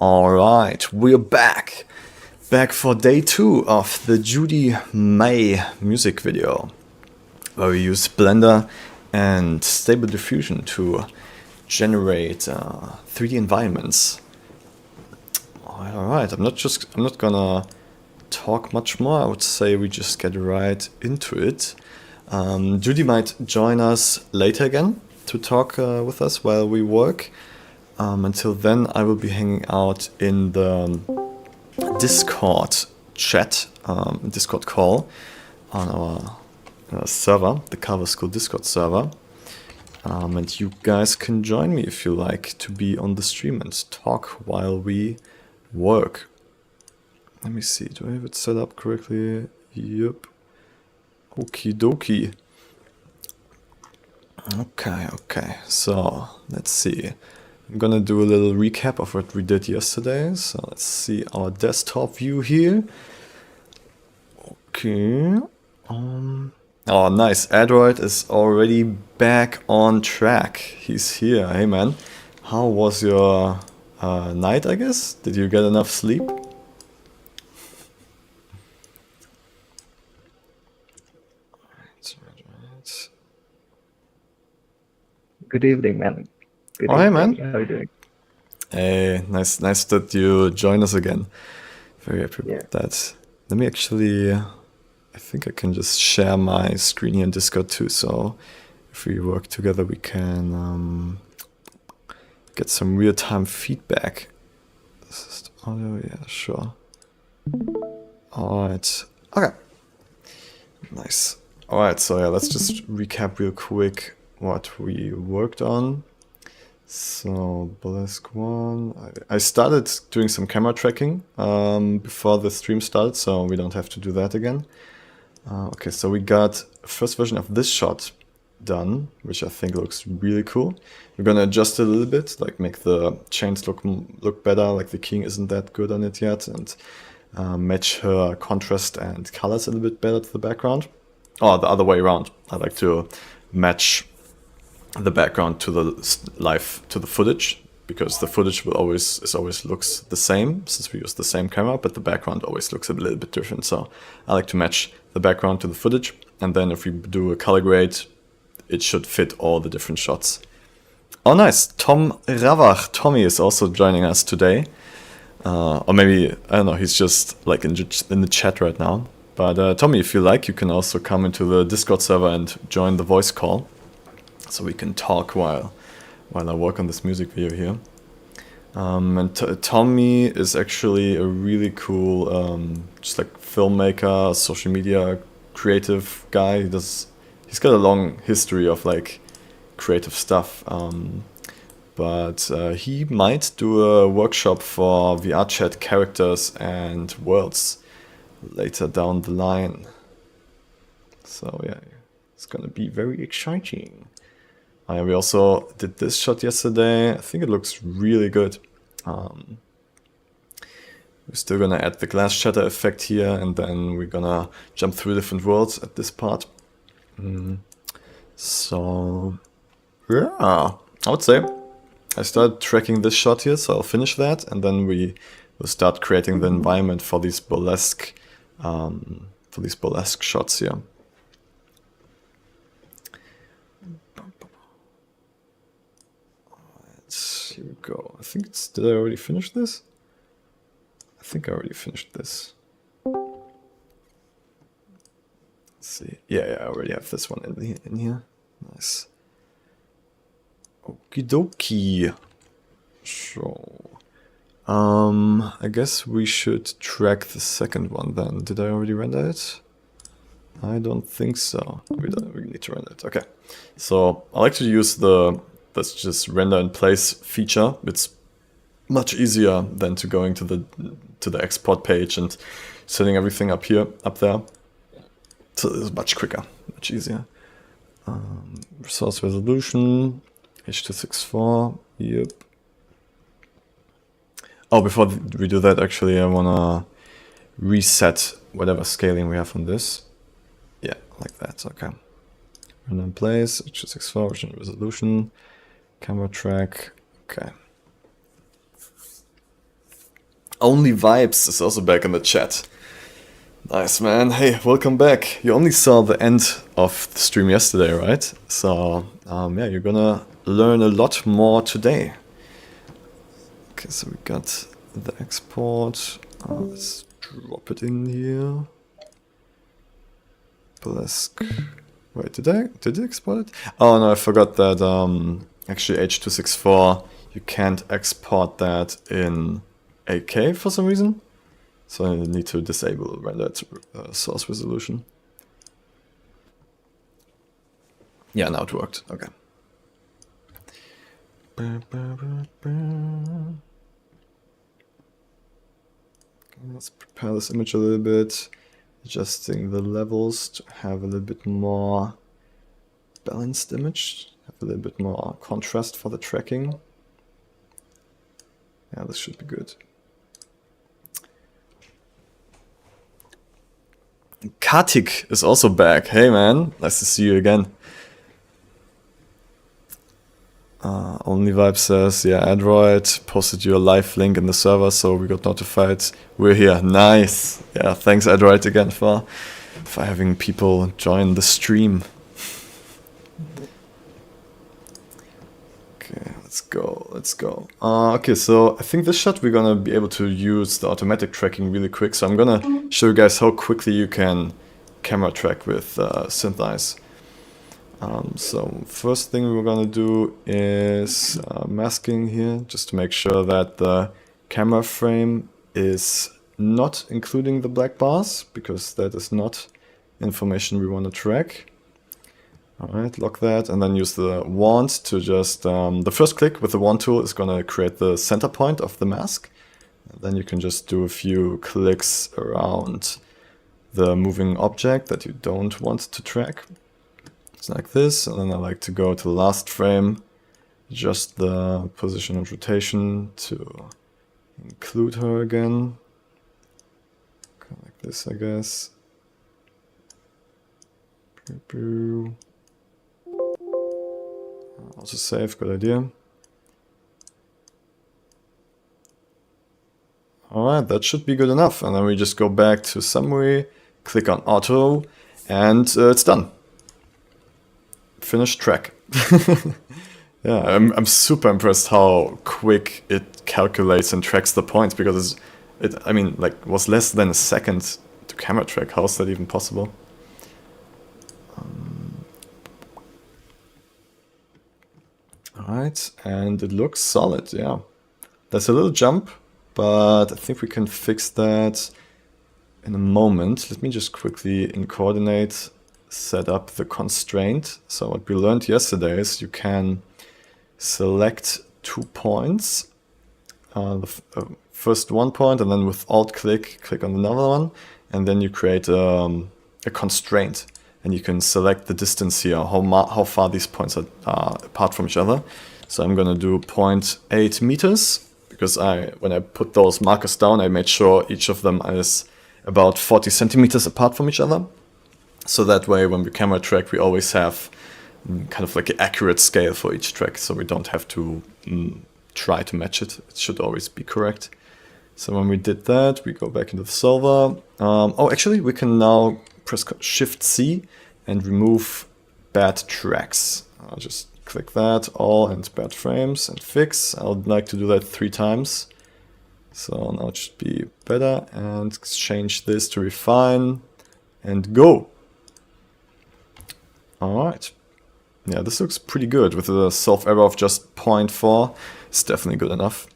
Alright, we're back. Back for day 2 of the Judy Mai music video, where we use Blender and Stable Diffusion to generate 3D environments. Alright, I'm not gonna talk much more. I would say we just get right into it. Judy might join us later again to talk with us while we work. Until then, I will be hanging out in the Discord chat, Discord call on our server, the Carver School Discord server. And you guys can join me if you like to be on the stream and talk while we work. Let me see, do I have it set up correctly? Yep. Okie dokie. Okay, so let's see. I'm gonna do a little recap of what we did yesterday. So let's see our desktop view here. Okay. Oh, nice. Adroid is already back on track. He's here. Hey, man. How was your night, I guess? Did you get enough sleep? Good evening, man. Good Hey, evening. man. How are you doing? Hey, nice that you join us again. Very happy about that. Let me actually, I think I can just share my screen here in Discord too, so if we work together we can get some real-time feedback. This is the audio, yeah, sure. Alright, okay. Nice. Alright, so yeah, let's just recap real quick what we worked on. So, Burlesque 1, I started doing some camera tracking before the stream started, so we don't have to do that again. Okay, so we got first version of this shot done, which I think looks really cool. We're gonna adjust it a little bit, like make the chains look better, like the keying isn't that good on it yet, and match her contrast and colors a little bit better to the background. Or the other way around. I like to match the background to the footage, because the footage always looks the same since we use the same camera, but the background always looks a little bit different. So I like to match the background to the footage, and then if we do a color grade, it should fit all the different shots. Oh, nice! Tom Ravach, Tommy, is also joining us today, or maybe I don't know. He's just like in the chat right now. But Tommy, if you like, you can also come into the Discord server and join the voice call, so we can talk while I work on this music video here. And Tommy is actually a really cool, just like filmmaker, social media creative guy. He's got a long history of like creative stuff. But he might do a workshop for VR chat characters and worlds later down the line. So yeah, it's gonna be very exciting. We also did this shot yesterday. I think it looks really good. We're still gonna add the glass shatter effect here, and then we're gonna jump through different worlds at this part. So yeah, I would say I started tracking this shot here, so I'll finish that, and then we will start creating the environment for these burlesque shots here. Here we go. I think did I already finish this? I think I already finished this. Let's see. Yeah, I already have this one in here. Nice. Okie dokie. So, I guess we should track the second one then. Did I already render it? I don't think so. We need to render it. Okay. So I like to use the let's just render in place feature. It's much easier than to going to the export page and setting everything up there. So it's much quicker, much easier. Resource resolution, H.264, yep. Oh, before we do that, actually, I wanna reset whatever scaling we have on this. Yeah, like that, okay. Render in place, H.264, original resolution. Camera track, okay. Only Vibes is also back in the chat. Nice, man. Hey, welcome back. You only saw the end of the stream yesterday, right? So, yeah, you're gonna learn a lot more today. Okay, so we got the export. Let's drop it in here. Blesk. Wait, did I export it? Oh no, I forgot that actually H.264, you can't export that in 8K for some reason. So I need to disable rendered source resolution. Yeah, now it worked. Okay. Let's prepare this image a little bit, adjusting the levels to have a little bit more balanced image, have a little bit more contrast for the tracking. Yeah, this should be good. Kartik is also back. Hey man, nice to see you again. Only Vibe says, yeah, Android posted your live link in the server, so we got notified. We're here. Nice. Yeah, thanks Android again for having people join the stream. Okay, let's go. Okay, so I think this shot we're gonna be able to use the automatic tracking really quick. So I'm gonna show you guys how quickly you can camera track with Synthesize. So first thing we're gonna do is masking here, just to make sure that the camera frame is not including the black bars, because that is not information we want to track. Alright, lock that, and then use the wand to just, the first click with the wand tool is gonna create the center point of the mask. And then you can just do a few clicks around the moving object that you don't want to track. It's like this, and then I like to go to the last frame, adjust the position and rotation to include her again. Like this, I guess. Also save, good idea. Alright, that should be good enough. And then we just go back to summary, click on auto, and it's done. Finished track. Yeah, I'm super impressed how quick it calculates and tracks the points, because I mean, like, was less than a second to camera track. How is that even possible? Alright, and it looks solid, yeah. There's a little jump, but I think we can fix that in a moment. Let me just quickly in coordinate set up the constraint. So what we learned yesterday is you can select 2 points. First 1 point, and then with Alt click on another one, and then you create a constraint. And you can select the distance here, how far these points are apart from each other. So I'm gonna do 0.8 meters, because when I put those markers down, I made sure each of them is about 40 centimeters apart from each other. So that way, when we camera track, we always have kind of like an accurate scale for each track, so we don't have to try to match it. It should always be correct. So when we did that, we go back into the solver. Oh, actually, we can now press Shift-C and remove bad tracks. I'll just click that, all, and bad frames, and fix. I would like to do that 3 times. So now it should be better, and change this to refine, and go. Alright. Yeah, this looks pretty good with a self error of just 0.4. It's definitely good enough.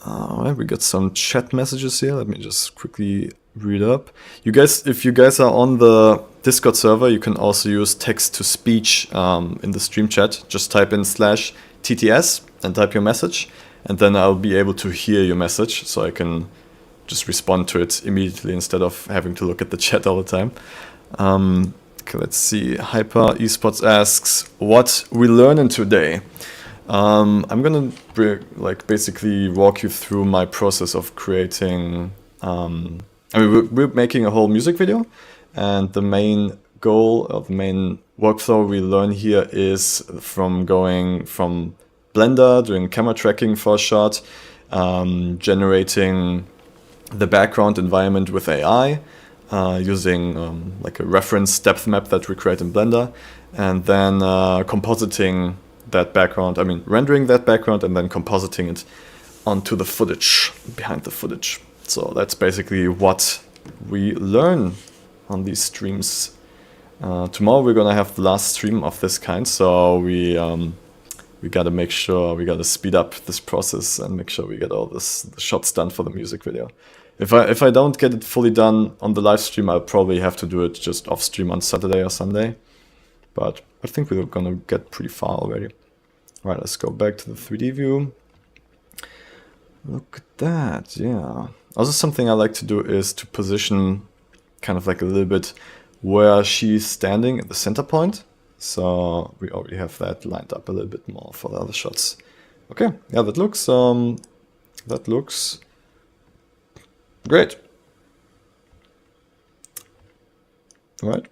Alright, we got some chat messages here. Let me just quickly read up. You guys, if you guys are on the Discord server, you can also use text to speech in the stream chat. Just type in /TTS and type your message, and then I'll be able to hear your message, so I can just respond to it immediately instead of having to look at the chat all the time. Okay, let's see. Hyper Esports asks, what we learning today? I'm gonna basically walk you through my process of creating. I mean, we're making a whole music video, and the main goal of the main workflow we learn here is from going from Blender, doing camera tracking for a shot, generating the background environment with AI, using like a reference depth map that we create in Blender, and then compositing that background, rendering that background and then compositing it onto the footage, behind the footage. So that's basically what we learn on these streams. Tomorrow we're gonna have the last stream of this kind, so we gotta make sure, we gotta speed up this process and make sure we get all the shots done for the music video. If I don't get it fully done on the live stream, I'll probably have to do it just off stream on Saturday or Sunday. But I think we're gonna get pretty far already. Right, let's go back to the 3D view. Look at that, yeah. Also something I like to do is to position kind of like a little bit where she's standing at the center point. So we already have that lined up a little bit more for the other shots. Okay, yeah, that looks great. Right?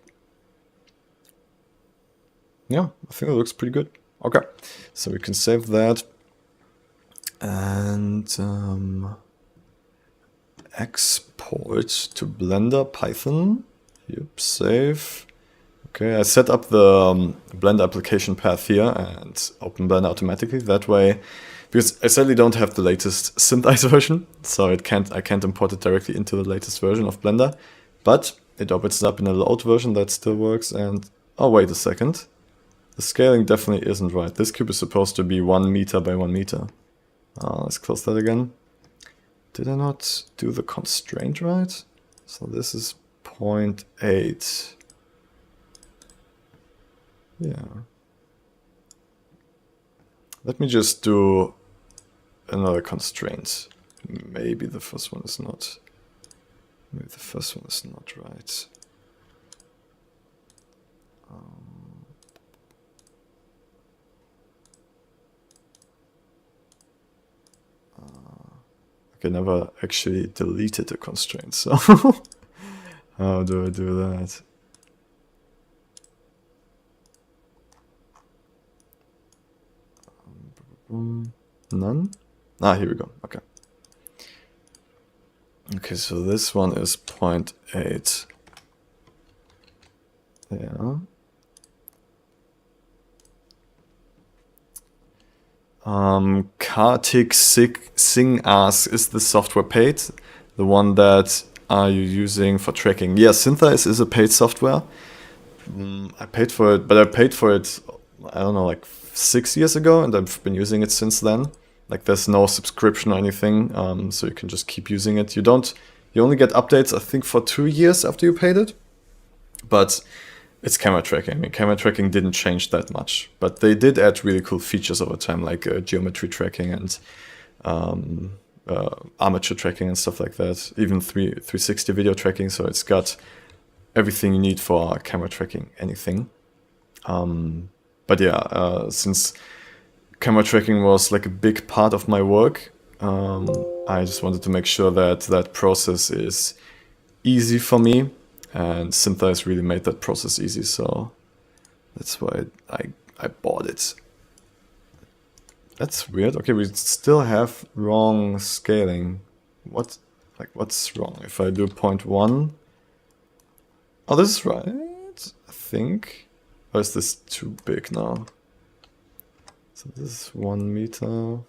Yeah, I think it looks pretty good. Okay, so we can save that and export to Blender Python. Yep, save. Okay, I set up the Blender application path here and open Blender automatically. That way, because I sadly don't have the latest synthesizer version, so I can't import it directly into the latest version of Blender. But it opens up in a load version that still works. And oh, wait a second, the scaling definitely isn't right. This cube is supposed to be 1 meter by 1 meter. Let's close that again. Did I not do the constraint right? So this is 0.8. Yeah. Let me just do another constraint. Maybe the first one is not. Maybe the first one is not right. I never actually deleted a constraint, so how do I do that? None? Ah, here we go. Okay. Okay, so this one is 0.8. Yeah. Kartik Singh asks, is the software paid? The one that are you using for tracking? Yeah, Synthesize is a paid software. I paid for it, but I paid for it, I don't know, like 6 years ago, and I've been using it since then. Like there's no subscription or anything, so you can just keep using it. You only get updates, I think, for 2 years after you paid it. But it's camera tracking. I mean, camera tracking didn't change that much, but they did add really cool features over time, like geometry tracking and armature tracking and stuff like that. Even 360 video tracking, so it's got everything you need for camera tracking anything. But yeah, since camera tracking was like a big part of my work, I just wanted to make sure that that process is easy for me. And Synthesize really made that process easy, so that's why I bought it. That's weird. Okay, we still have wrong scaling. What's wrong? If I do 0.1, oh, this is right, I think. Or is this too big now? So this is 1 meter.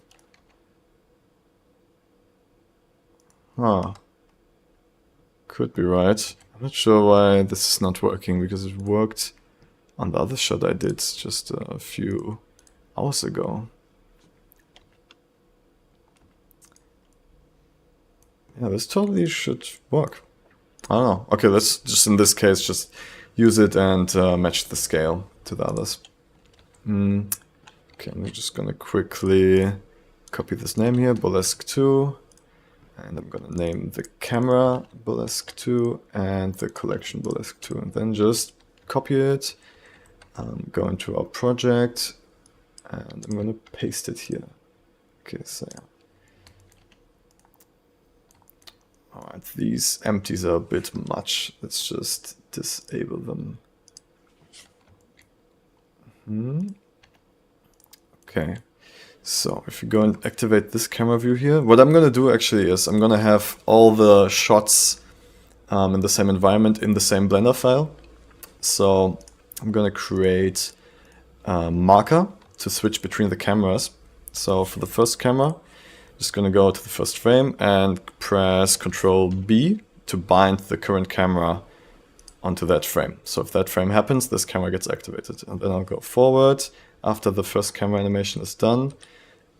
Huh. Could be right. I'm not sure why this is not working, because it worked on the other shot I did just a few hours ago. Yeah, this totally should work. I don't know. Okay, let's just, in this case, just use it and match the scale to the others. Okay, I'm just gonna quickly copy this name here, Burlesque 2. And I'm gonna name the camera Burlesque 2 and the collection Burlesque 2, and then just copy it, go into our project, and I'm gonna paste it here. Okay, so yeah. Alright, these empties are a bit much. Let's just disable them. Okay, So if you go and activate this camera view here, what I'm going to do actually is I'm going to have all the shots in the same environment in the same Blender file. So I'm going to create a marker to switch between the cameras. So for the first camera, just going to go to the first frame and press Ctrl B to bind the current camera onto that frame. So if that frame happens, this camera gets activated. And then I'll go forward after the first camera animation is done.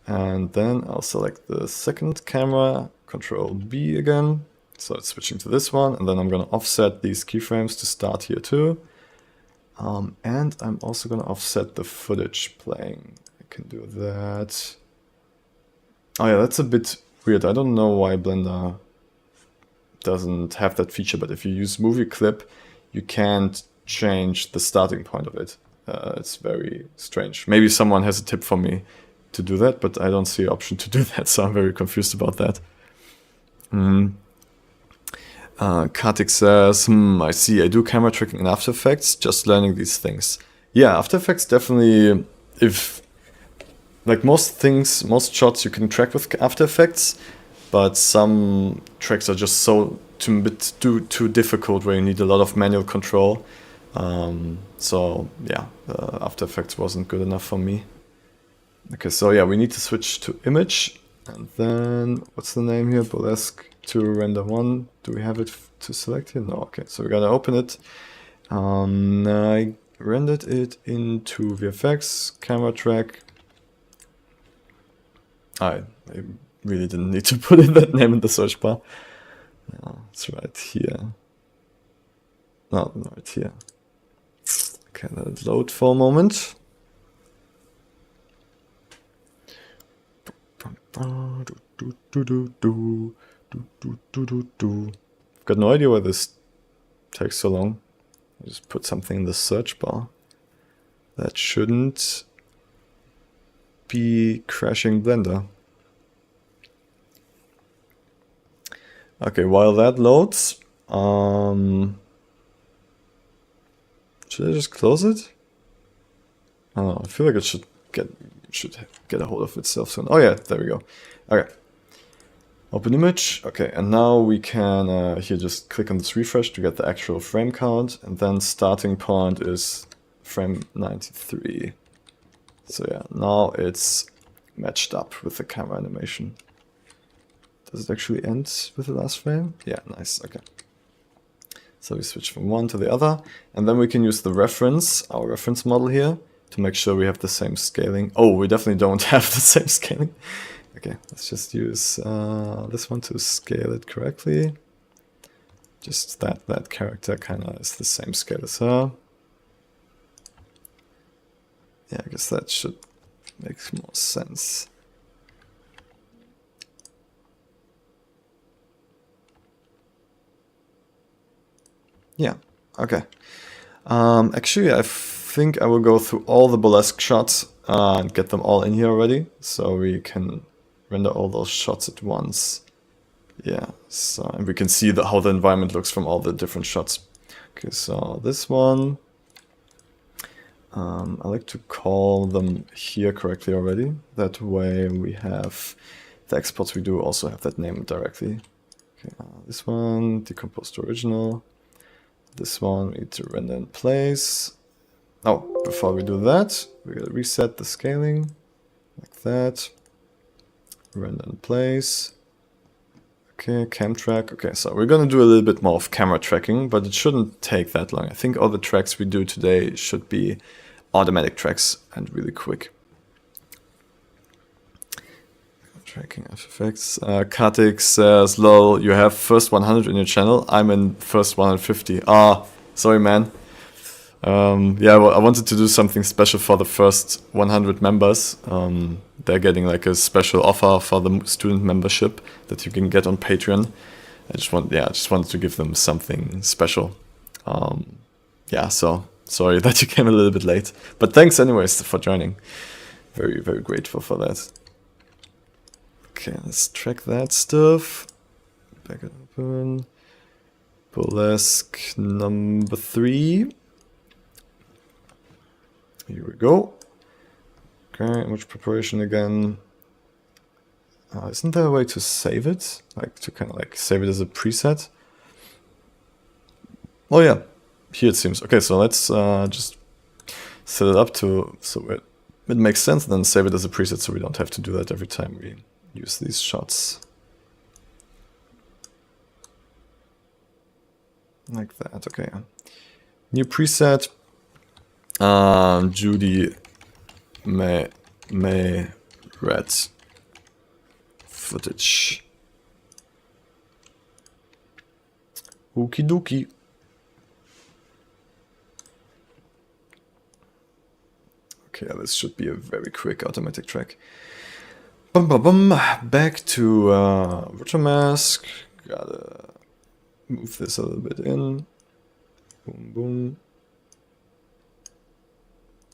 And then I'll select the second camera, Ctrl B again. So it's switching to this one. And then I'm going to offset these keyframes to start here too. And I'm also going to offset the footage playing. I can do that. Oh yeah, that's a bit weird. I don't know why Blender doesn't have that feature, but if you use movie clip, you can't change the starting point of it. It's very strange. Maybe someone has a tip for me to do that, but I don't see an option to do that, so I'm very confused about that. Kartik says, I see, I do camera tracking in After Effects, just learning these things. Yeah, After Effects definitely, if, like most things, most shots you can track with After Effects, but some tracks are just so too difficult where you need a lot of manual control. So yeah, After Effects wasn't good enough for me. Okay, so yeah, we need to switch to image, and then what's the name here? Burlesque to render one. Do we have it to select here? No. Okay, so we gotta open it. I rendered it into VFX camera track. I really didn't need to put in that name in the search bar. No, it's right here. No, right here. Okay, let it load for a moment. I've got no idea why this takes so long. I just put something in the search bar. That shouldn't be crashing Blender. Okay, while that loads, should I just close it? I don't know, I feel like it should get a hold of itself soon. Oh yeah, there we go. Okay. Open image. Okay, and now we can here just click on this refresh to get the actual frame count, and then starting point is frame 93. So yeah, now it's matched up with the camera animation. Does it actually end with the last frame? Yeah, nice, okay. So we switch from one to the other, and then we can use the reference, our reference model here, to make sure we have the same scaling. Oh, we definitely don't have the same scaling. Okay, let's just use this one to scale it correctly. Just that character kind of is the same scale as her. Yeah, I guess that should make more sense. Yeah, okay. Actually, I think I will go through all the burlesque shots and get them all in here already, so we can render all those shots at once. Yeah, so and we can see how the environment looks from all the different shots. Okay, so this one, I like to call them here correctly already. That way we have the exports we do also have that name directly. Okay, this one, decompose to original. This one we need to render in place. Oh, before we do that, we're gonna reset the scaling like that. Render in place. Okay, cam track. Okay, so we're gonna do a little bit more of camera tracking, but it shouldn't take that long. I think all the tracks we do today should be automatic tracks and really quick. Tracking effects. Kartik says, lol, you have first 100 in your channel. I'm in first 150. Ah, sorry, man. Yeah, well, I wanted to do something special for the first 100 members. They're getting like a special offer for the student membership that you can get on Patreon. I just wanted to give them something special. Yeah, so sorry that you came a little bit late, but thanks anyways for joining. Very, very grateful for that. Okay, let's track that stuff. Back it open. Burlesque number 3. Here we go. Okay, image preparation again. Isn't there a way to save it? Like to kind of like save it as a preset? Oh yeah, here it seems. Okay, so let's just set it up to so it makes sense, then save it as a preset so we don't have to do that every time we use these shots. Like that, okay. New preset. Judy Mai red footage. Okie dokie. Okay, this should be a very quick automatic track. Bum bum bum. Back to watermask. Gotta move this a little bit in. Boom boom.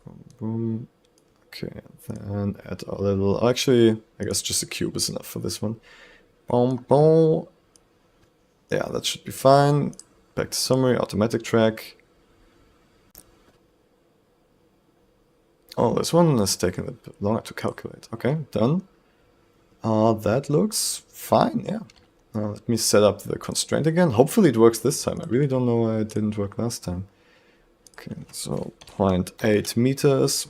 Boom boom. Okay, then add a little. Actually, I guess just a cube is enough for this one. Boom boom. Yeah, that should be fine. Back to summary, automatic track. Oh, this one is taking a bit longer to calculate. Okay, done. That looks fine, yeah. Let me set up the constraint again. Hopefully it works this time. I really don't know why it didn't work last time. Okay, so 0.8 meters.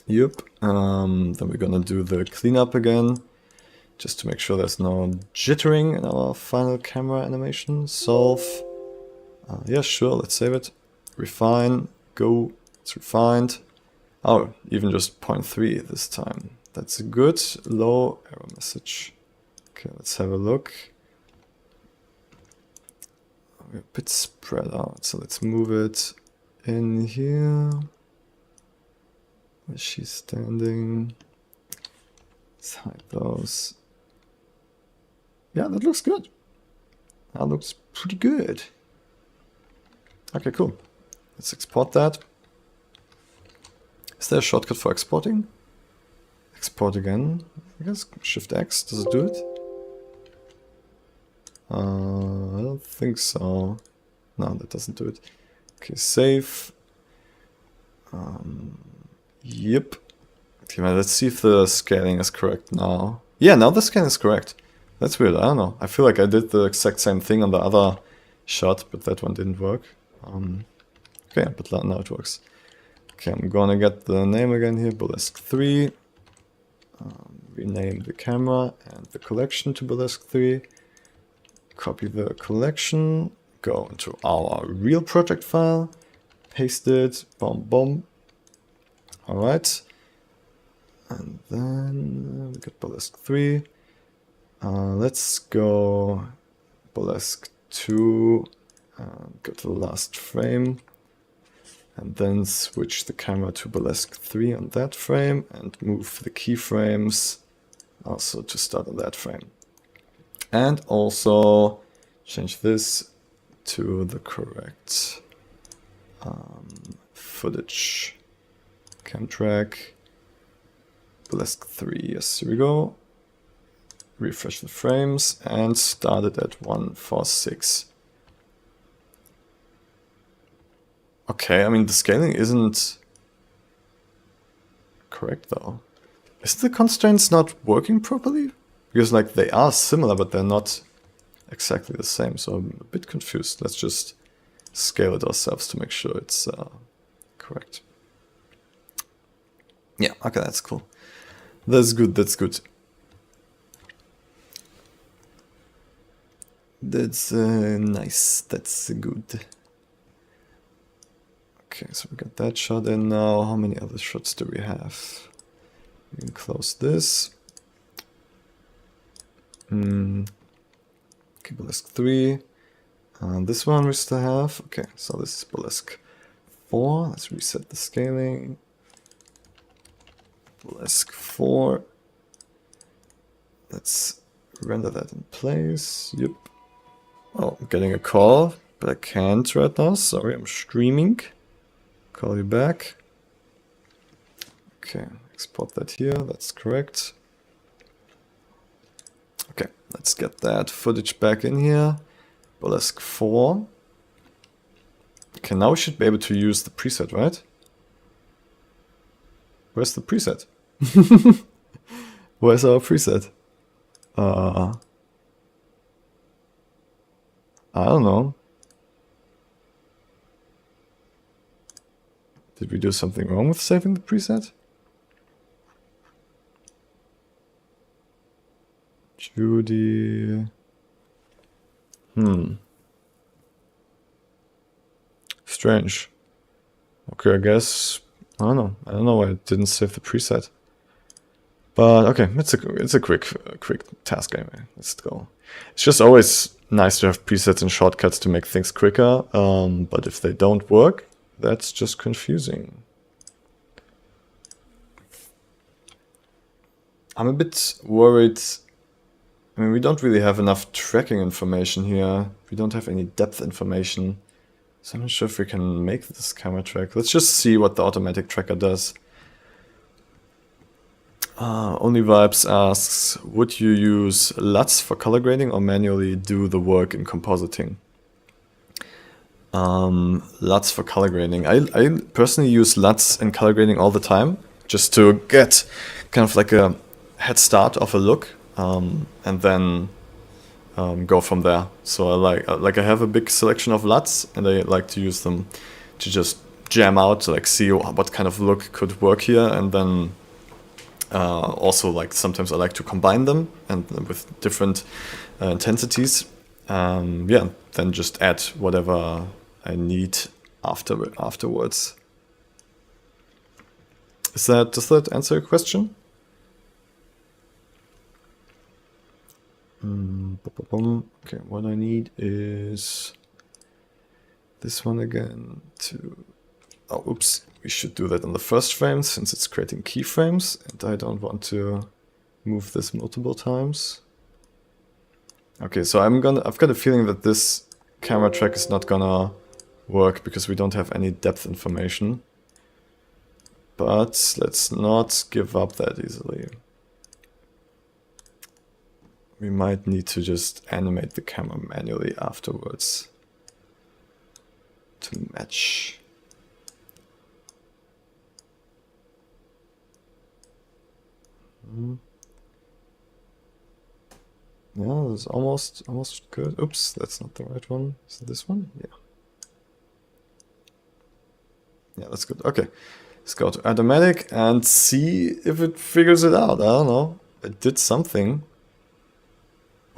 Yep. Then we're gonna do the cleanup again, just to make sure there's no jittering in our final camera animation. Solve. Yeah, sure, let's save it. Refine. Go. It's refined. Oh, even just 0.3 this time. That's a good low error message. Okay, let's have a look. We're a bit spread out, so let's move it in here. Where's she standing? Let's hide those. Yeah, that looks good. That looks pretty good. Okay, cool. Let's export that. Is there a shortcut for exporting? Export again. I guess Shift X. Does it do it? I don't think so. No, that doesn't do it. Okay, save. Yep. Okay, now let's see if the scaling is correct now. Yeah, now the scaling is correct. That's weird. I don't know. I feel like I did the exact same thing on the other shot, but that one didn't work. Okay, but now it works. Okay, I'm gonna get the name again here, Burlesque 3. Rename the camera and the collection to Burlesque 3. Copy the collection, go into our real project file, paste it, boom, boom. Alright. And then we got Burlesque 3. Let's go Burlesque 2, go to the last frame. And then switch the camera to Burlesque 3 on that frame and move the keyframes also to start on that frame. And also change this to the correct footage. Cam track, Burlesque 3, yes, here we go. Refresh the frames and start it at 146. Okay, I mean, the scaling isn't correct though. Is the constraints not working properly? Because like they are similar, but they're not exactly the same. So I'm a bit confused. Let's just scale it ourselves to make sure it's correct. Yeah, okay, that's cool. That's good, that's good. That's nice, that's good. Okay, so we got that shot in now. How many other shots do we have? We can close this. Okay, Burlesque 3. This one we still have. Okay, so this is Burlesque 4. Let's reset the scaling. Burlesque 4. Let's render that in place. Yep. Oh, I'm getting a call, but I can't right now. Sorry, I'm streaming. Call you back. Okay, export that here. That's correct. Okay, let's get that footage back in here. Burlesque 4. Okay, now we should be able to use the preset, right? Where's the preset? Where's our preset? I don't know. Did we do something wrong with saving the preset? Judy. Strange. Okay, I guess I don't know. I don't know why it didn't save the preset. But okay, it's a quick task anyway. Let's go. It's just always nice to have presets and shortcuts to make things quicker. But if they don't work, that's just confusing. I'm a bit worried. I mean, we don't really have enough tracking information here. We don't have any depth information. So I'm not sure if we can make this camera track. Let's just see what the automatic tracker does. Only Vibes asks, would you use LUTs for color grading or manually do the work in compositing? LUTs for color grading. I personally use LUTs in color grading all the time, just to get kind of like a head start of a look, and then go from there. So I have a big selection of LUTs, and I like to use them to just jam out, to like see what kind of look could work here, and then also like sometimes I like to combine them and with different intensities. Yeah, then just add whatever I need afterwards. Does that answer your question? Okay, what I need is this one again to... Oh, oops. We should do that on the first frame since it's creating keyframes, and I don't want to move this multiple times. Okay, so I've got a feeling that this camera track is not gonna work because we don't have any depth information. But let's not give up that easily. We might need to just animate the camera manually afterwards to match. Yeah, that's almost good. Oops, that's not the right one. Is it this one? Yeah. Yeah, that's good. Okay, let's go to automatic and see if it figures it out. I don't know. It did something.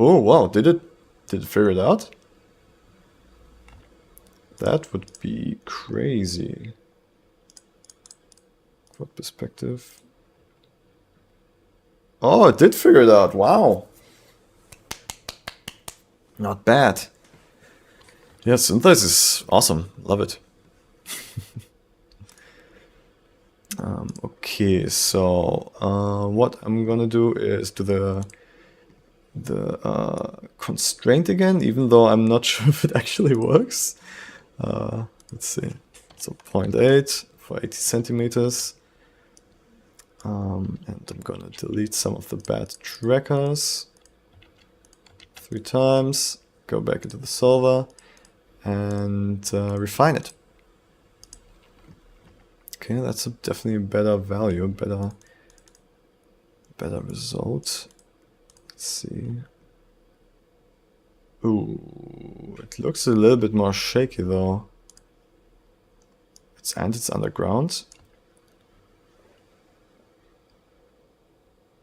Oh wow, did it figure it out? That would be crazy. Quad perspective. Oh, it did figure it out. Wow. Not bad. Yeah, synthesis is awesome. Love it. Okay, so what I'm gonna do is do the constraint again, even though I'm not sure if it actually works. Let's see. So 0.8 for 80 centimeters. And I'm gonna delete some of the bad trackers 3 times, go back into the solver, and refine it. Okay, that's definitely a better value, better result. Let's see. Ooh, it looks a little bit more shaky though. It's underground.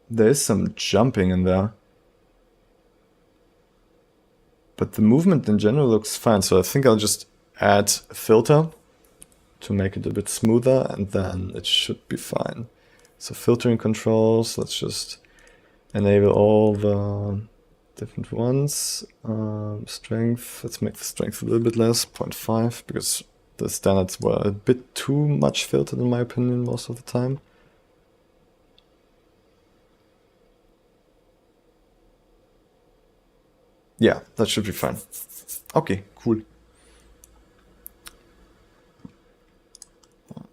There's some jumping in there. But the movement in general looks fine, so I think I'll just add a filter to make it a bit smoother, and then it should be fine. So filtering controls, let's just enable all the different ones. Strength, let's make the strength a little bit less, 0.5, because the standards were a bit too much filtered in my opinion most of the time. Yeah, that should be fine. Okay, cool. I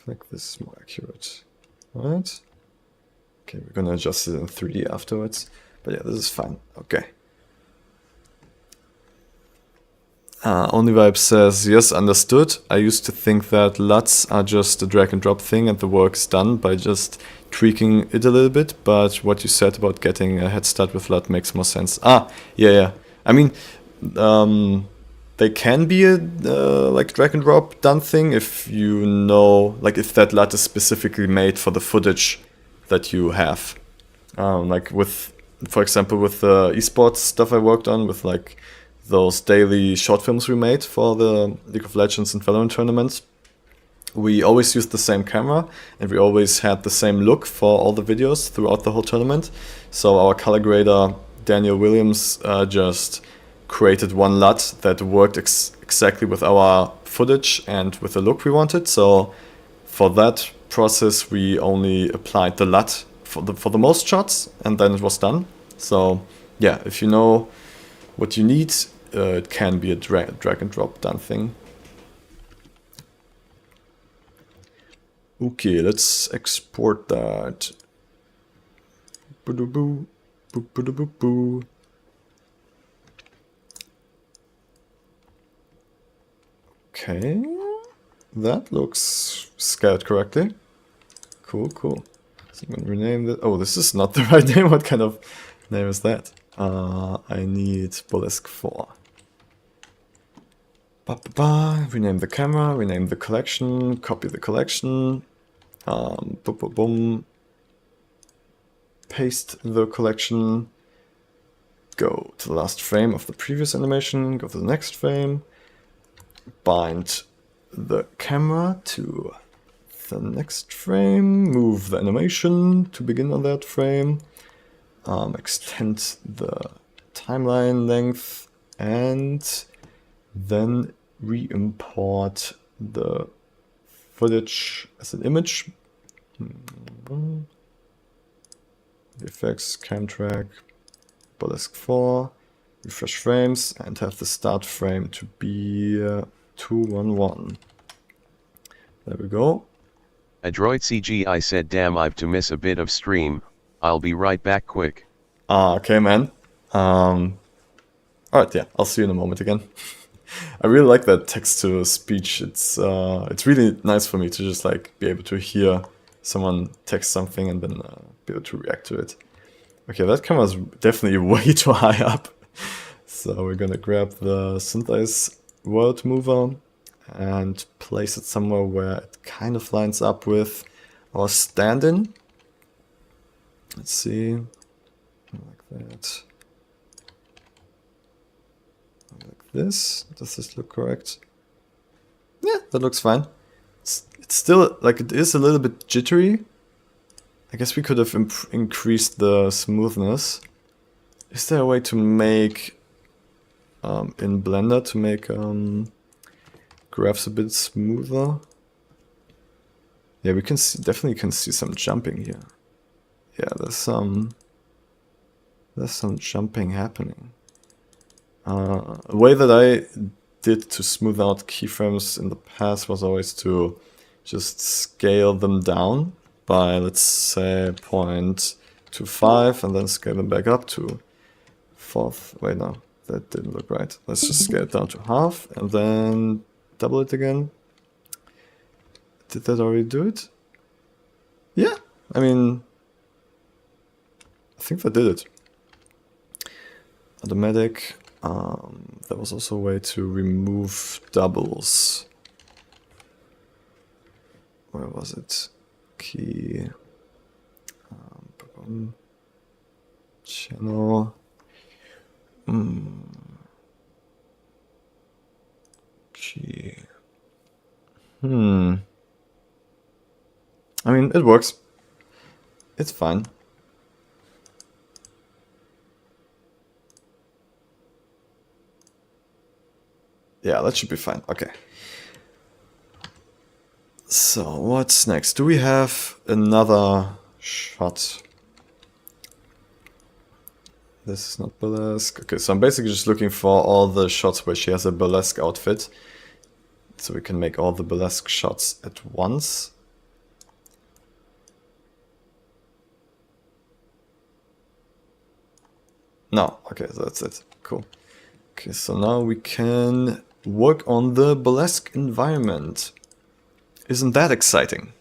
think this is more accurate. Right? Okay, we're gonna adjust it in 3D afterwards. But yeah, this is fine. Okay. Only Vibe says, yes, understood. I used to think that LUTs are just a drag and drop thing and the work's done by just tweaking it a little bit, but what you said about getting a head start with LUT makes more sense. Yeah. I mean, they can be a like drag and drop done thing if you know, like if that LUT is specifically made for the footage that you have. Like with, for example, with the esports stuff I worked on, with like those daily short films we made for the League of Legends and Valorant tournaments, we always used the same camera and we always had the same look for all the videos throughout the whole tournament. So our color grader, Daniel Williams, just created one LUT that worked exactly with our footage and with the look we wanted. So for that process, we only applied the LUT for the most shots, and then it was done. So yeah, if you know what you need, it can be a drag and drop done thing. Okay, let's export that. Boo-doo-boo, boo-boo-doo-boo-boo. Okay, that looks scaled correctly. Cool. So I'm gonna rename it. Oh, this is not the right name. What kind of name is that? I need Burlesque 4. Rename the camera, rename the collection, copy the collection, boom, paste the collection, go to the last frame of the previous animation, go to the next frame, bind the camera to the next frame, move the animation to begin on that frame, extend the timeline length, and then re-import the footage as an image. Effects, cam track, Burlesque 4, refresh frames, and have the start frame to be 211. There we go. Adroit CGI said, damn, I've to miss a bit of stream. I'll be right back quick. Okay, man. Alright, yeah, I'll see you in a moment again. I really like that text-to-speech. It's really nice for me to just like be able to hear someone text something and then be able to react to it. Okay, that camera's definitely way too high up. So we're gonna grab the Synthesize World Mover and place it somewhere where it kind of lines up with our stand-in. Let's see, like that. Like this. Does this look correct? Yeah, that looks fine. It's still, like, it is a little bit jittery. I guess we could have increased the smoothness. Is there a way to make, in Blender, to make graphs a bit smoother? Yeah, we can see, definitely can see some jumping here. Yeah, there's some jumping happening. A way that I did to smooth out keyframes in the past was always to just scale them down by, let's say, 0.25 and then scale them back up to 4th. Wait, no, that didn't look right. Let's just scale it down to half and then double it again. Did that already do it? Yeah, I mean, I think that did it. Automatic. There was also a way to remove doubles. Where was it? Key. Channel. Key. I mean, it works. It's fine. Yeah, that should be fine. Okay. So, what's next? Do we have another shot? This is not burlesque. Okay, so I'm basically just looking for all the shots where she has a burlesque outfit. So we can make all the burlesque shots at once. No, okay, so that's it. Cool. Okay, so now we can work on the burlesque environment. Isn't that exciting?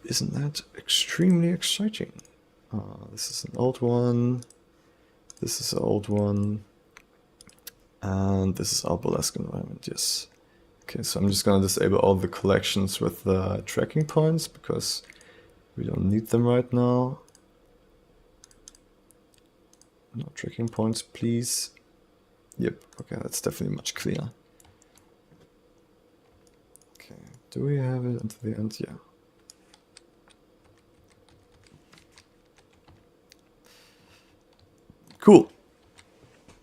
Isn't that extremely exciting? This is an old one. This is an old one. And this is our burlesque environment, yes. Okay, so I'm just gonna disable all the collections with the tracking points because we don't need them right now. No tracking points, please. Yep, okay, that's definitely much cleaner. Okay, do we have it until the end? Yeah. Cool.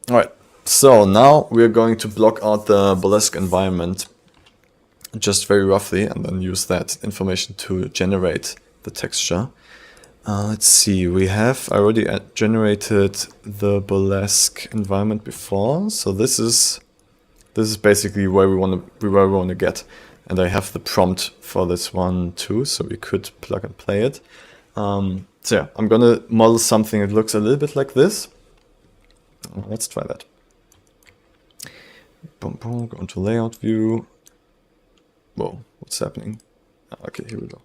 Alright, so now we're going to block out the burlesque environment just very roughly and then use that information to generate the texture. Let's see, we have already generated the burlesque environment before, so this is basically where we want to get, and I have the prompt for this one too, so we could plug and play it. So yeah, I'm gonna model something that looks a little bit like this. Let's try that. Boom, boom, go into layout view. Whoa, what's happening? Okay, here we go.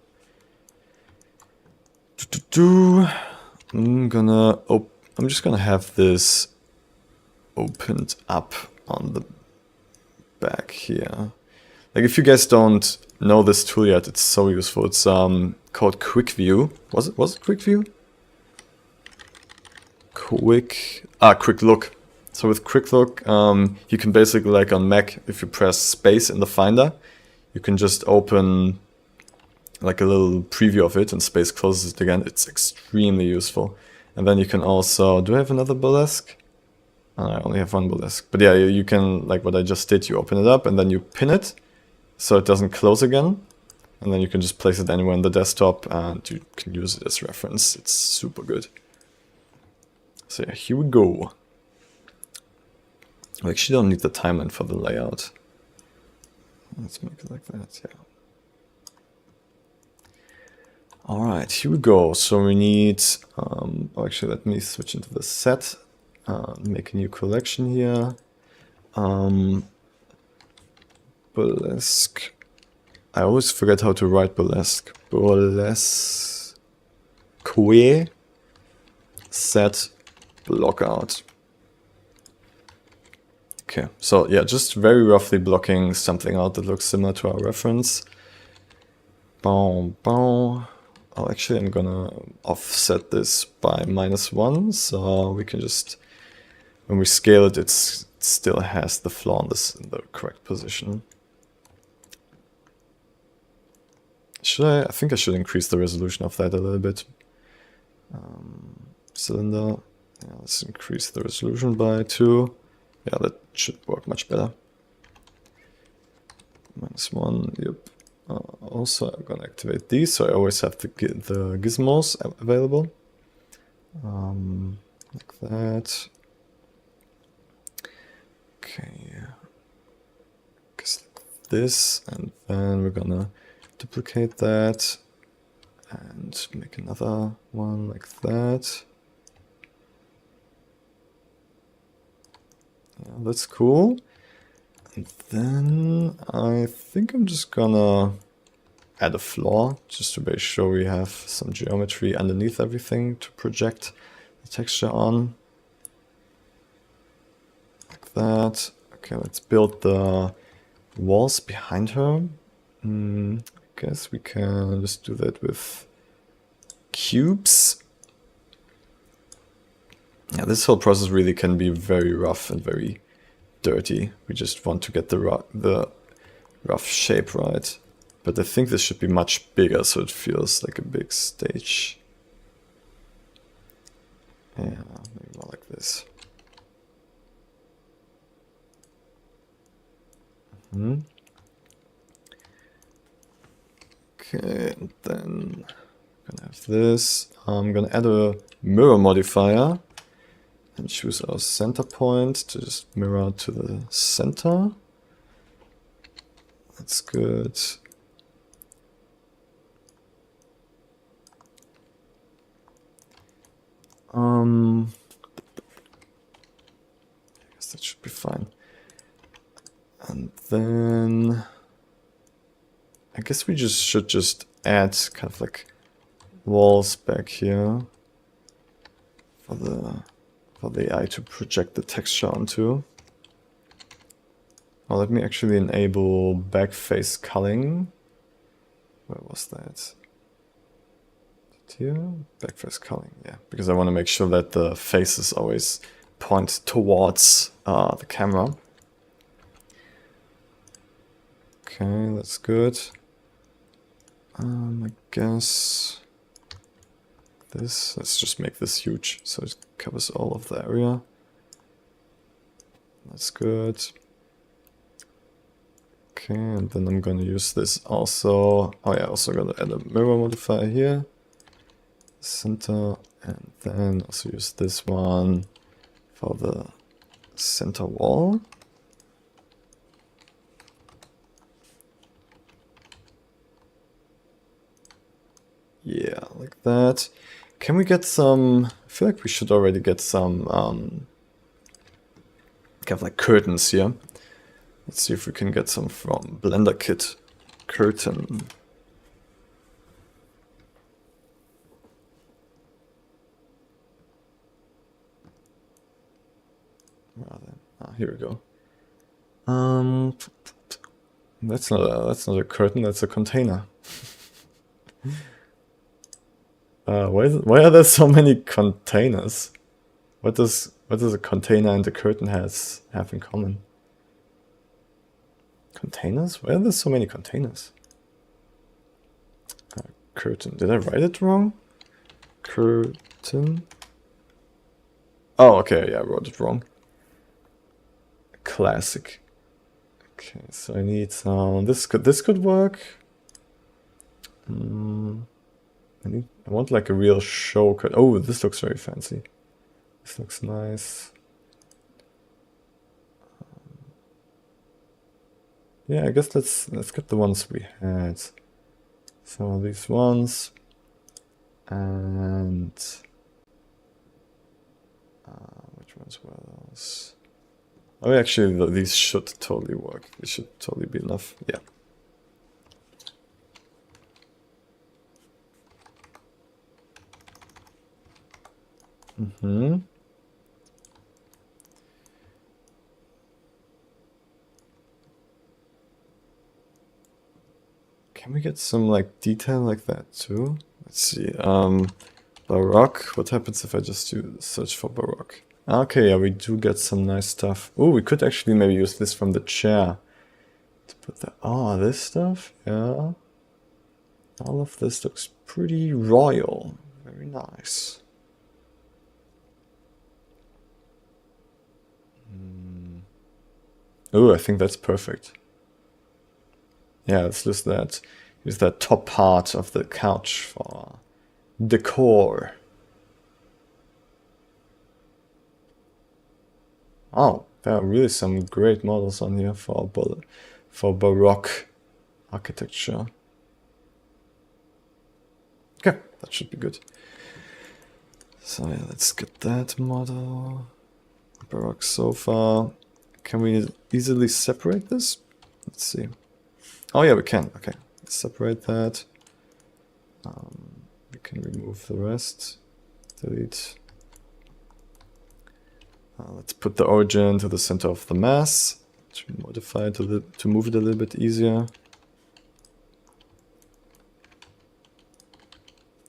I'm just gonna have this opened up on the back here. Like, if you guys don't know this tool yet, it's so useful. It's called Quick View. Was it Quick View? Quick Look. So with Quick Look, you can basically, like on Mac, if you press space in the Finder, you can just open like a little preview of it and space closes it again. It's extremely useful. And then you can also, do I have another burlesque? I only have one burlesque. But yeah, you can, like what I just did, you open it up and then you pin it so it doesn't close again. And then you can just place it anywhere on the desktop and you can use it as reference. It's super good. So yeah, here we go. We actually don't need the timeline for the layout. Let's make it like that, yeah. Alright, here we go. So we need, actually let me switch into the set, make a new collection here. Burlesque. I always forget how to write burlesque. Burlesque. Set blockout. Okay, so yeah, just very roughly blocking something out that looks similar to our reference. Boom, boom. Oh, actually, I'm gonna offset this by -1, so we can just, when we scale it, it still has the flaw in the correct position. I think I should increase the resolution of that a little bit. Cylinder, yeah, let's increase the resolution by 2. Yeah, that should work much better. -1, yep. Also, I'm gonna activate these, so I always have the gizmos available. Like that. Okay. Guess like this, and then we're gonna duplicate that and make another one like that. Yeah, that's cool. And then I think I'm just gonna add a floor just to make sure we have some geometry underneath everything to project the texture on. Like that. Okay, let's build the walls behind her. I guess we can just do that with cubes. Yeah, this whole process really can be very rough and very dirty. We just want to get the rough shape right. But I think this should be much bigger so it feels like a big stage. Yeah, maybe more like this. Okay, and then I'm gonna have this. I'm gonna add a mirror modifier and choose our center point to just mirror to the center. That's good. I guess that should be fine. And then I guess we should just add kind of like walls back here for the AI to project the texture onto. Oh, let me actually enable backface culling. Where was that? Here? Backface culling, yeah. Because I want to make sure that the faces always point towards the camera. Okay, that's good. I guess this, let's just make this huge so it covers all of the area. That's good. Okay, and then I'm gonna use this also. Oh yeah, also gonna add a mirror modifier here. Center, and then also use this one for the center wall. Yeah, like that. Can we get some, I feel like we should already get some kind of like curtains here. Let's see if we can get some from Blender Kit. Curtain. Where are they? Ah, here we go. That's not a curtain, that's a container. Why are there so many containers? What does a container and a curtain have in common? Containers? Why are there so many containers? Curtain. Did I write it wrong? Curtain. Oh, okay, yeah, I wrote it wrong. Classic. Okay, so I need some. This could work. I want like a real show cut. Oh, this looks very fancy. This looks nice. Yeah, I guess let's get the ones we had. So these ones, and which ones were those? Oh, actually, these should totally work. These should totally be enough. Yeah. Can we get some like detail like that too? Let's see. Baroque. What happens if I just search for Baroque? Okay, yeah, we do get some nice stuff. Oh, we could actually maybe use this from the chair to put the. Oh, this stuff. Yeah. All of this looks pretty royal. Very nice. Oh, I think that's perfect. Yeah, let's use that top part of the couch for decor. Oh, there are really some great models on here for Baroque architecture. Okay, that should be good. So yeah, let's get that model. Baroque sofa. Can we easily separate this? Let's see. Oh yeah, we can. Okay, let's separate that. We can remove the rest. Delete. Let's put the origin to the center of the mass. To modify it to move it a little bit easier.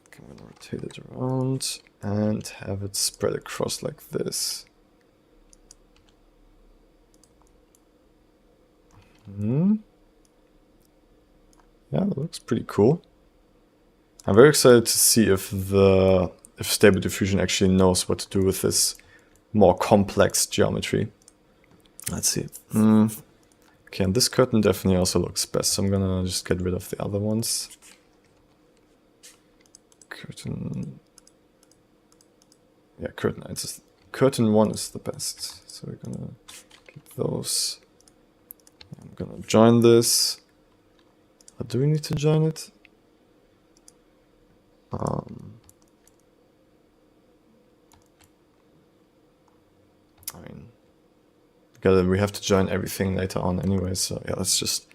Okay, I'm gonna rotate it around and have it spread across like this. Yeah, that looks pretty cool. I'm very excited to see if Stable Diffusion actually knows what to do with this more complex geometry. Let's see. Okay, and this curtain definitely also looks best, so I'm gonna just get rid of the other ones. Curtain. Yeah, curtain 1 is the best, so we're gonna keep those. I'm gonna join this. Do we need to join it? I mean, We have to join everything later on anyway, so yeah, let's just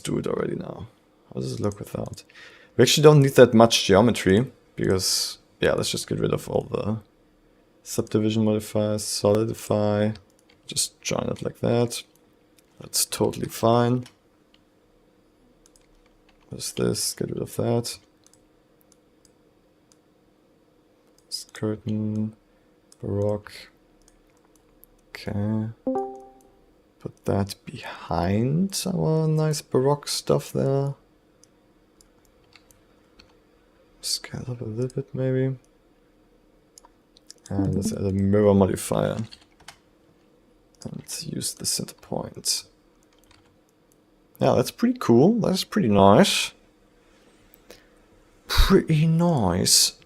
do it already now. How does it look without? We actually don't need that much geometry, because yeah, let's just get rid of all the subdivision modifiers, solidify, just join it like that. That's totally fine. There's this, get rid of that. This curtain, Baroque. Okay. Put that behind our nice Baroque stuff there. Scale up a little bit maybe. And let's add a mirror modifier. And use the center point. Yeah, that's pretty cool. That's pretty nice. Pretty nice.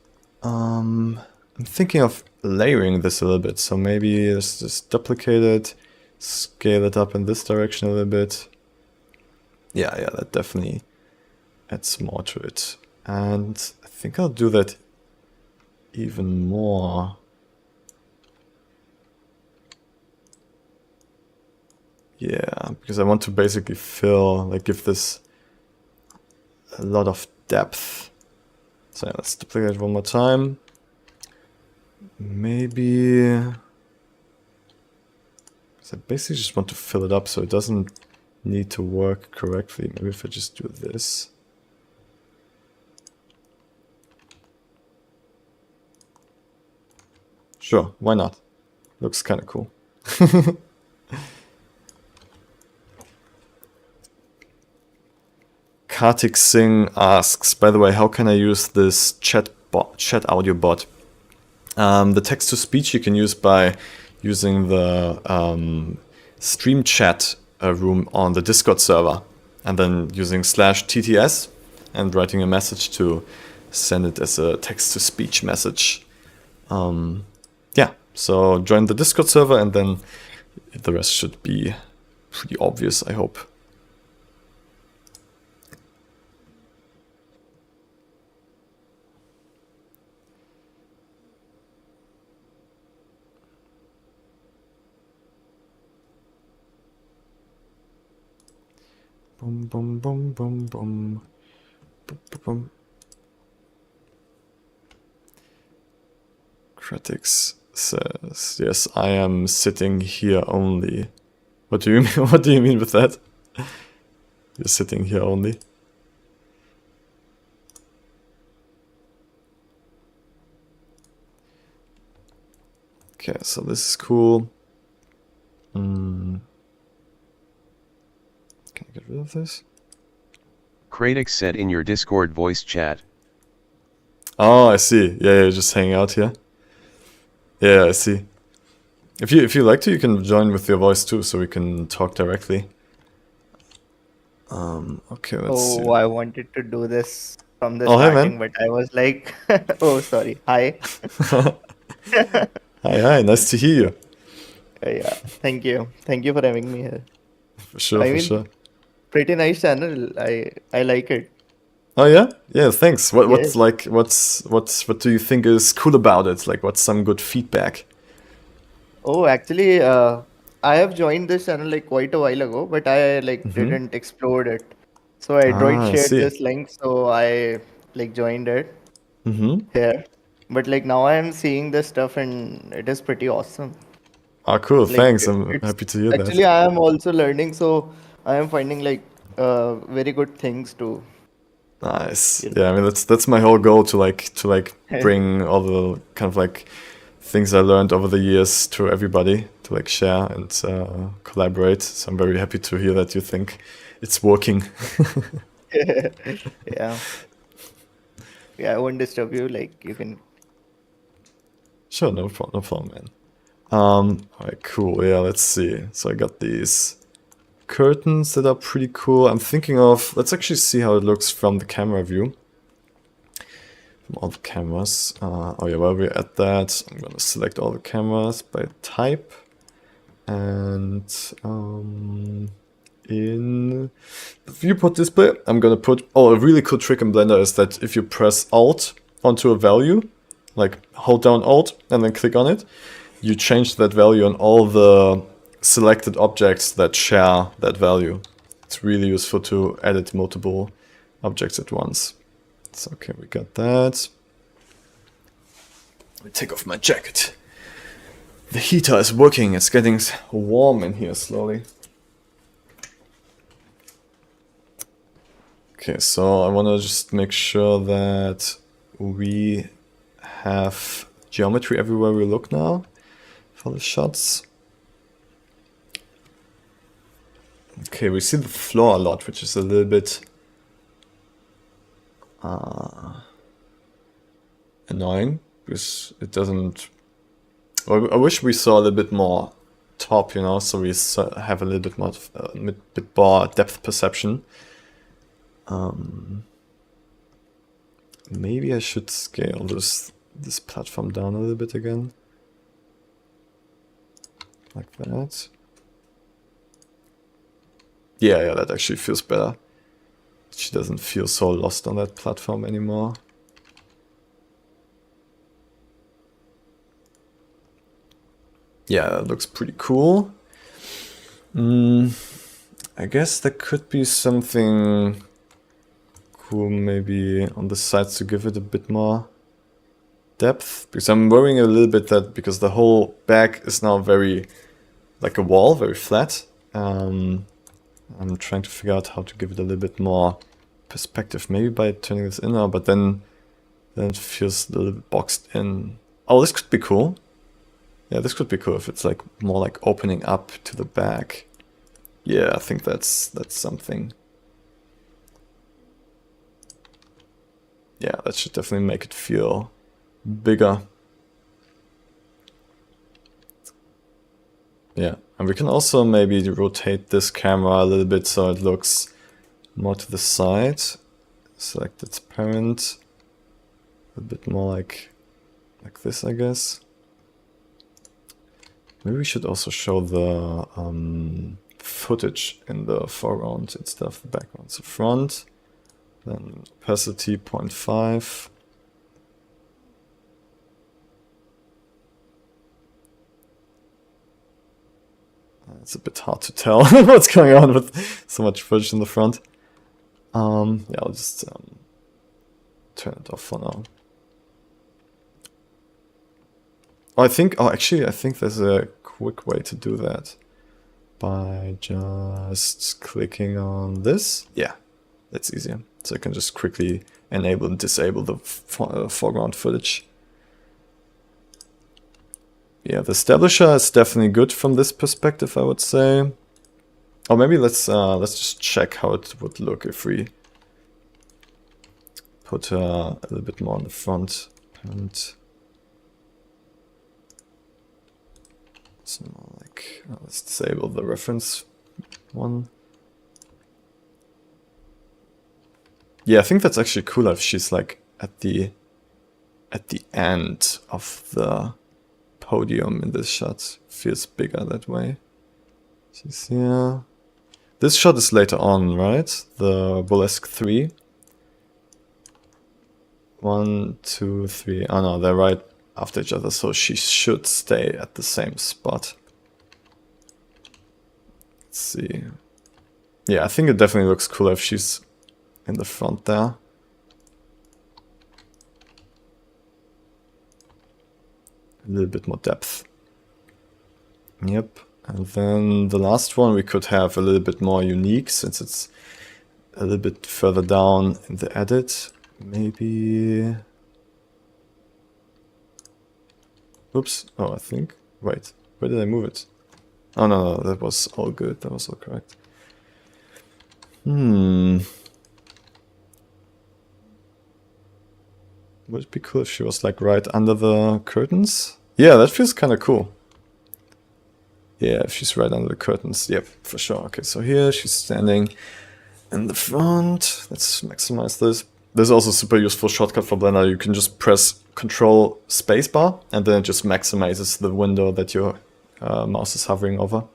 I'm thinking of layering this a little bit. So maybe let's just duplicate it, scale it up in this direction a little bit. Yeah, that definitely adds more to it. And I think I'll do that even more. Yeah, because I want to basically fill, like give this a lot of depth. So yeah, let's duplicate it one more time. Maybe... I basically just want to fill it up so it doesn't need to work correctly. Maybe if I just do this. Sure, why not? Looks kind of cool. Kartik Singh asks, by the way, how can I use this chat audio bot? The text-to-speech you can use by using the stream chat room on the Discord server, and then using /TTS and writing a message to send it as a text-to-speech message. Yeah, so join the Discord server, and then the rest should be pretty obvious, I hope. Boom, boom, boom, boom, boom. Boom, boom, boom. Critics says, yes, I am sitting here only. What do you mean? What do you mean with that? You're sitting here only. Okay, so this is cool. Can I get rid of this? Kratik said in your Discord voice chat. Oh, I see. Yeah, just hang out here. Yeah, I see. If you like to, you can join with your voice too, so we can talk directly. Okay, let's see. Oh, I wanted to do this from the Oh, hey, starting, man. but I was like, oh, sorry. Hi. Hi, nice to hear you. Yeah, thank you. Thank you for having me here. For sure, I for mean, sure. pretty nice channel. I like it. Oh yeah? Yeah, thanks. What do you think is cool about it? Like, what's some good feedback? Oh, actually, I have joined this channel like quite a while ago, but I like didn't explore it. So I Droid I shared see. this link, so I like joined it Mm-hmm. here. But like now I am seeing this stuff and it is pretty awesome. Oh, cool. Like Thanks. I'm it's happy to hear actually that. I am also learning, so I am finding like very good things to Nice. you Yeah, I mean that's my whole goal to bring all the kind of like things I learned over the years to everybody to like share and collaborate. So I'm very happy to hear that you think it's working. yeah. Yeah, I won't disturb you. Like you can. Sure, no problem, man. Alright, cool. Yeah, let's see. So I got these curtains that are pretty cool. I'm thinking of, let's actually see how it looks from the camera view. From all the cameras. Oh yeah, while we're at that, I'm gonna select all the cameras by type. And in the viewport display, I'm gonna put, a really cool trick in Blender is that if you press Alt onto a value, like hold down Alt and then click on it, you change that value on all the selected objects that share that value. It's really useful to edit multiple objects at once. So okay, we got that. Let me take off my jacket. The heater is working, it's getting warm in here slowly. Okay, so I want to just make sure that we have geometry everywhere we look now for the shots. Okay, we see the floor a lot, which is a little bit annoying because it doesn't. I wish we saw a little bit more top, you know, so we have a little bit more depth perception. Maybe I should scale this platform down a little bit again, like that. Yeah, that actually feels better. She doesn't feel so lost on that platform anymore. Yeah, that looks pretty cool. I guess there could be something cool maybe on the sides to give it a bit more depth. Because I'm worrying a little bit that because the whole back is now very like a wall, very flat. I'm trying to figure out how to give it a little bit more perspective. Maybe by turning this inner, but then it feels a little bit boxed in. Oh, this could be cool. Yeah, this could be cool if it's like more like opening up to the back. Yeah, I think that's something. Yeah, that should definitely make it feel bigger. Yeah, and we can also maybe rotate this camera a little bit so it looks more to the side. Select its parent. A bit more like this, I guess. Maybe we should also show the footage in the foreground instead of the background. So front, then opacity 0.5. It's a bit hard to tell what's going on with so much footage in the front. Yeah, I'll just turn it off for now. Oh, actually, I think there's a quick way to do that. By just clicking on this. Yeah, that's easier. So I can just quickly enable and disable the foreground footage. Yeah, the establisher is definitely good from this perspective, I would say. Or maybe let's just check how it would look if we put a little bit more on the front. And so like, let's disable the reference one. Yeah, I think that's actually cool if she's like at the end of the podium in this shot. Feels bigger that way. She's here. This shot is later on, right? The Burlesque 3. 1, 2, 3. Oh no, they're right after each other, so she should stay at the same spot. Let's see. Yeah, I think it definitely looks cool if she's in the front there. A little bit more depth. Yep. And then the last one we could have a little bit more unique since it's a little bit further down in the edit. Maybe... Oops. Oh, I think... Wait. Where did I move it? Oh, no, that was all good. That was all correct. Would it be cool if she was like right under the curtains? Yeah, that feels kind of cool. Yeah, if she's right under the curtains. Yep, for sure. Okay, so here she's standing in the front. Let's maximize this. There's also a super useful shortcut for Blender. You can just press Control Spacebar and then it just maximizes the window that your mouse is hovering over.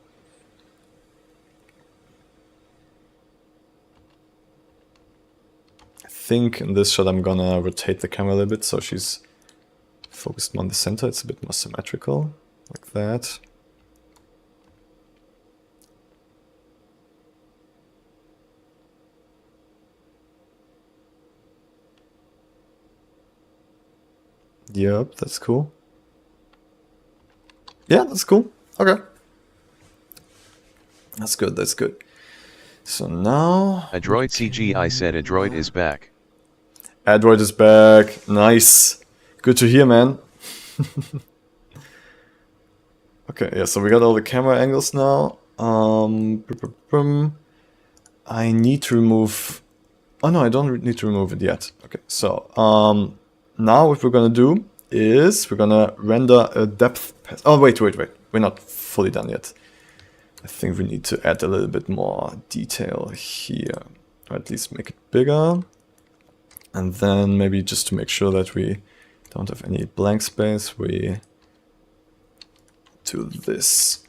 I think in this shot I'm gonna rotate the camera a little bit so she's focused on the center. It's a bit more symmetrical, like that. Yep, that's cool. Yeah, that's cool. Okay. That's good, that's good. So now... Adroit CGI said Adroit is back. Adroit is back. Nice. Good to hear, man. Okay, yeah, so we got all the camera angles now. I need to remove... Oh no, I don't need to remove it yet. Okay, so now what we're gonna do is we're gonna render a depth path. Oh, wait. We're not fully done yet. I think we need to add a little bit more detail here. Or at least make it bigger. And then maybe just to make sure that we don't have any blank space, we do this.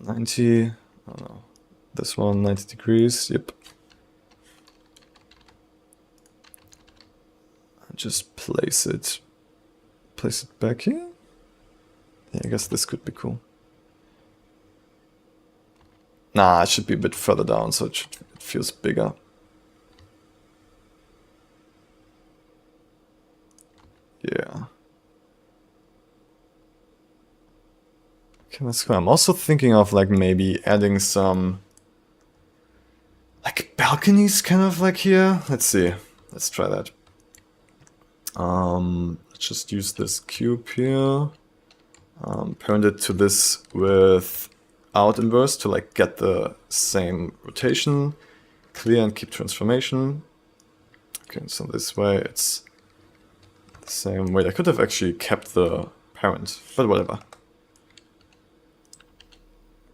90, oh no, this one, 90 degrees, yep. And just place it back here. Yeah, I guess this could be cool. Nah, it should be a bit further down, so it feels bigger. Yeah. Okay, that's cool. I'm also thinking of like maybe adding some like balconies kind of like here. Let's see. Let's try that. Let's just use this cube here. Parent it to this without inverse to like get the same rotation, clear and keep transformation. Okay, so this way it's the same. Wait, I could have actually kept the parent, but whatever.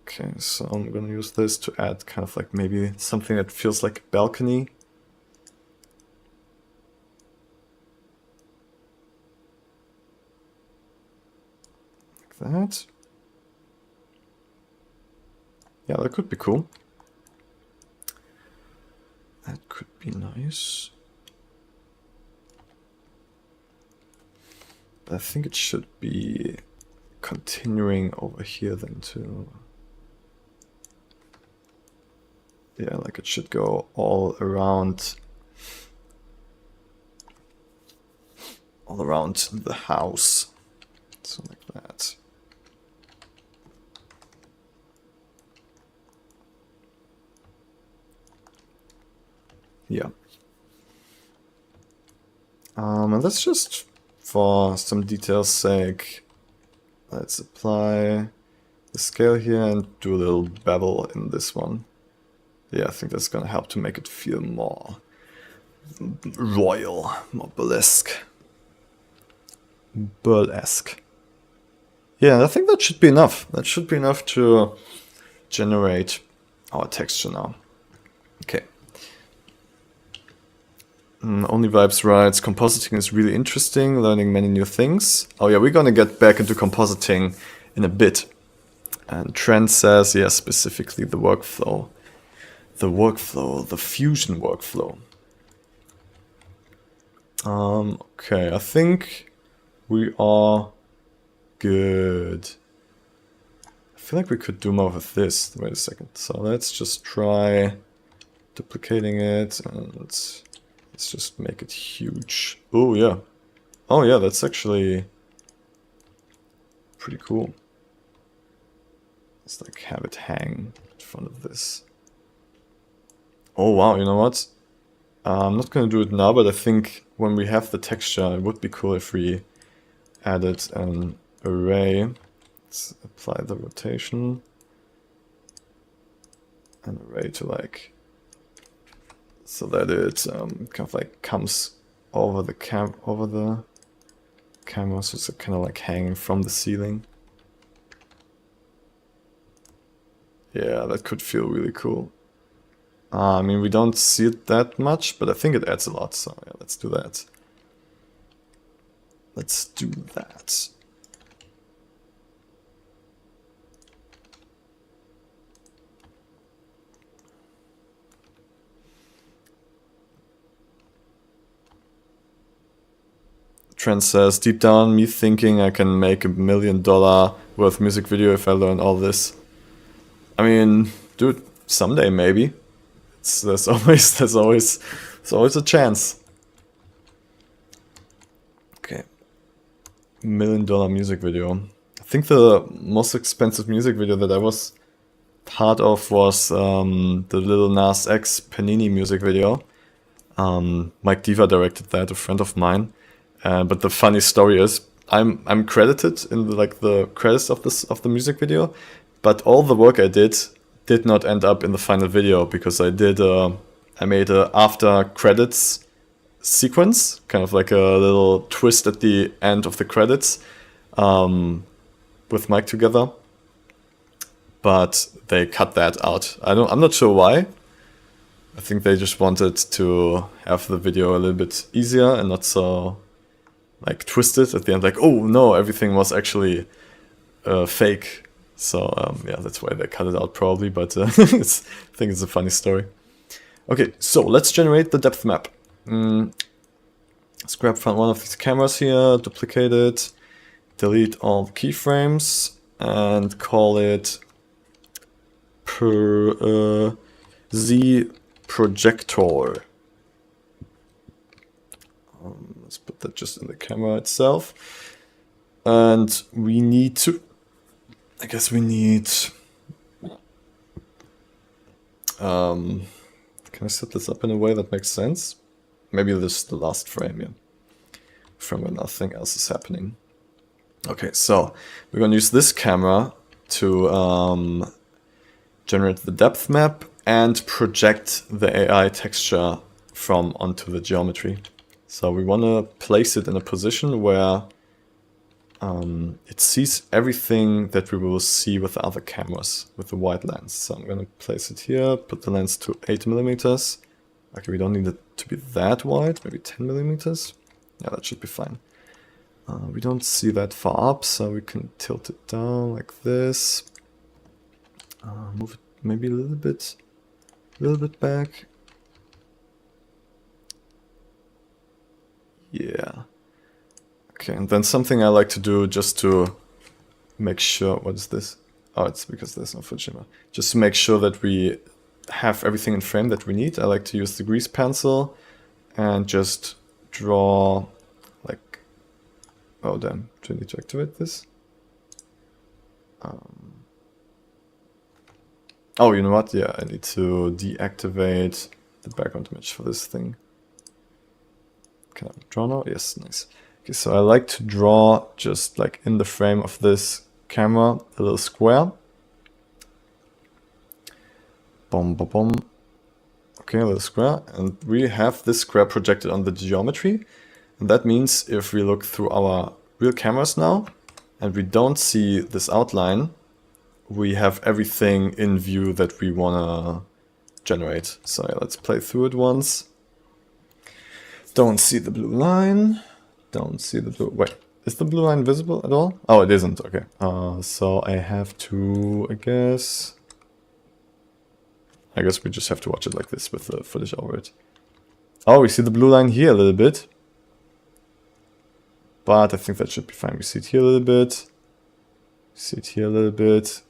Okay, so I'm gonna use this to add kind of like maybe something that feels like a balcony. Like that. Yeah, that could be cool. That could be nice. But I think it should be continuing over here then too. Yeah, like it should go all around the house. So like that. Yeah. And let's just, for some detail's sake, let's apply the scale here and do a little bevel in this one. Yeah, I think that's gonna help to make it feel more royal, more burlesque. Yeah, I think that should be enough. That should be enough to generate our texture now. Okay. Only Vibes writes, compositing is really interesting, learning many new things. Oh yeah, we're gonna get back into compositing in a bit. And Trent says, yes, specifically the workflow. The fusion workflow. Okay, I think we are good. I feel like we could do more with this. Wait a second. So let's just try duplicating it and let's just make it huge. Oh yeah. Oh yeah, that's actually pretty cool. Let's like have it hang in front of this. Oh wow, you know what? I'm not gonna do it now, but I think when we have the texture, it would be cool if we added an array. Let's apply the rotation. An array to like, so that it kind of like comes over the camera, so it's kind of like hanging from the ceiling. Yeah, that could feel really cool. I mean, we don't see it that much, but I think it adds a lot, so yeah, let's do that. Let's do that. Trent says, deep down, me thinking I can make $1 million worth music video if I learn all this. I mean, dude, someday maybe. There's always a chance. million music video. I think the most expensive music video that I was part of was the Lil Nas X Panini music video. Mike Diva directed that, a friend of mine. But the funny story is, I'm credited in the credits of the music video, but all the work I did not end up in the final video because I made a after credits sequence, kind of like a little twist at the end of the credits, with Mike together. But they cut that out. I'm not sure why. I think they just wanted to have the video a little bit easier and not so like twisted at the end, like, oh no, everything was actually fake. So yeah, that's why they cut it out probably, but I think it's a funny story. Okay, so let's generate the depth map. Let's grab one of these cameras here, duplicate it, delete all the keyframes, and call it Z projector. Let's put that just in the camera itself. And we need to, I guess we need, can I set this up in a way that makes sense? Maybe this is the last frame, yeah. Frame where nothing else is happening. Okay, so we're going to use this camera to generate the depth map and project the AI texture from onto the geometry. So we want to place it in a position where it sees everything that we will see with the other cameras, with the wide lens. So I'm going to place it here, put the lens to 8mm. Okay, we don't need it to be that wide, maybe 10mm. Yeah, that should be fine. We don't see that far up, so we can tilt it down like this. Move it maybe a little bit back. Yeah. Okay, and then something I like to do just to make sure, what is this? Oh, it's because there's no foot shimmer. Just to make sure that we have everything in frame that we need, I like to use the grease pencil and just draw like, oh damn, do I need to activate this? Oh, you know what? Yeah, I need to deactivate the background image for this thing. Can I draw now? Yes, nice. Okay, so I like to draw just like in the frame of this camera a little square. Boom, boom, boom. Okay, a little square. And we have this square projected on the geometry. And that means if we look through our real cameras now and we don't see this outline, we have everything in view that we want to generate. So yeah, let's play through it once. Don't see the blue line. Don't see the blue... Wait, is the blue line visible at all? Oh, it isn't. Okay. So I have to, I guess we just have to watch it like this with the footage over it. Oh, we see the blue line here a little bit. But I think that should be fine. We see it here a little bit. See it here a little bit.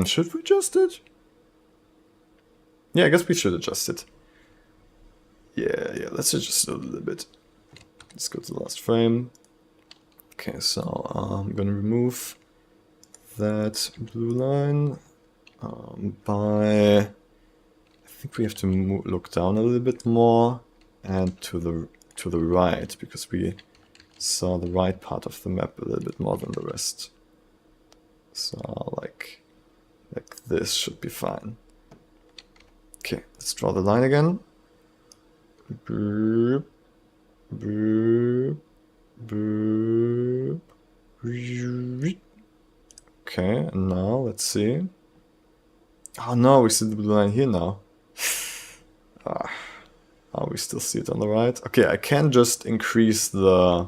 Should we adjust it? Yeah, I guess we should adjust it. Yeah, let's adjust it a little bit. Let's go to the last frame. Okay, so I'm gonna remove that blue line by... I think we have to look down a little bit more and to the right, because we saw the right part of the map a little bit more than the rest. So like this should be fine. Okay, let's draw the line again. Boop, boop, boop. Okay, and now let's see. Oh no, we see the blue line here now. Oh, we still see it on the right. Okay, I can just increase the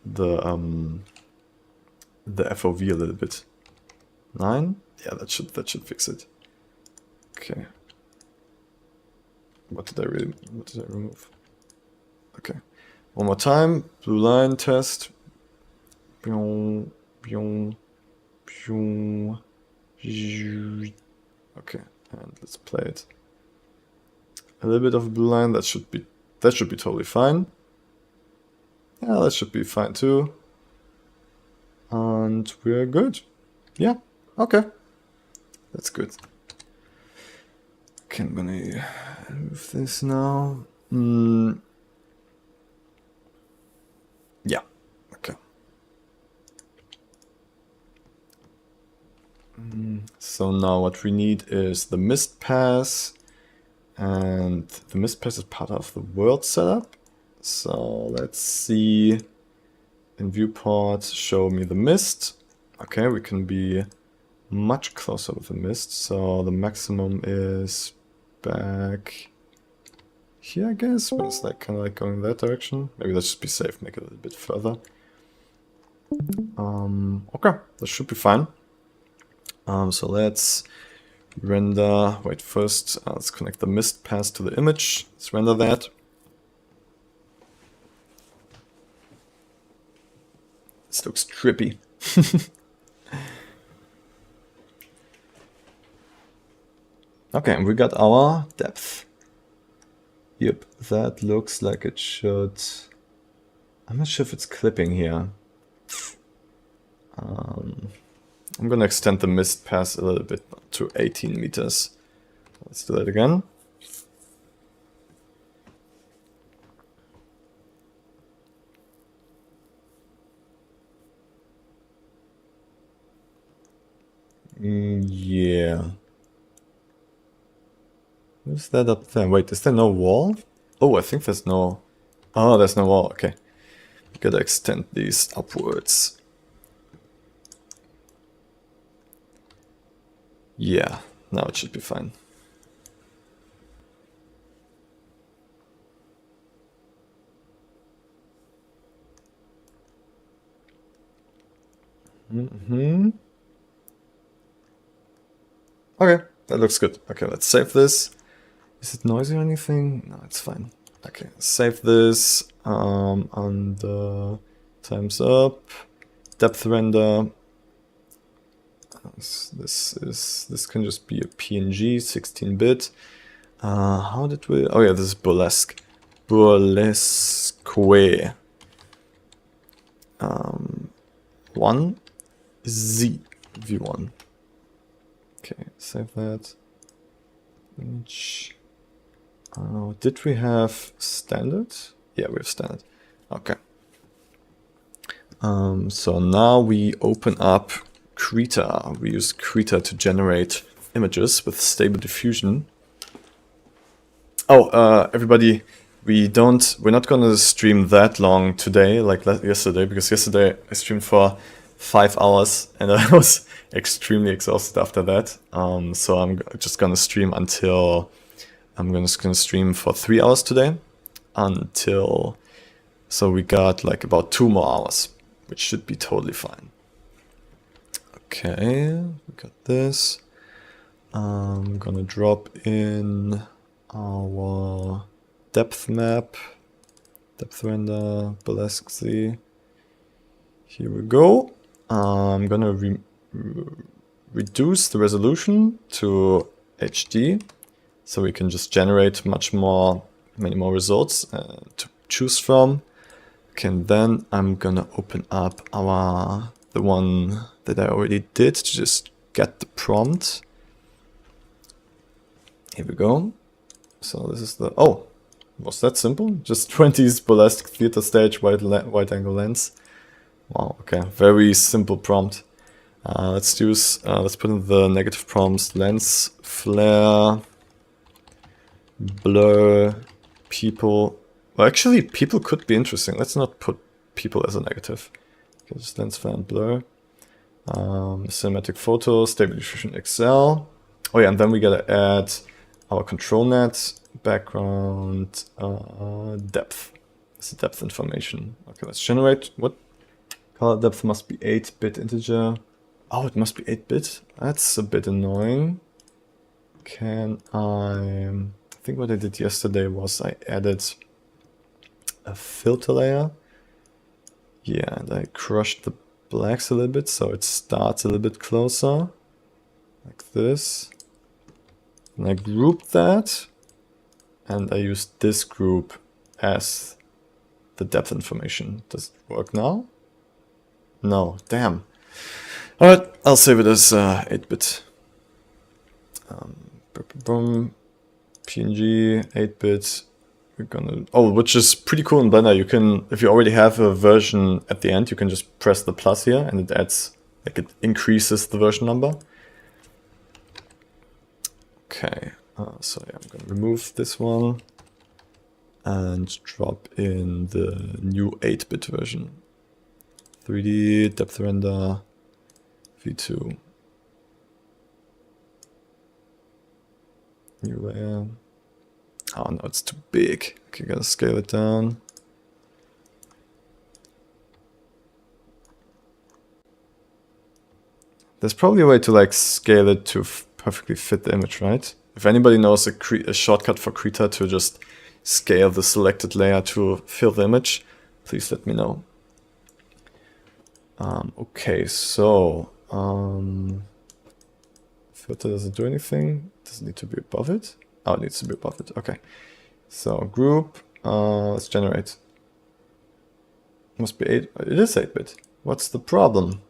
FOV a little bit. 9? Yeah, that should fix it. Okay. What did I remove? Okay. One more time. Blue line test. Okay, and let's play it. A little bit of blue line, that should be that should be totally fine. Yeah, that should be fine too. And we're good. Yeah, okay. That's good. Okay, I'm gonna move this now. Yeah, okay. So now what we need is the mist pass, and the mist pass is part of the world setup. So let's see, in viewport, show me the mist. Okay, we can be much closer with the mist. So the maximum is back here, I guess, but it's like kind of like going in that direction. Maybe let's just be safe, make it a little bit further. Okay, that should be fine. So let's render, wait, first let's connect the mist pass to the image. Let's render that. This looks trippy. Okay, and we got our depth. Yep, that looks like it should... I'm not sure if it's clipping here. I'm gonna extend the mist pass a little bit to 18 meters. Let's do that again. Yeah. What's that up there? Wait, is there no wall? Oh, I think there's no... Oh, there's no wall. Okay. Gotta extend these upwards. Yeah, now it should be fine. Okay, that looks good. Okay, let's save this. Is it noisy or anything? No, it's fine. Okay, save this. And times up. Depth render. This can just be a PNG, 16-bit. How did we? Oh yeah, this is burlesque. Burlesque. 1 Z V1. Okay, save that. Image. Did we have standard? Yeah, we have standard. Okay. So now we open up Krita. We use Krita to generate images with Stable Diffusion. Oh, everybody, we're not gonna stream that long today, like yesterday, because yesterday I streamed for 5 hours and I was extremely exhausted after that. So I'm just gonna stream until I'm just gonna stream for 3 hours today until, so we got like about 2 more hours, which should be totally fine. Okay, we got this. I'm gonna drop in our depth map, depth render, burlesque Z. Here we go. I'm gonna reduce the resolution to HD, so we can just generate many more results to choose from. Okay, and then I'm gonna open up the one that I already did to just get the prompt. Here we go. So this is the, oh, was that simple? Just 20's burlesque theater stage, wide angle lens. Wow, okay, very simple prompt. Let's put in the negative prompts: lens, flare, blur, people. Well, actually, people could be interesting. Let's not put people as a negative. Okay, just lens, flare, and blur. Cinematic photo, Stable Diffusion XL. Oh yeah, and then we gotta add our control net, background, depth. It's the depth information. Okay, let's generate. What color depth must be 8-bit integer? Oh, it must be 8-bit. That's a bit annoying. I think what I did yesterday was I added a filter layer. Yeah, and I crushed the blacks a little bit so it starts a little bit closer, like this. And I grouped that, and I used this group as the depth information. Does it work now? No, damn. Alright, I'll save it as 8-bit. Boom, PNG, 8-bit. We're gonna, which is pretty cool in Blender. You can, if you already have a version at the end, you can just press the plus here and it adds, like it increases the version number. Okay, so yeah, I'm gonna remove this one and drop in the new 8-bit version. 3D, depth render, V2. New layer. Oh no, it's too big. Okay, gotta scale it down. There's probably a way to like scale it to perfectly fit the image, right? If anybody knows a shortcut for Krita to just scale the selected layer to fill the image, please let me know. Okay, so filter doesn't do anything. Doesn't need to be above it. Oh, it needs to be above it. Okay. So group, let's generate. Must be 8. It is 8-bit. What's the problem?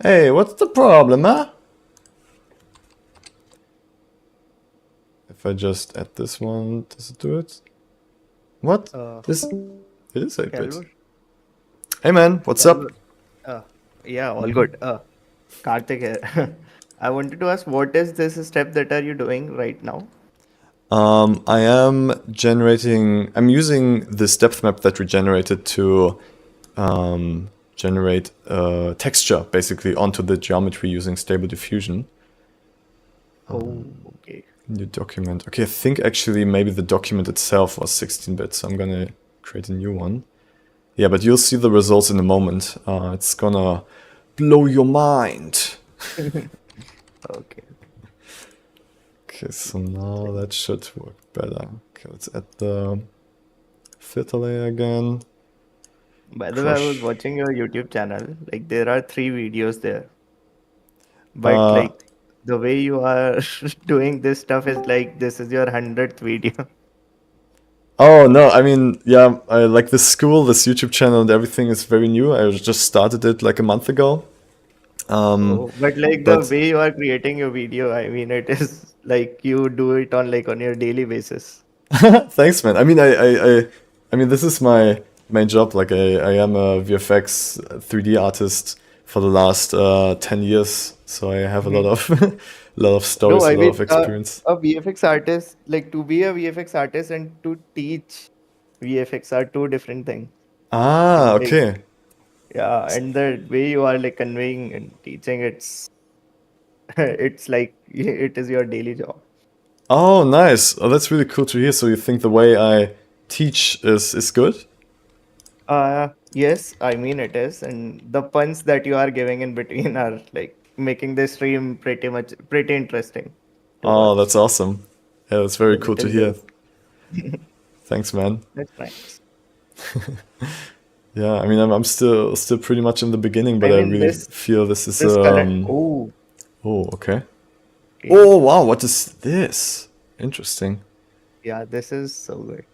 Hey, what's the problem, huh? If I just add this one, does it do it? What? This, it is 8-bit. Hey man, what's up? Yeah, all good. Karthik here. I wanted to ask, what is this step that are you doing right now? I am generating, I'm using this depth map that we generated to generate texture basically onto the geometry using Stable Diffusion. Oh, okay. New document. Okay, I think actually maybe the document itself was 16-bit, so I'm gonna create a new one. Yeah, but you'll see the results in a moment. It's gonna blow your mind. Okay. Okay, so now that should work better. Okay, let's add the filter layer again. By the way, I was watching your YouTube channel. Like, there are 3 videos there. But like, the way you are doing this stuff is like, this is your 100th video. Oh no, I mean, yeah, I like this school, this YouTube channel and everything is very new. I just started it like a month ago. But like the way you are creating your video, I mean, it is like you do it on like on your daily basis. Thanks, man. I mean, I mean, this is my main job. Like, I am a VFX 3D artist for the last 10 years, so I have a lot of lot of stories, No, I a lot mean, of experience. a VFX artist, like to be a VFX artist and to teach VFX are 2 different things. Ah, Like, okay. yeah, and the way you are like conveying and teaching, it's it's like it is your daily job. Oh, nice. Oh, that's really cool to hear. So you think the way I teach is good? Yes, I mean it is, and the puns that you are giving in between are like making the stream pretty interesting to Oh, watch. that's awesome. Yeah, that's very So cool it to is hear. good. Thanks, man. That's nice. Yeah, I mean, I'm still pretty much in the beginning, but I I mean, really feel this is this current. oh, okay. Okay. Oh, wow, what is this? Interesting. Yeah, this is so good.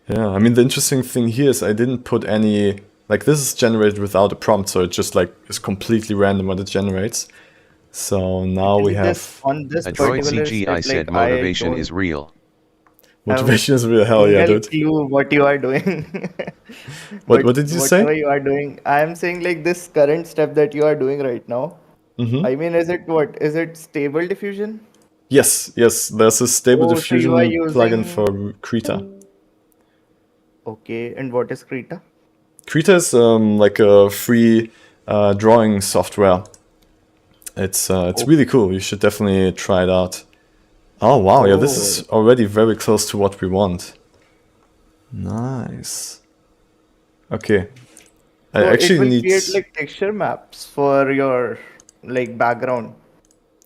Yeah, I mean, the interesting thing here is I didn't put any, like, this is generated without a prompt, so it just like is completely random what it generates. So now we Actually, this have on this A droid particular CGI step, said like I motivation don't is real. have motivation is real. Hell yeah, single dude. clue what you are doing. What But did you whatever say? you are doing, I am saying like this current step that you are doing right now. Mm-hmm. I mean, is it what? Is it stable diffusion? Yes, yes. There's a Stable Oh, so you are Diffusion plugin for using. Krita. Okay, and what is Krita? Krita is like a free drawing software. It's Oh, really cool. You should definitely try it out. Oh wow, yeah, this oh. is already very close to what we want. Nice. Okay. I So it actually will need. create like texture maps for your like background.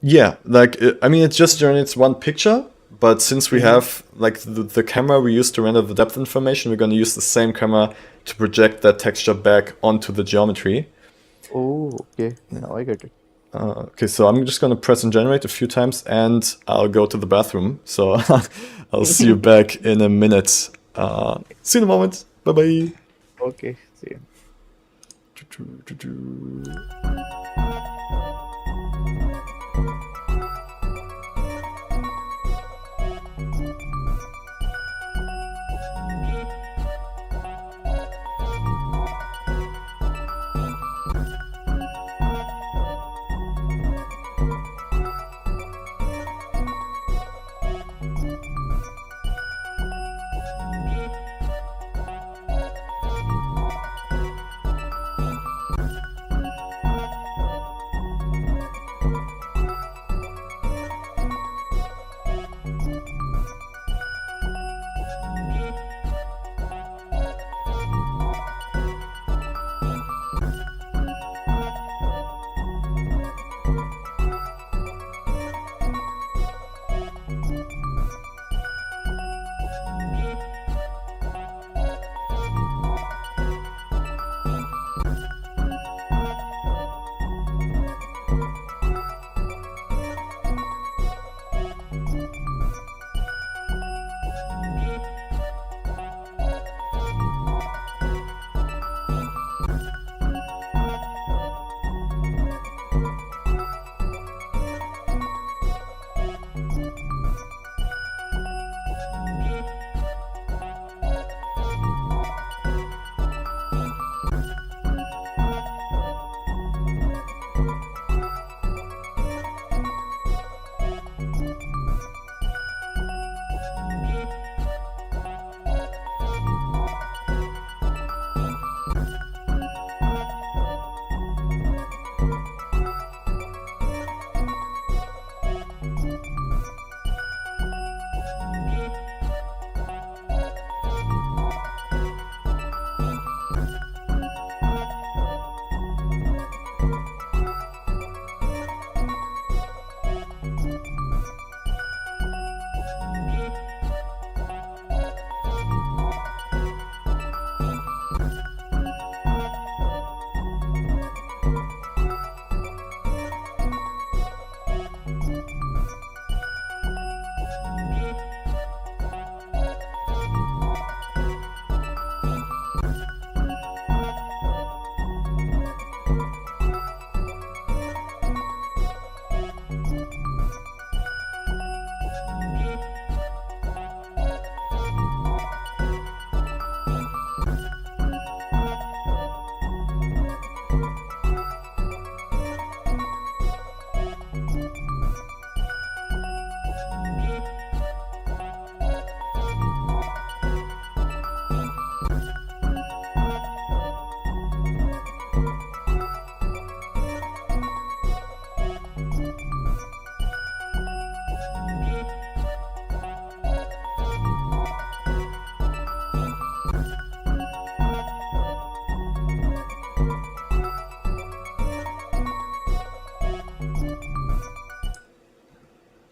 Yeah, like I mean, it just generates one picture, but since we Mm-hmm. have like the camera we use to render the depth information, we're going to use the same camera to project that texture back onto the geometry. Oh, okay. Now I get it. Okay, so I'm just going to press and generate a few times, and I'll go to the bathroom. So I'll see you back in a minute See you in a moment. Bye bye. Okay, see you.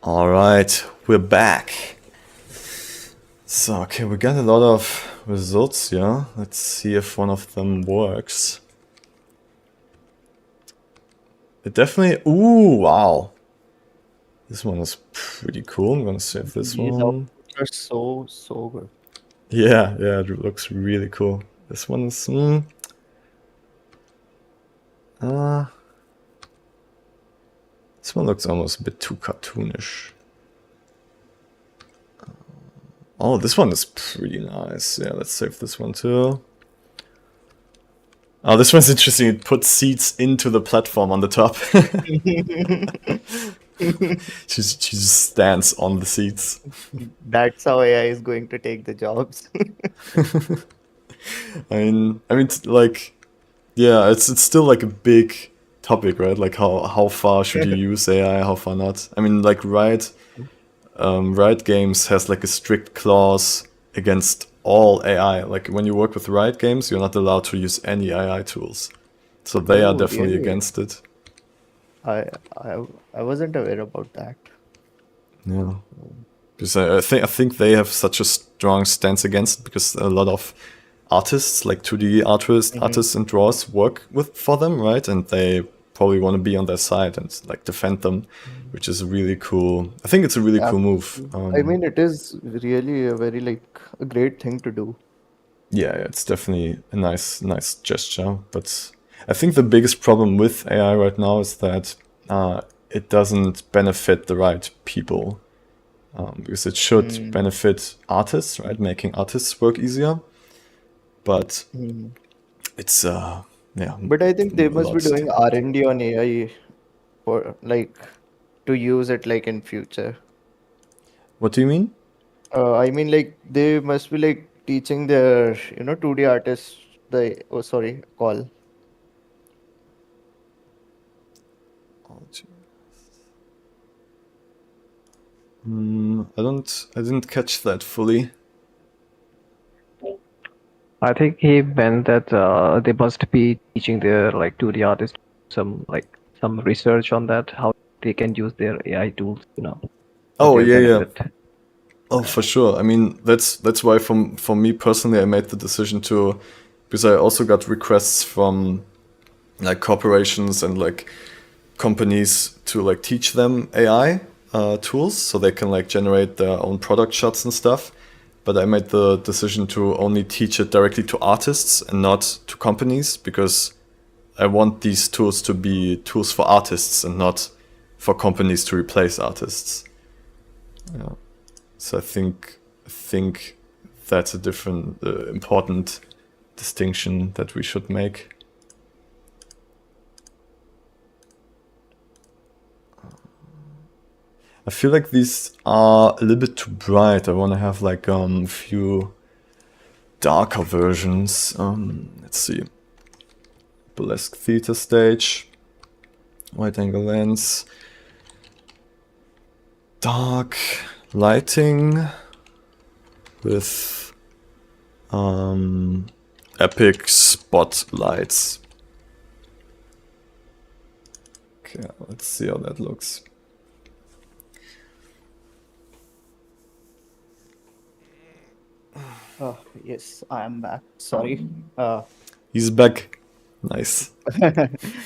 All right, we're back. So, okay, we got a lot of results here. Let's see if one of them works. It definitely... Ooh, wow. This one is pretty cool. I'm gonna save this These one. outputs are so good. Yeah, it looks really cool. This one is... this one looks almost a bit too cartoonish. Oh, this one is pretty nice. Yeah, let's save this one too. Oh, this one's interesting. It puts seats into the platform on the top. She just stands on the seats. That's how AI is going to take the jobs. I mean, like, yeah, it's still like a big topic, right? Like how far should you use AI, how far not? I mean, like Riot Games has like a strict clause against all AI. Like when you work with Riot Games, you're not allowed to use any AI tools. So they are definitely really? against it. I wasn't aware about that. Yeah, because I think they have such a strong stance against it because a lot of artists, like 2D artists and drawers, work for them, right? And they probably want to be on their side and like defend them, which is really cool. I think it's a really cool move. I mean, it is really a very like a great thing to do. Yeah, it's definitely a nice gesture. But I think the biggest problem with AI right now is that it doesn't benefit the right people. Because it should benefit artists, right? Making artists work easier. But it's yeah. But I think they a must be lot doing R&D on AI for like to use it like in future. What do you mean? I mean, like they must be like teaching their 2D artists the call. I didn't catch that fully. I think he meant that they must be teaching their like 2D artists some research on that, how they can use their AI tools, for Oh their yeah. benefit. Oh, for sure. I mean, that's why for me personally, I made the decision to, because I also got requests from like corporations and like companies to like teach them AI tools so they can like generate their own product shots and stuff. But I made the decision to only teach it directly to artists and not to companies, because I want these tools to be tools for artists and not for companies to replace artists. Yeah. So I think that's a different important distinction that we should make. I feel like these are a little bit too bright. I want to have like a few darker versions. Let's see. Burlesque theater stage, wide angle lens, dark lighting with epic spotlights. Okay, let's see how that looks. Oh, yes, I am back. Sorry. He's back. Nice.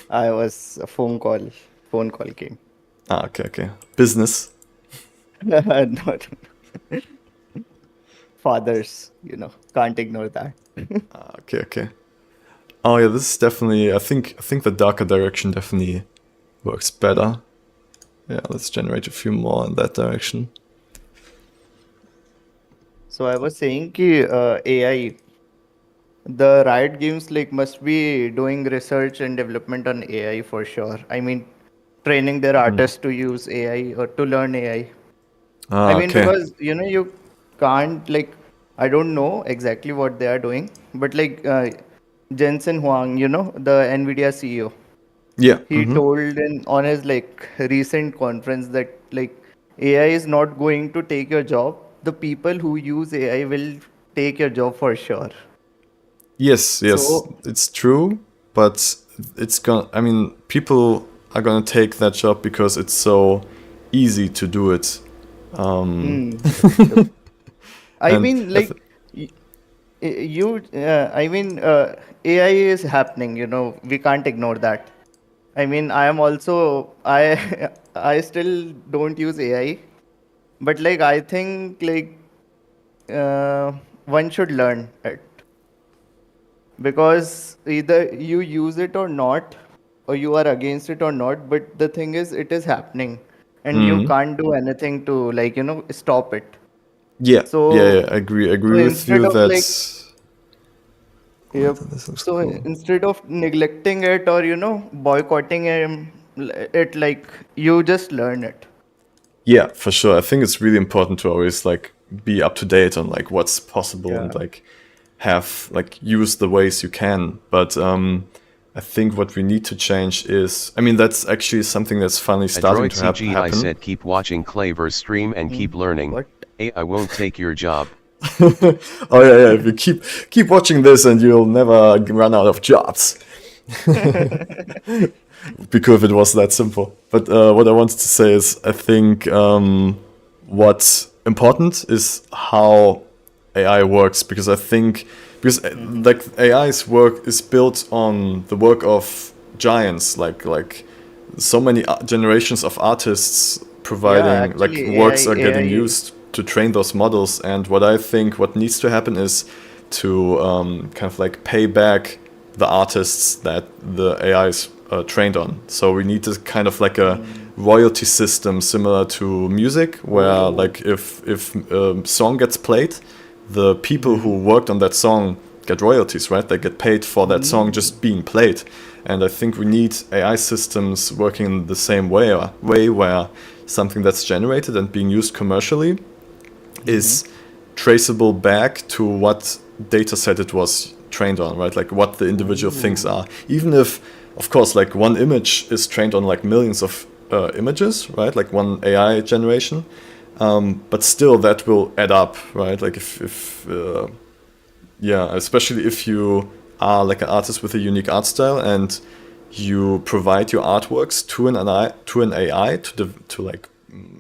I was a phone call. Phone call came. Okay. Business. Not fathers, can't ignore that. Okay. Oh yeah, this is definitely. I think the darker direction definitely works better. Yeah, let's generate a few more in that direction. So I was saying ki AI, the Riot Games like must be doing research and development on AI for sure. I mean, training their artists to use AI or to learn AI. I mean, Okay. because you can't like I don't know exactly what they are doing, but like Jensen Huang, the Nvidia CEO, Yeah. he told on his like recent conference that like AI is not going to take your job. The people who use AI will take your job for sure. Yes, So it's true, but it's gonna. I mean, people are gonna take that job because it's so easy to do it. true. I And mean, I th- like I mean, AI is happening. We can't ignore that. I mean, I am also I I still don't use AI, but like I think like one should learn it because either you use it or not, or you are against it or not. But the thing is, it is happening, and you can't do anything to like stop it. yeah, So I agree so with instead you of that. like Well, yep. this looks So cool. instead of neglecting it or boycotting it, like you just learn it. Yeah, for sure. I think it's really important to always like be up to date on like what's possible and Yeah. like have like use the ways you can. But I think what we need to change is, I mean, that's actually something that's finally starting Adroit to CGI happen. said keep watching Claver's stream and keep learning. What? AI won't take your job. Oh yeah. If you keep watching this, and you'll never run out of jobs. Be cool if it was that simple. But what I wanted to say is, I think what's important is how AI works, because I think like AI's work is built on the work of giants, like so many generations of artists providing like actually works are getting AI. used to train those models. And what I think what needs to happen is to kind of like pay back the artists that the AI is trained on. So we need to kind of like a royalty system similar to music, where like if a song gets played, the people who worked on that song get royalties, right? They get paid for that song just being played. And I think we need AI systems working in the same way where something that's generated and being used commercially is traceable back to what data set it was trained on, right? Like what the individual things are. Even if, of course, like one image is trained on like millions of images, right? Like one AI generation. But still that will add up, right? Like if yeah, especially if you are like an artist with a unique art style and you provide your artworks to an AI to like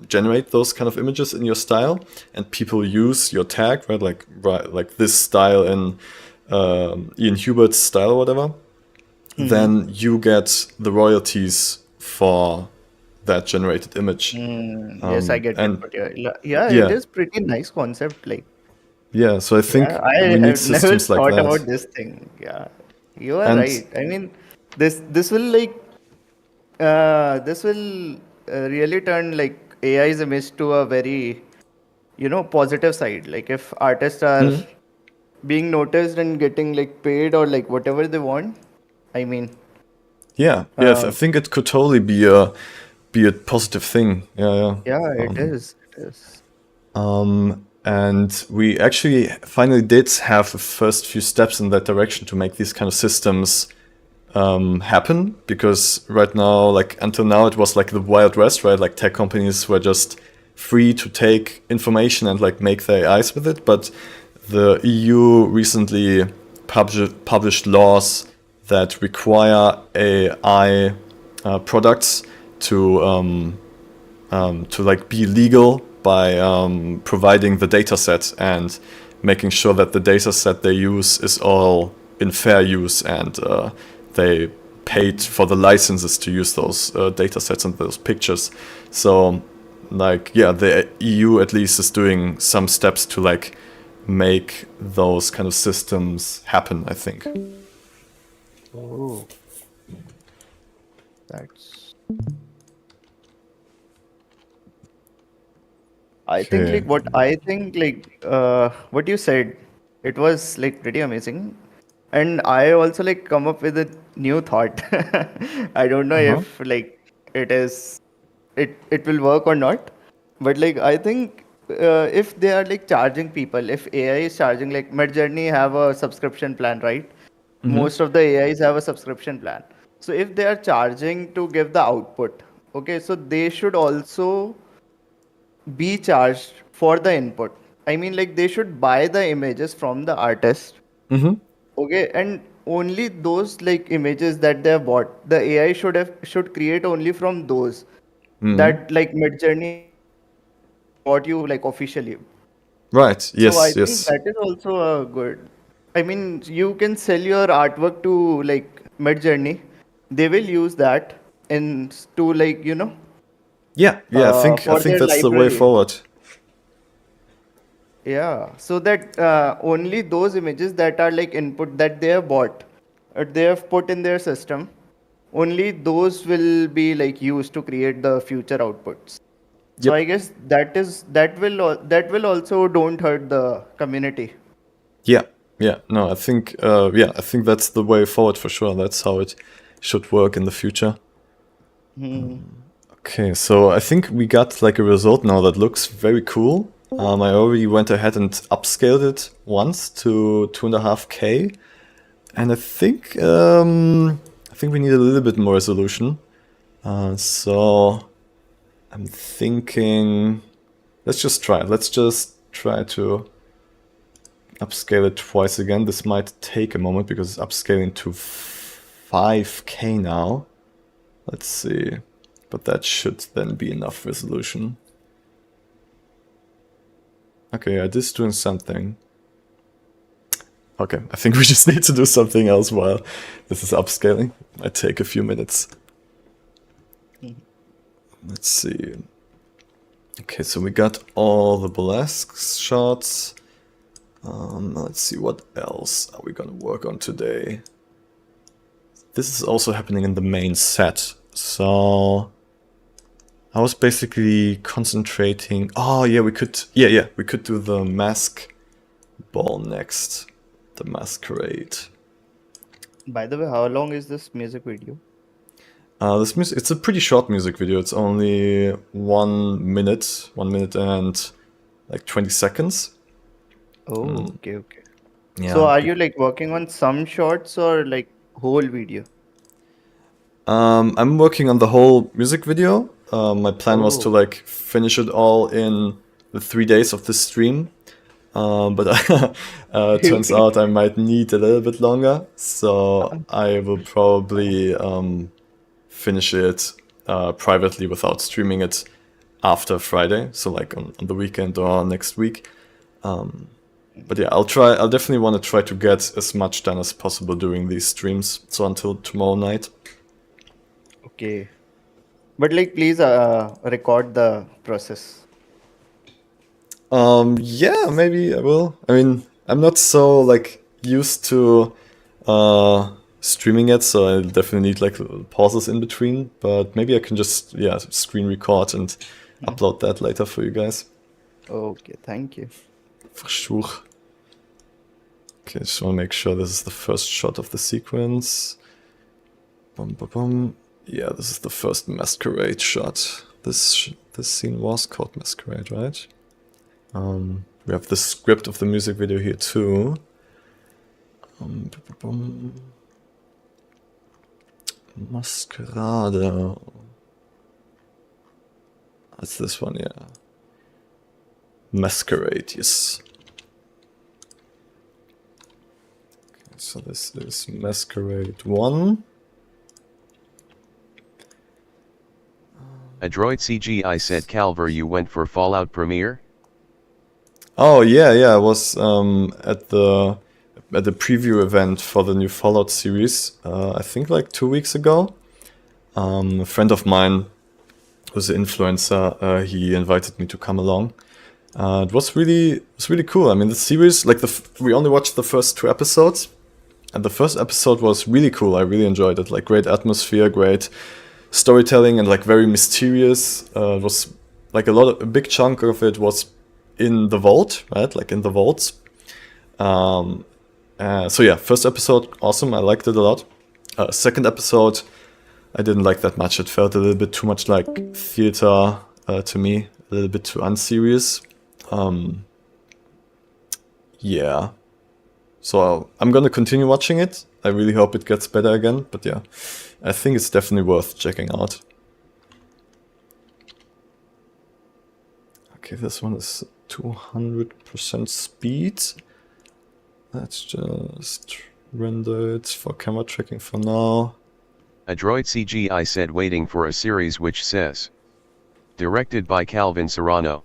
generate those kind of images in your style, and people use your tag, right? Like this style in Ian Hubert's style or whatever, then you get the royalties for that generated image. Yes, I get it. And But yeah, it yeah, is pretty nice concept. Like, yeah. So I yeah, think I we need have never systems like thought that. about this thing. Yeah, you are And right. I mean, this will like this will really turn like AI's image to a very, positive side. Like if artists are being noticed and getting like paid or like whatever they want, I mean, yeah, I um, think it could totally be a positive thing. Yeah. yeah, it is. It is. And we actually finally did have the first few steps in that direction to make these kind of systems happen, because right now, like until now, it was like the Wild West, right? Like tech companies were just free to take information and like make their AIs with it. But the EU recently published laws that require AI products to like be legal by providing the data set and making sure that the data set they use is all in fair use, and they paid for the licenses to use those data sets and those pictures. So like, yeah, the EU at least is doing some steps to like make those kind of systems happen, I think. Oh, that's. I think Okay. like what you said, it was like pretty amazing. And I also like come up with a new thought. I don't know Uh-huh. if like it will work or not. But like I think if they are like charging people, if AI is charging, like Midjourney have a subscription plan, right? Most of the AIs have a subscription plan. So if they are charging to give the output, okay, so they should also be charged for the input. I mean, like they should buy the images from the artist, okay, and only those like images that they have bought, the AI should create only from those that like Midjourney has bought you like officially. Right. So I Yes. think Yes. that is also a good. I mean, you can sell your artwork to like Midjourney. They will use that in to like Yeah. Yeah. I for think their that's the way library. forward. Yeah, so that only those images that are like input that they have bought, they have put in their system, only those will be like used to create the future outputs. So I Yep. guess that will also don't hurt the community. Yeah, yeah. No, I think I think that's the way forward for sure. That's how it should work in the future. Okay, so I think we got like a result now that looks very cool. I already went ahead and upscaled it once to 2.5K, and I think we need a little bit more resolution. So I'm thinking, let's just try it. Let's just try to upscale it twice again. This might take a moment because it's upscaling to 5K now. Let's see. But that should then be enough resolution. Okay, I is doing something. Okay, I think we just need to do something else while this is upscaling. Might take a few minutes. Let's see. Okay, so we got all the burlesque shots. Let's see, what else are we gonna work on today? This is also happening in the main set. So I was basically concentrating. Oh yeah, we could. Yeah, we could do the mask ball next. The masquerade. By the way, how long is this music video? This music, it's a pretty short music video. It's only 1 minute and like 20 seconds. Oh, okay. Yeah. So are you like working on some shots or like whole video? I'm working on the whole music video. My plan was to Oh. like finish it all in the 3 days of the stream. But turns out I might need a little bit longer. So I will probably finish it privately without streaming it after Friday. So like on the weekend or next week. But yeah, I'll definitely want to try to get as much done as possible during these streams. So until tomorrow night. Okay. But like, please record the process. Yeah, maybe I will. I mean, I'm not so like used to streaming it, so I definitely need like pauses in between. But maybe I can just screen record and upload that later for you guys. Okay, thank you. For sure. Okay, just want to make sure this is the first shot of the sequence. Bum, bum, bum. Yeah, this is the first masquerade shot. This scene was called Masquerade, right? We have the script of the music video here too. Bum, bum, bum. Masquerade. That's this one, yeah. Masquerade, yes. Okay, so this is Masquerade 1. Adroit CGI said, Calver, you went for Fallout premiere? Oh yeah, I was at the preview event for the new Fallout series. I think like 2 weeks ago. A friend of mine who's an influencer, he invited me to come along. It was really cool. I mean, the series, like we only watched the first 2 episodes, and the first episode was really cool. I really enjoyed it. Like great atmosphere, great storytelling, and like very mysterious. It was like a big chunk of it was in the vault, right? Like in the vaults. So yeah, first episode, awesome. I liked it a lot. Second episode, I didn't like that much. It felt a little bit too much like theater to me, a little bit too unserious. Yeah. So I'm gonna continue watching it. I really hope it gets better again. But yeah, I think it's definitely worth checking out. Okay, this one is 200% speed. Let's just render it for camera tracking for now. Adroit CGI said, waiting for a series which says, directed by Calvin Serrano.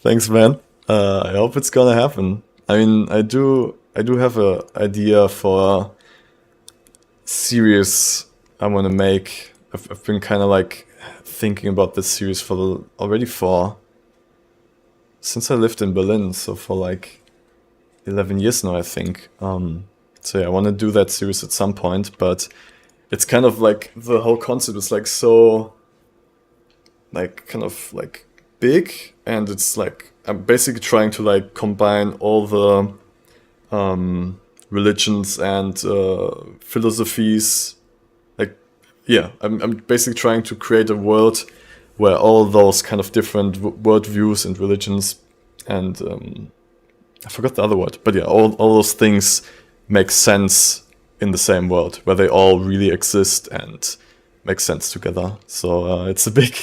Thanks, man. I hope it's gonna happen. I mean, I do have a idea for a series I want to make. I've been kind of like thinking about this series since I lived in Berlin, so for like 11 years now, I think. So yeah, I want to do that series at some point, but it's kind of like the whole concept is like so like kind of like big, and it's like I'm basically trying to like combine all the religions and philosophies. Like yeah, I'm basically trying to create a world where all those kind of different worldviews and religions and I forgot the other word, but yeah, all those things make sense in the same world, where they all really exist and make sense together. So it's a big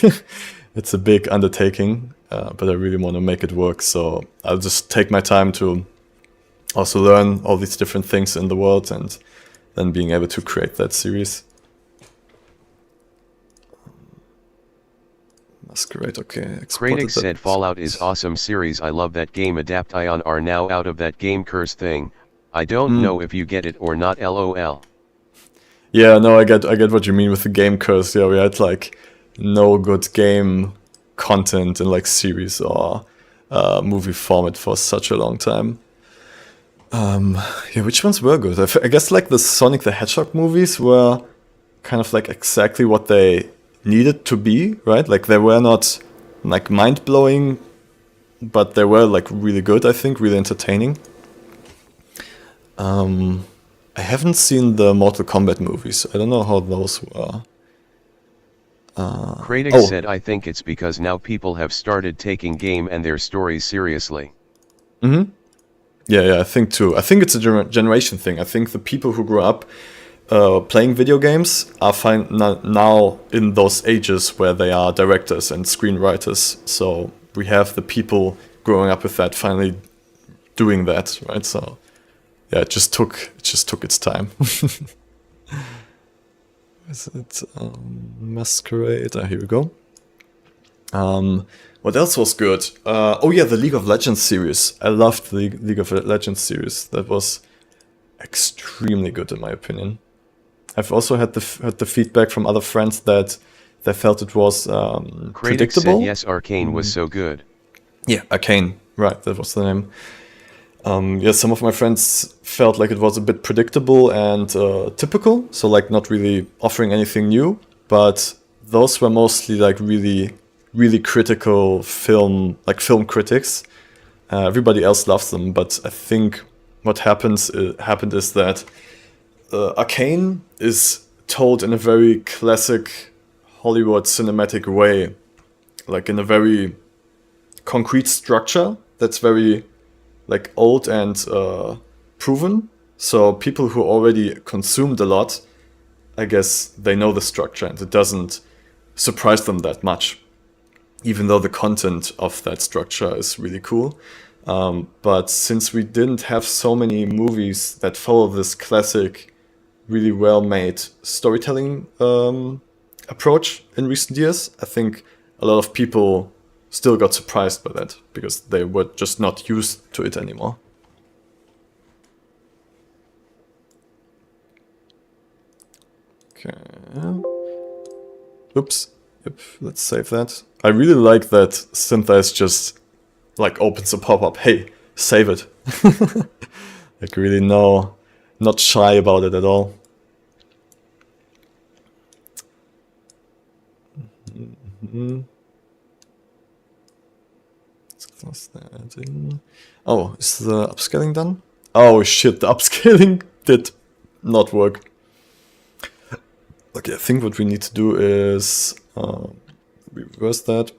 it's a big undertaking, but I really want to make it work. So I'll just take my time to also learn all these different things in the world and then being able to create that series. Masquerade, okay. Exported Kratos said Fallout is awesome series. I love that game. Adaptation are now out of that game curse thing. I don't know if you get it or not, lol. Yeah, no, I get what you mean with the game curse. Yeah, we had like no good game content in like series or movie format for such a long time. Yeah, which ones were good? I guess like the Sonic the Hedgehog movies were kind of like exactly what they needed to be, right? Like they were not like mind-blowing, but they were like really good, I think, really entertaining. I haven't seen the Mortal Kombat movies. I don't know how those were. Kratos said I think it's because now people have started taking game and their stories seriously. Yeah, I think too. I think it's a generation thing. I think the people who grew up playing video games are fine now in those ages where they are directors and screenwriters. So we have the people growing up with that finally doing that, right? So yeah, it just took its time. Is it Masquerade? Here we go. What else was good? Oh yeah, the League of Legends series. I loved the League of Legends series. That was extremely good in my opinion. I've also had the feedback from other friends that they felt it was predictable. Said yes, Arcane was so good. Yeah, Arcane. Right, that was the name. Yeah, some of my friends felt like it was a bit predictable and typical, so like not really offering anything new. But those were mostly like really critical film critics. Everybody else loves them, but I think what happened is that Arcane is told in a very classic Hollywood cinematic way, like in a very concrete structure that's very like old and proven. So people who already consumed a lot, I guess they know the structure and it doesn't surprise them that much, even though the content of that structure is really cool. But since we didn't have so many movies that follow this classic, really well-made storytelling approach in recent years, I think a lot of people still got surprised by that because they were just not used to it anymore. Okay. Oops. Yep, let's save that. I really like that Synthize just like opens a pop-up. Hey, save it. Like really not shy about it at all. Let's close that in. Oh, is the upscaling done? Oh shit, the upscaling did not work. Okay, I think what we need to do is reverse that.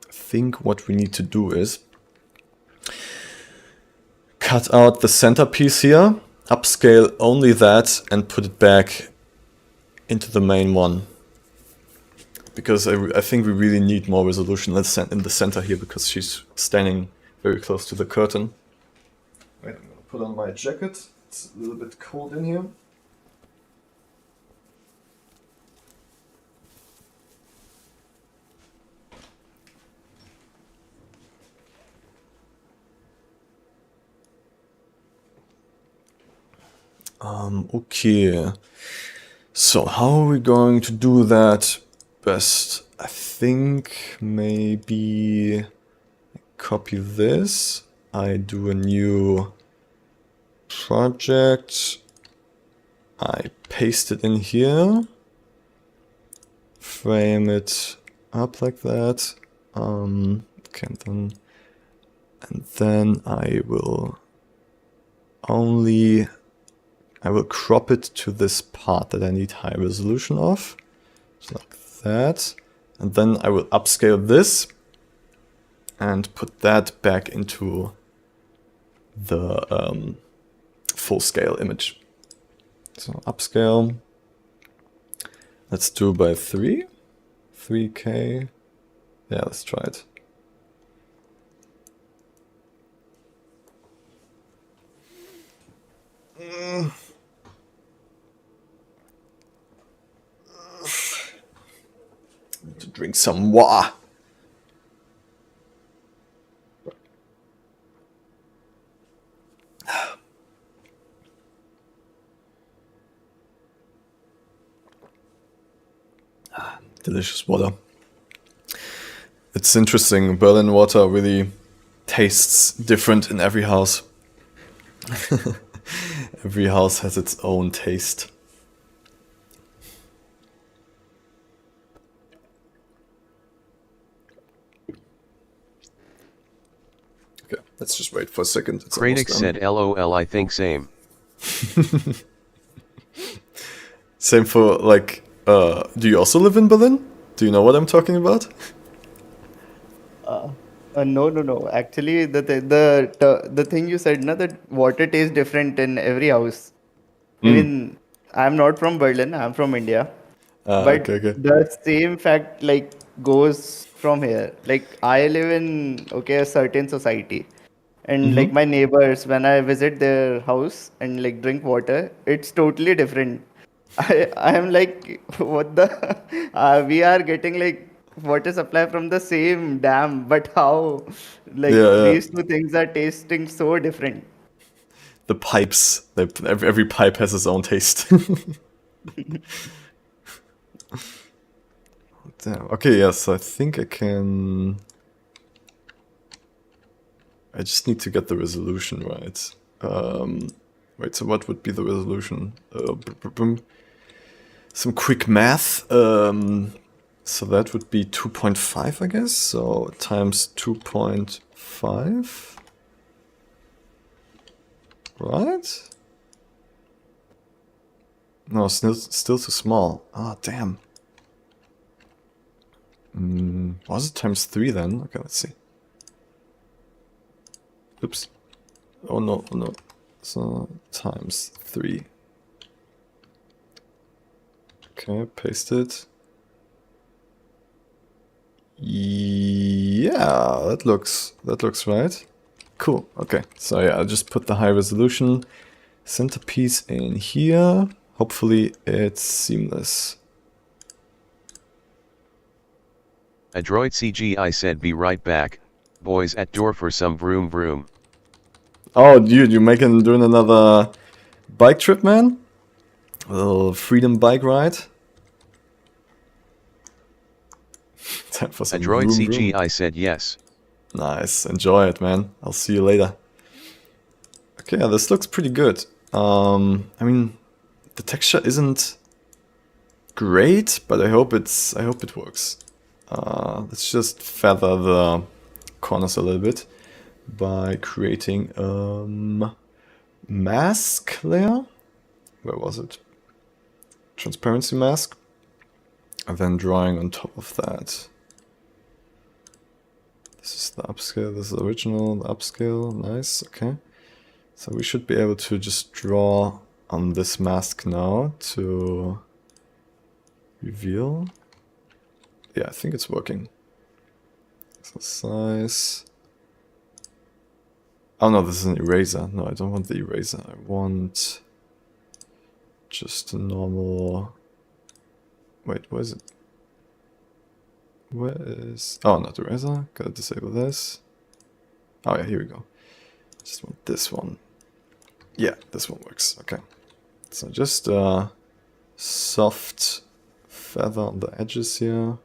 I think what we need to do is cut out the centerpiece here, upscale only that, and put it back into the main one. Because I think we really need more resolution in the center here because she's standing very close to the curtain. Wait, I'm gonna put on my jacket. It's a little bit cold in here. Okay. So how are we going to do that best? I think maybe copy this. I do a new project. I paste it in here. Frame it up like that. Okay, and then I will crop it to this part that I need high resolution of. So like that. And then I will upscale this and put that back into the full scale image. So upscale. Let's do by 3K. Yeah, let's try it. drink some water. Delicious water. It's interesting, Berlin water really tastes different in every house. Every house has its own taste. Okay, let's just wait for a second. It's Critics said LOL, I think same. Same for, like, do you also live in Berlin? Do you know what I'm talking about? No. Actually, the thing you said, na, that water tastes different in every house. I mean, I'm not from Berlin. I'm from India. But Okay. the same fact like goes from here. Like I live in a certain society, and like my neighbors, when I visit their house and like drink water, it's totally different. I am like, what the? We are getting like water supply from the same dam, but how? Like Yeah. these two things are tasting so different. The pipes. Every pipe has its own taste. Damn. Okay, yes, I think I can... I just need to get the resolution right. Wait, so what would be the resolution? Some quick math. So that would be 2.5, I guess. So times 2.5. Right? No, still too small. Ah, damn. Was it times 3 then? Okay, let's see. Oops. Oh no. So times 3. Okay, paste it. Yeah, that looks right. Cool. Okay, so yeah, I'll just put the high resolution centerpiece in here. Hopefully it's seamless. Adroit CGI said be right back, boys at door for some vroom vroom. Oh, dude, you're doing another bike trip, man? A little freedom bike ride? Time for some Adroit vroom, CGI vroom. said yes. Nice, enjoy it, man. I'll see you later. Okay, yeah, this looks pretty good. I mean, the texture isn't great, but I hope it works. Let's just feather the corners a little bit by creating mask layer. Where was it? Transparency mask. And then drawing on top of that. This is the upscale, this is the original, the upscale, nice, okay. So we should be able to just draw on this mask now to reveal. Yeah, I think it's working. So size. Oh no, this is an eraser. No, I don't want the eraser. I want just a normal... Wait, where is it? Where is... Oh, not eraser. Gotta disable this. Oh yeah, here we go. Just want this one. Yeah, this one works. Okay. So just soft feather on the edges here.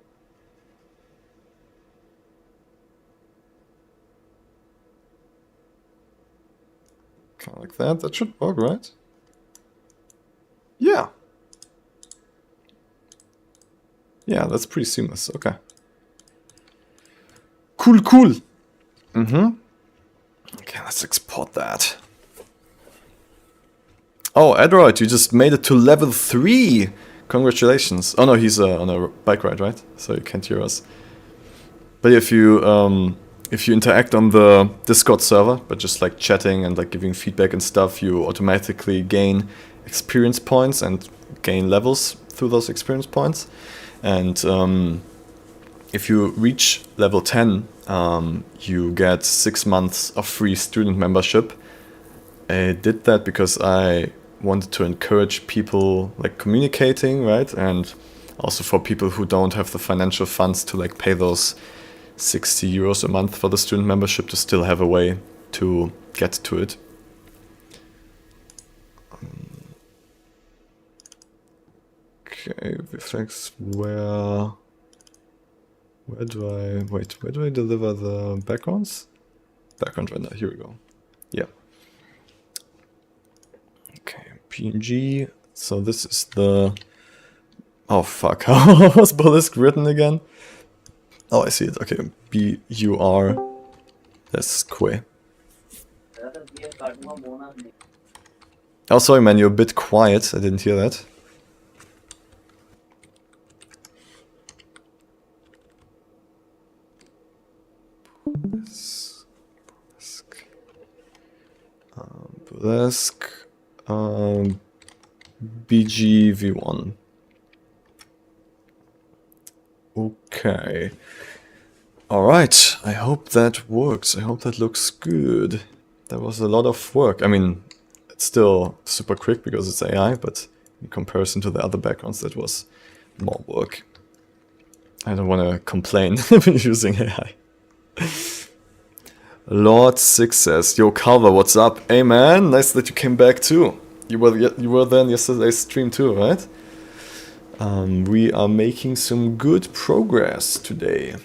Kind of like that. That should work, right? Yeah. Yeah, that's pretty seamless. Okay. Cool. Okay, let's export that. Oh, Adroid, you just made it to level 3. Congratulations. Oh no, he's on a bike ride, right? So you can't hear us. But if you interact on the Discord server, but just like chatting and like giving feedback and stuff, you automatically gain experience points and gain levels through those experience points. And if you reach level 10, you get 6 months of free student membership. I did that because I wanted to encourage people like communicating, right? And Also for people who don't have the financial funds to like pay those 60 euros a month for the student membership, to still have a way to get to it. Okay, VFX, where do I deliver the backgrounds? Background render, here we go. Yeah. Okay, PNG. So this is the... Oh fuck, how was Bollisk written again? Oh, I see it. Okay, B-U-R. That's Quay. Oh, sorry man, you're a bit quiet. I didn't hear that. Burlesque. BGV1. Okay. Alright, I hope that works. I hope that looks good. That was a lot of work. I mean, it's still super quick because it's AI, but in comparison to the other backgrounds, that was more work. I don't want to complain using AI. Lord Six says, Yo Calver, what's up? Hey man, nice that you came back too. You were there in yesterday's stream too, right? We are making some good progress today.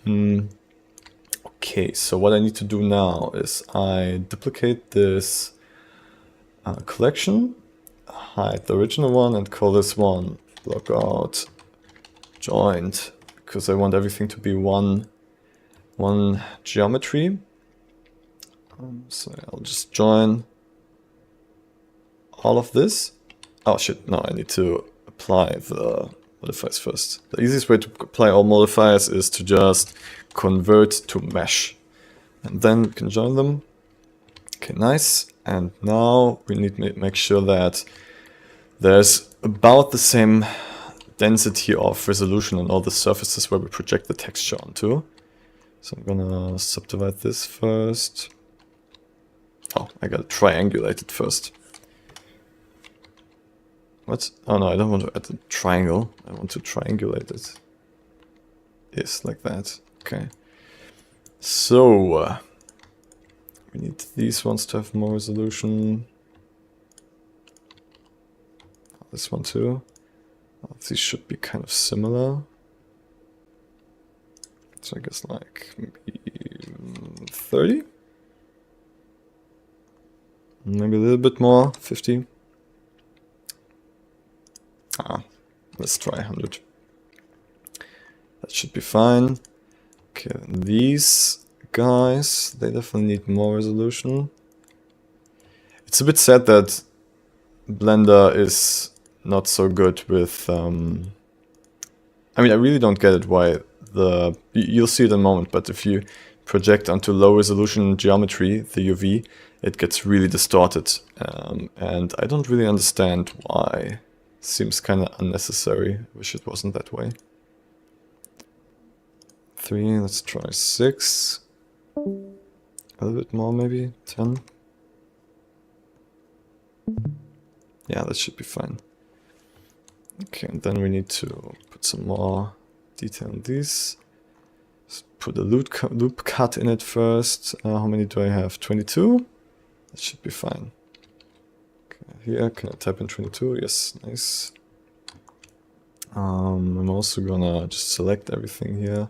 Okay, so what I need to do now is I duplicate this collection, hide the original one, and call this one block out joined, because I want everything to be one geometry. So I'll just join all of this. Oh shit, no, I need to apply the modifiers first. The easiest way to apply all modifiers is to just convert to mesh. And then we can join them. Okay, nice. And now we need to make sure that there's about the same density of resolution on all the surfaces where we project the texture onto. So I'm gonna subdivide this first. Oh, I gotta triangulate it first. What? Oh no, I don't want to add a triangle. I want to triangulate it. Yes, like that. Okay. So, we need these ones to have more resolution. This one too. These should be kind of similar. So I guess like maybe 30? Maybe a little bit more, 50. Let's try 100. That should be fine. Okay, and these guys, they definitely need more resolution. It's a bit sad that Blender is not so good with... I mean, I really don't get it why you'll see it in a moment, but if you project onto low resolution geometry, the UV, it gets really distorted. And I don't really understand why. Seems kind of unnecessary. Wish it wasn't that way. 3, let's try 6. A little bit more maybe, 10. Yeah, that should be fine. Okay, and then we need to put some more detail on these. Let's put a loop cut in it first. How many do I have? 22? That should be fine. Here, can I type in 22? Yes, nice. I'm also gonna just select everything here.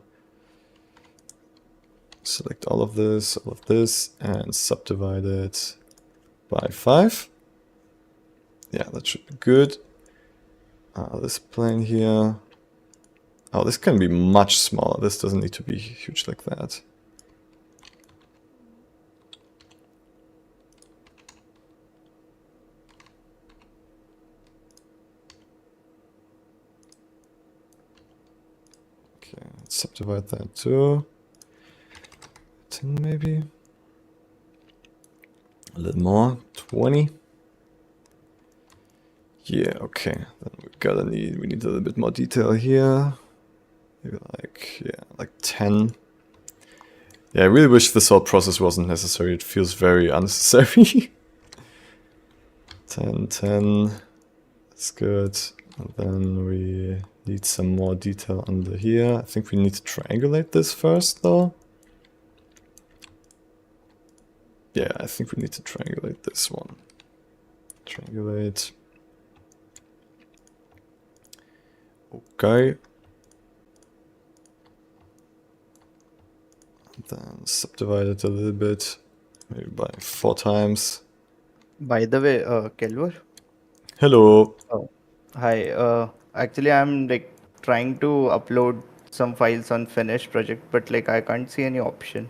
Select all of this, and subdivide it by 5. Yeah, that should be good. This plane here. Oh, this can be much smaller. This doesn't need to be huge like that. Okay, let's subdivide that too. 10 maybe. A little more. 20. Yeah, okay. Then we need a little bit more detail here. Maybe like 10. Yeah, I really wish this whole process wasn't necessary. It feels very unnecessary. 10, 10. That's good. And then we need some more detail under here. I think we need to triangulate this first, though. Yeah, I think we need to triangulate this one. Triangulate. Okay. And then subdivide it a little bit, maybe by 4 times. By the way, Kelvor. Hello. Oh, hi. Actually, I'm like trying to upload some files on finished project, but like I can't see any option.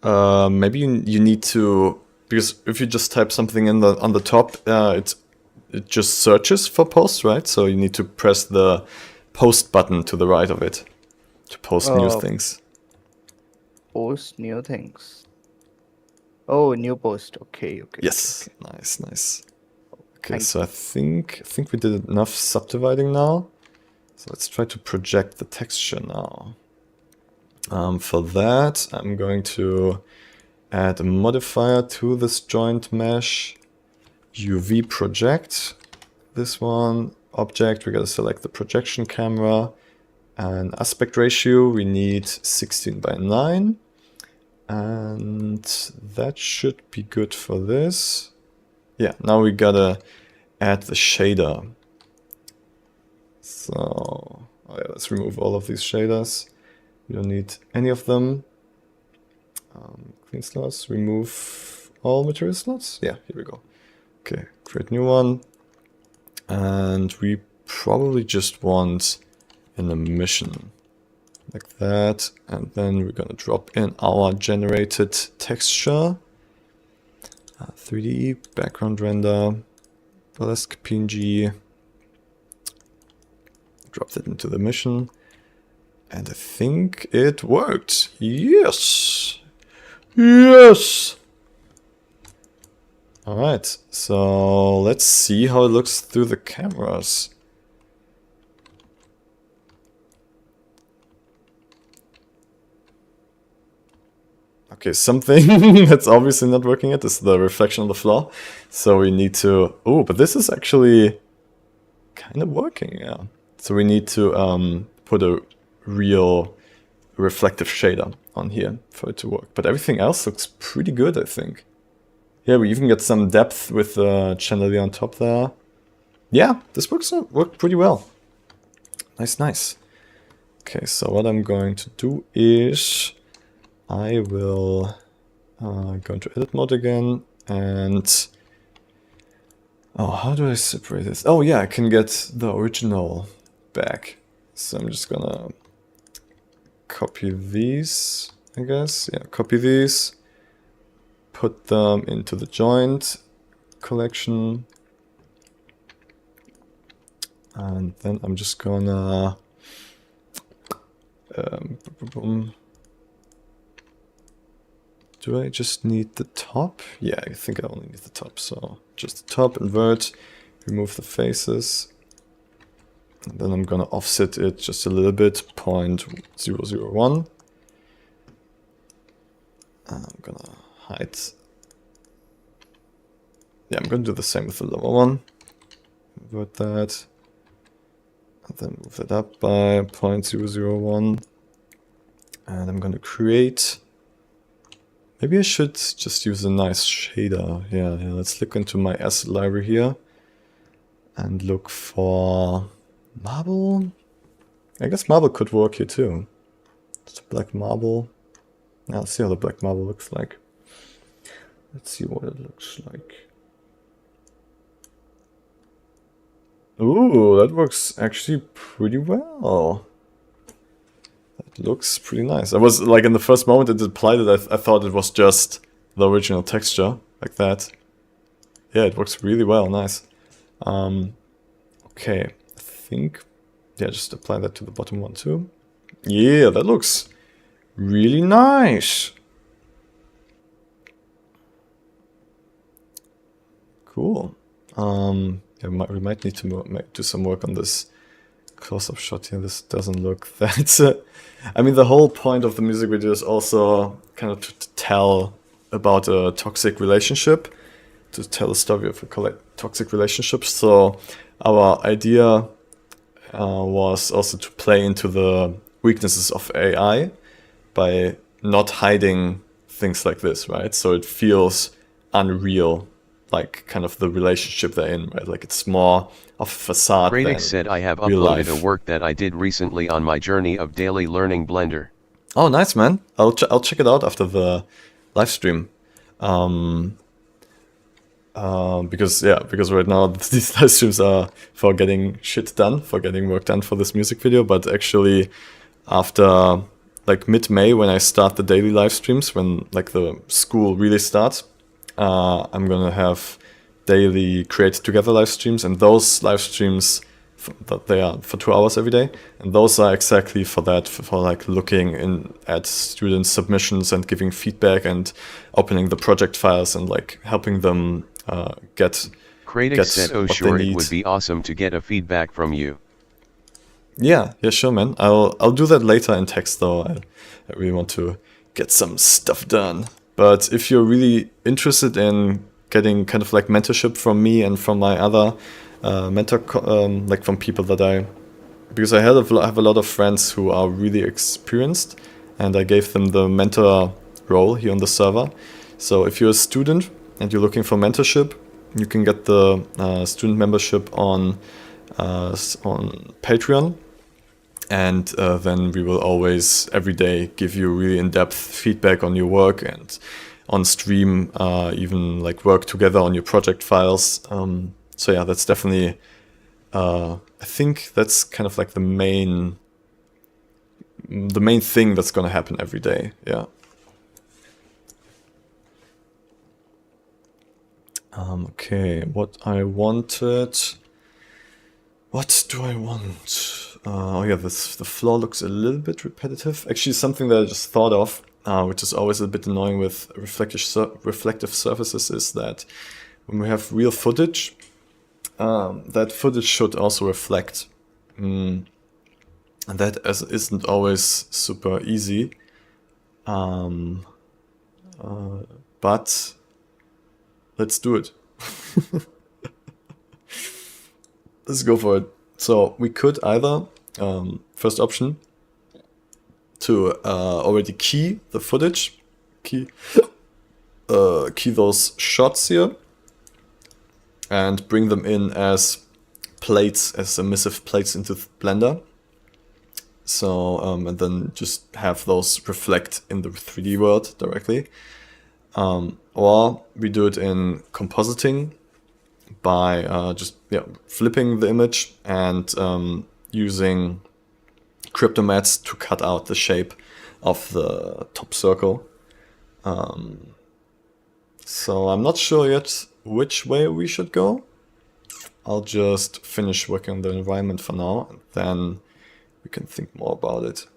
Maybe you need to, because if you just type something in on the top, it just searches for posts, right? So you need to press the post button to the right of it to post new things. Post new things. Oh, new post. Okay. Yes. Okay. Nice. Okay, Thank so I think we did enough subdividing now. So let's try to project the texture now. For that, I'm going to add a modifier to this joint mesh. UV project. This one, object, we gotta select the projection camera. And aspect ratio, we need 16:9. And that should be good for this. Yeah, now we gotta add the shader. So, oh yeah, let's remove all of these shaders. We don't need any of them. Clean slots, remove all material slots. Yeah, here we go. Okay, create new one. And we probably just want an emission like that. And then we're gonna drop in our generated texture. 3D, background render, burlesque PNG. Drop that into the emission. And I think it worked. Yes! Yes! Alright, so let's see how it looks through the cameras. Okay, something that's obviously not working yet is the reflection on the floor. So we need to... Oh, but this is actually kind of working, yeah. So we need to put a real reflective shader on here for it to work. But everything else looks pretty good, I think. Yeah, we even get some depth with the chandelier on top there. Yeah, this worked pretty well. Nice. Okay, so what I'm going to do is I will go into edit mode again and... Oh, how do I separate this? Oh yeah, I can get the original back. So I'm just gonna copy these, I guess. Yeah, copy these. Put them into the joint collection. And then I'm just gonna... do I just need the top? Yeah, I think I only need the top. So just the top, invert, remove the faces. And then I'm gonna offset it just a little bit, 0.001. I'm gonna hide. Yeah, I'm gonna do the same with the lower one. Invert that. And then move that up by 0.001. And I'm gonna create... Maybe I should just use a nice shader. Yeah, let's look into my asset library here. And look for marble. I guess marble could work here too. Just black marble. Now let's see how the black marble looks like. Let's see what it looks like. Ooh, that works actually pretty well. That looks pretty nice. I was like, in the first moment it applied it, I thought it was just the original texture, like that. Yeah, it works really well, nice. Okay, I think, yeah, just apply that to the bottom one too. Yeah, that looks really nice. Cool. Yeah, we might need to do some work on this close-up shot here. This doesn't look that... I mean, the whole point of the music video is also kind of to tell about a toxic relationship. tell a story of a toxic relationship. So our idea was also to play into the weaknesses of AI by not hiding things like this, right? So it feels unreal, like kind of the relationship they're in, right? Like it's more of a facade than Radix said I have real uploaded life. a work that I did recently on my journey of daily learning Blender. Oh, nice, man. I'll check it out after the live stream. Because right now these live streams are for getting shit done, for getting work done for this music video. But actually, after like mid-May, when I start the daily live streams, when like the school really starts, I'm gonna have daily Create Together live streams, and those live streams they are for 2 hours every day, and those are exactly for that, for like looking in at students' submissions and giving feedback and opening the project files and like helping them get Kratos said, oh what sure, they it need. would be awesome to get a feedback from you. Yeah, sure, man. I'll do that later in text, though. I really want to get some stuff done. But if you're really interested in getting kind of like mentorship from me and from my other like from people that because I have a lot of friends who are really experienced, and I gave them the mentor role here on the server. So if you're a student and you're looking for mentorship, you can get the student membership on Patreon. And then we will always, every day, give you really in-depth feedback on your work, and on stream, even like work together on your project files. So yeah, that's definitely, I think that's kind of like the main thing that's going to happen every day. Yeah. Okay, what do I want? Oh yeah, the floor looks a little bit repetitive. Actually, something that I just thought of, which is always a bit annoying with reflective surfaces, is that when we have real footage, that footage should also reflect. And that isn't always super easy. But let's do it. Let's go for it. So we could either, first option, to already key the footage, key those shots here, and bring them in as plates, as emissive plates into Blender. So, and then just have those reflect in the 3D world directly. Or we do it in compositing by just flipping the image and using cryptomats to cut out the shape of the top circle. So I'm not sure yet which way we should go. I'll just finish working on the environment for now, and then we can think more about it.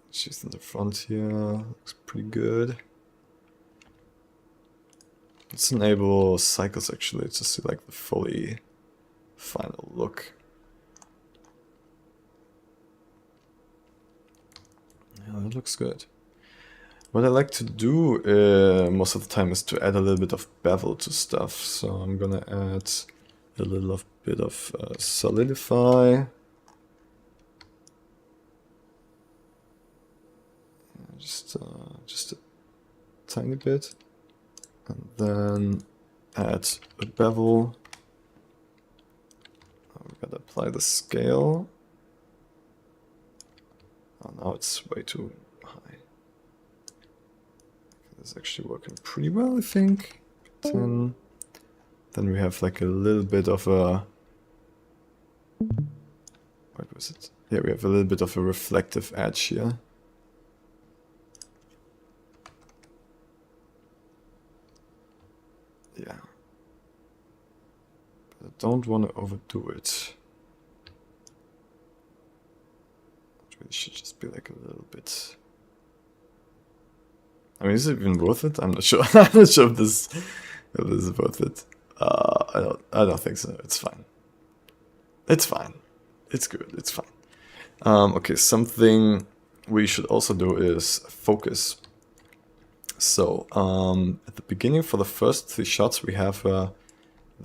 She's in the front here, looks pretty good. Let's enable cycles actually to see like the fully final look. Yeah, it looks good. What I like to do most of the time is to add a little bit of bevel to stuff. So I'm gonna add a little bit of solidify. Just a tiny bit. And then add a bevel. We gotta apply the scale. Oh, now it's way too high. This is actually working pretty well, I think. Then we have like a little bit of a... What was it? Yeah, we have a little bit of a reflective edge here. Yeah. But I don't want to overdo it. It really should just be like a little bit... I mean, is it even worth it? I'm not sure. I'm not sure if this is worth it. I don't think so. It's fine. It's fine. It's good. It's fine. Okay, something we should also do is focus. So at the beginning, for the first 3 shots, we have the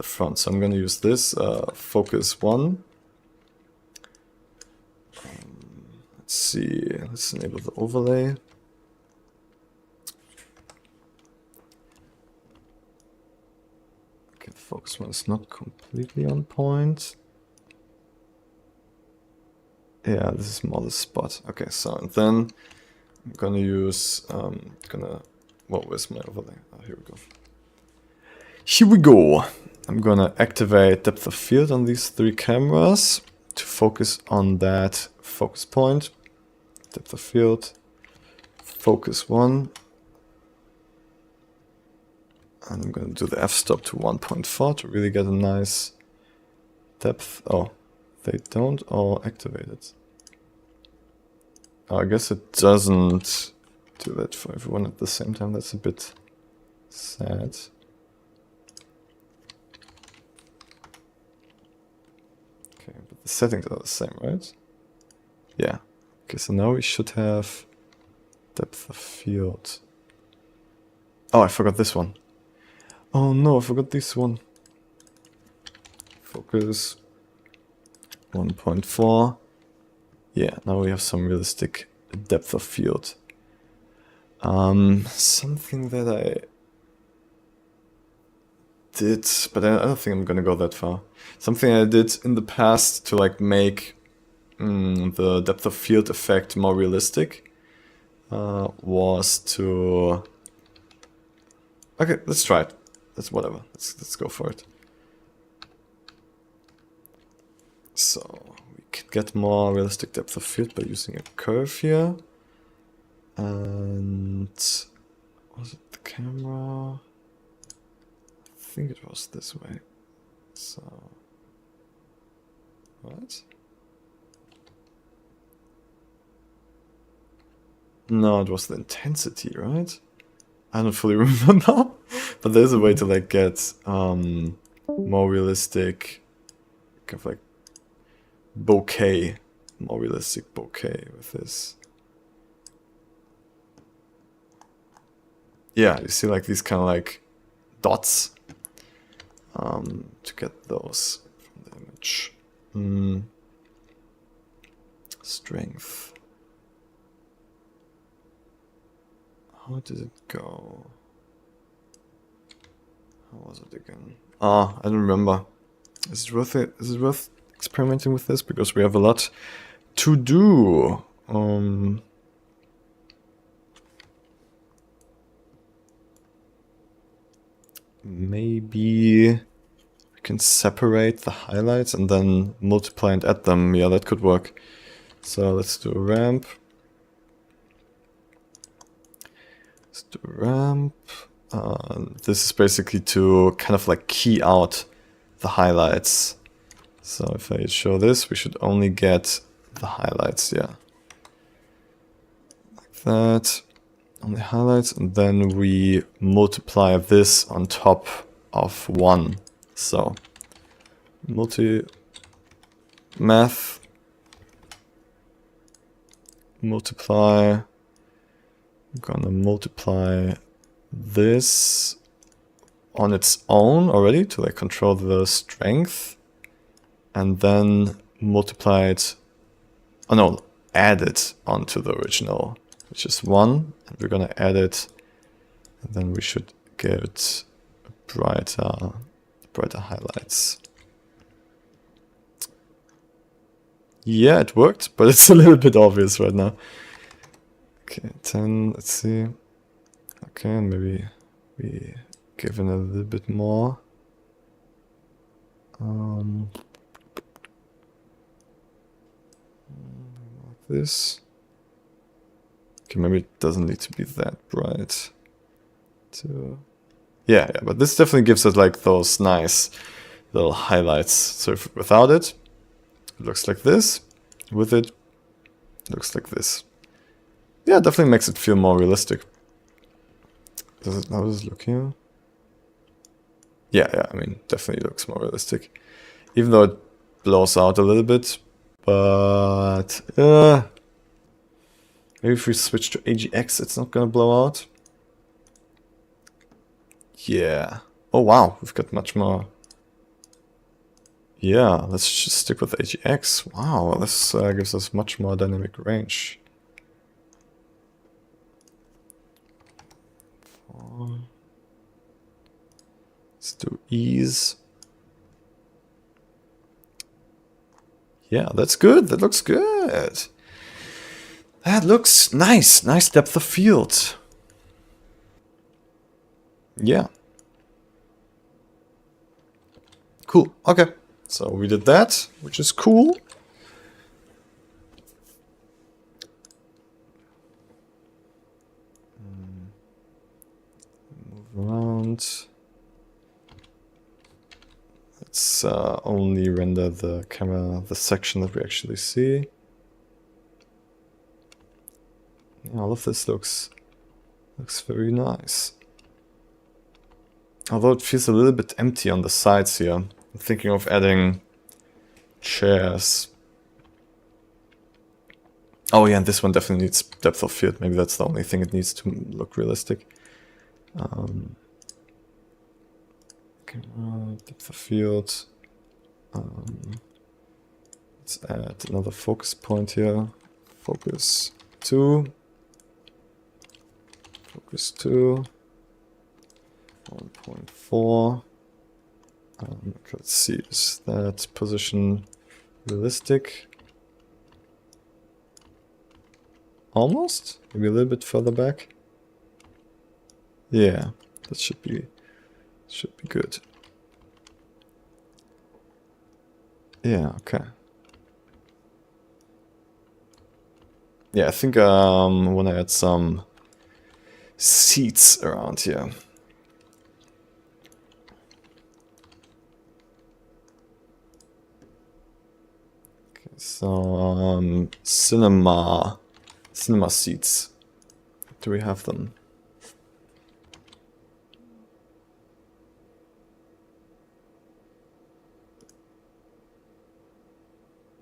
front. So I'm going to use this focus 1. Let's see. Let's enable the overlay. Okay, the focus 1 is not completely on point. Yeah, this is more the spot. Okay, so and then I'm gonna use well, where's my overlay? Oh, here we go. Here we go. I'm gonna activate depth of field on these 3 cameras to focus on that focus point. Depth of field, focus 1. And I'm gonna do the f-stop to 1.4 to really get a nice depth. Oh, they don't all activate it. Oh, I guess it doesn't do that for everyone at the same time. That's a bit sad. Okay, but the settings are the same, right? Yeah. Okay, so now we should have depth of field. Oh, I forgot this one. Oh no, I forgot this one. Focus 1.4. Yeah, now we have some realistic depth of field. Something that I did, but I don't think I'm gonna go that far. Something I did in the past to like make the depth of field effect more realistic was to... Okay, let's try it. That's whatever. Let's go for it. So we can get more realistic depth of field by using a curve here. And was it the camera? I think it was this way. So what? No, it was the intensity, right? I don't fully remember, but there's a way to like get more realistic, kind of like bokeh, more realistic bokeh with this. Yeah, you see like these kind of like dots to get those from the image. Strength. How did it go? How was it again? Ah, I don't remember. Is it worth it? Is it worth experimenting with this? Because we have a lot to do. Maybe we can separate the highlights and then multiply and add them. Yeah, that could work. So let's do a ramp. Let's do a ramp. This is basically to kind of like key out the highlights. So if I show this, we should only get the highlights, yeah. Like that. On the highlights, and then we multiply this on top of 1. So math multiply. I'm gonna multiply this on its own already to like control the strength, and then multiply it. Oh no, add it onto the original, which is 1, and we're gonna add it, and then we should get brighter highlights. Yeah, it worked, but it's a little bit obvious right now. Okay, 10, let's see. Okay, and maybe we give it a little bit more. Like this. Okay, maybe it doesn't need to be that bright. Yeah, but this definitely gives it like those nice little highlights. So if, without it, it looks like this. With it, it looks like this. Yeah, it definitely makes it feel more realistic. How does it look here? Yeah, I mean, definitely looks more realistic. Even though it blows out a little bit. But maybe if we switch to AGX, it's not gonna blow out. Yeah. Oh wow, we've got much more. Yeah, let's just stick with AGX. Wow, this gives us much more dynamic range. Let's do ease. Yeah, that's good. That looks good. That looks nice. Nice depth of field. Yeah. Cool. Okay. So we did that, which is cool. Move around. Let's only render the camera, the section that we actually see. Yeah, all of this looks very nice. Although it feels a little bit empty on the sides here. I'm thinking of adding chairs. Oh yeah, and this one definitely needs depth of field. Maybe that's the only thing it needs to look realistic. Camera, depth of field. Let's add another focus point here. Focus 2. Focus 2. 1.4. Let's see, is that position realistic? Almost? Maybe a little bit further back? Yeah, that should be good. Yeah, okay. Yeah, I think I want to add some seats around here. Okay, so cinema seats. Do we have them?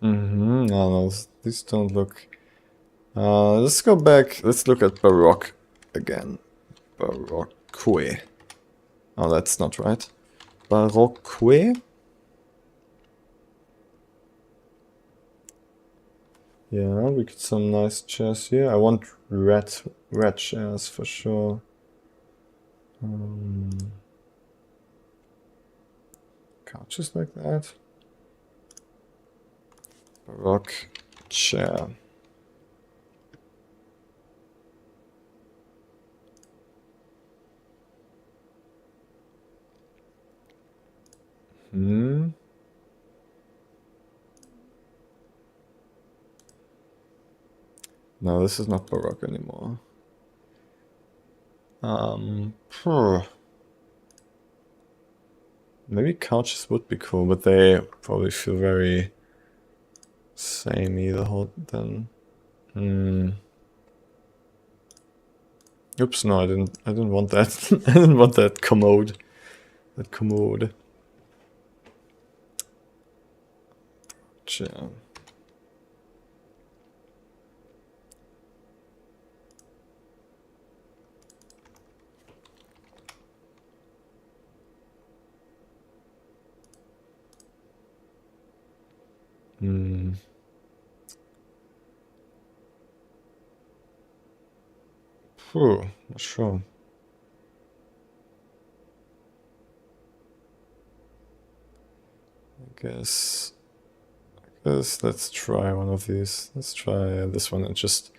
No, these don't look. Let's go back. Let's look at Baroque again. Baroque. Oh, that's not right. Baroque. Yeah, we get some nice chairs here. I want red chairs for sure. Couches like that. Baroque chair. No, this is not Baroque anymore. Maybe couches would be cool, but they probably feel very samey the whole then. Oops, no, I didn't want that. I didn't want that commode. That commode. Chair. Not sure. I guess let's try one of these. Let's try this one and just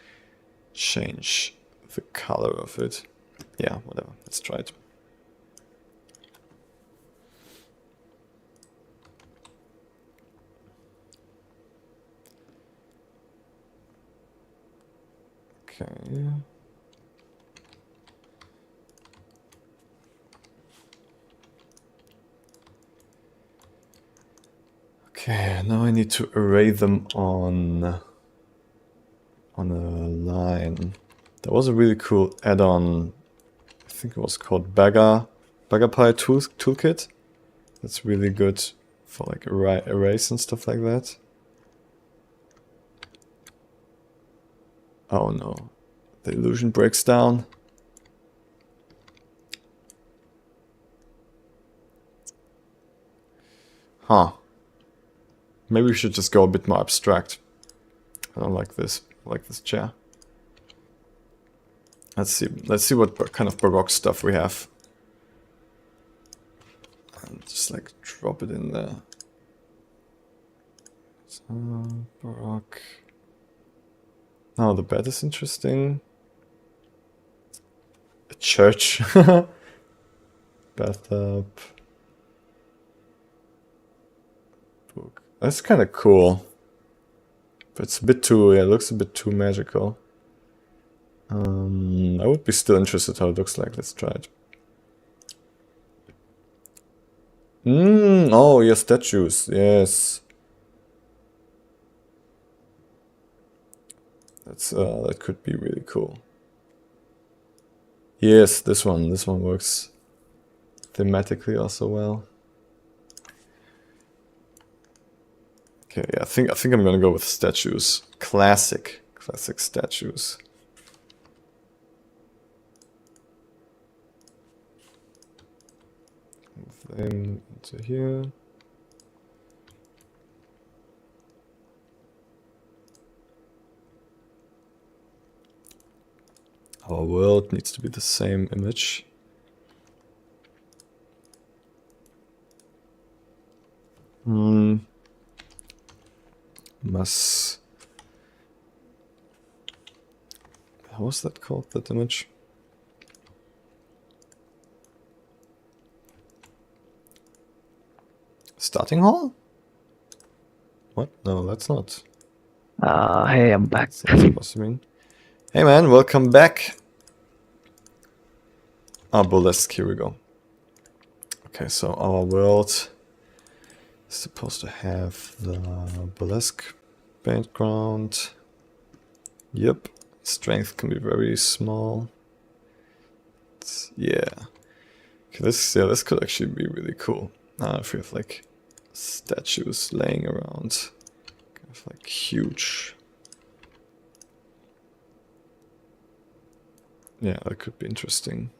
change the color of it. Yeah, whatever. Let's try it. Okay. Okay, now I need to array them on a line. There was a really cool add-on, I think it was called BaggerPie Toolkit. That's really good for like arrays and stuff like that. Oh no, the illusion breaks down. Huh. Maybe we should just go a bit more abstract. I don't like this. I like this chair. Let's see. Let's see what kind of Baroque stuff we have. And just like drop it in there. So, Baroque. Oh, the bed is interesting. A church. Bathtub. Book. That's kind of cool. But it's a bit too, yeah, it looks a bit too magical. I would be still interested how it looks like. Let's try it. Oh, yeah, statues. Yes. That's that could be really cool. Yes, this one works thematically also well. Okay, yeah, I think I'm gonna go with statues. Classic statues. Move them into here. Our world needs to be the same image. How was that called, that image? Starting hall? What? No, that's not. Hey, I'm back. That's not supposed to mean. Hey man, welcome back. Burlesque, here we go. Okay, so our world is supposed to have the burlesque background. Yep. Strength can be very small. Yeah. Okay, this could actually be really cool. If we have like statues laying around. Kind of like huge. Yeah, that could be interesting.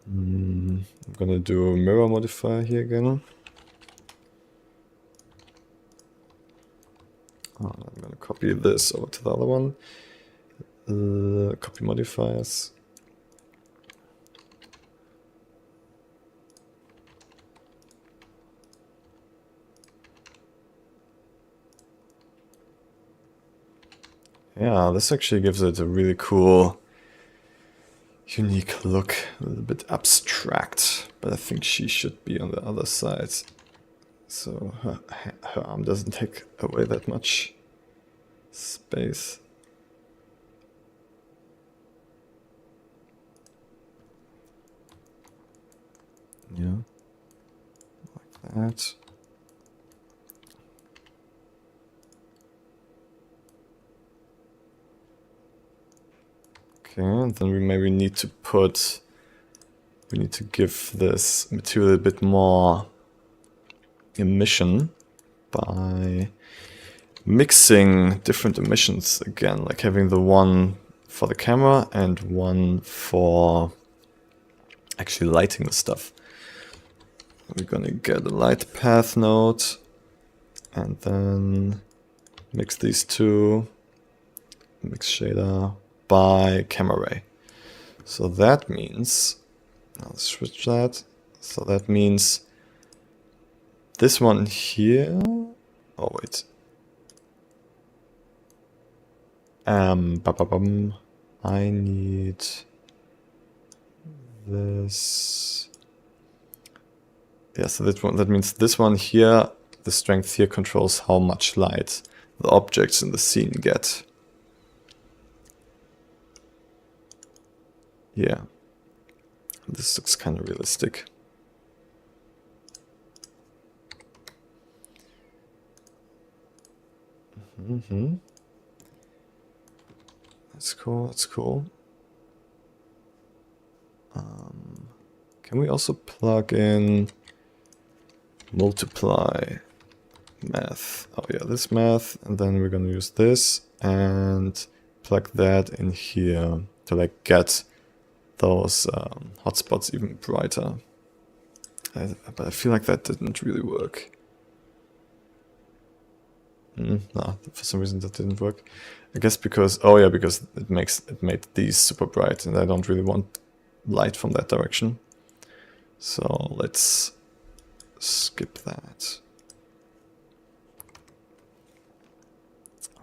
I'm gonna do a mirror modifier here again. I'm gonna copy this over to the other one. Copy modifiers. Yeah, this actually gives it a really cool, unique look. A little bit abstract, but I think she should be on the other side. So her arm doesn't take away that much space. Yeah, like that. Okay, and then we maybe need to give this material a bit more emission by mixing different emissions again, like having the one for the camera and one for actually lighting the stuff. We're gonna get a light path node and then mix these two, mix shader by camera ray. So that means, I'll switch that. So that means this one here, oh wait. I need this. Yeah, so that means this one here, the strength here controls how much light the objects in the scene get. Yeah, this looks kind of realistic. That's cool, that's cool. Can we also plug in multiply math? Oh yeah, this math, and then we're gonna use this and plug that in here to like get those hotspots even brighter. But I feel like that didn't really work. No, for some reason that didn't work. I guess because, oh yeah, because it made these super bright, and I don't really want light from that direction. So let's skip that.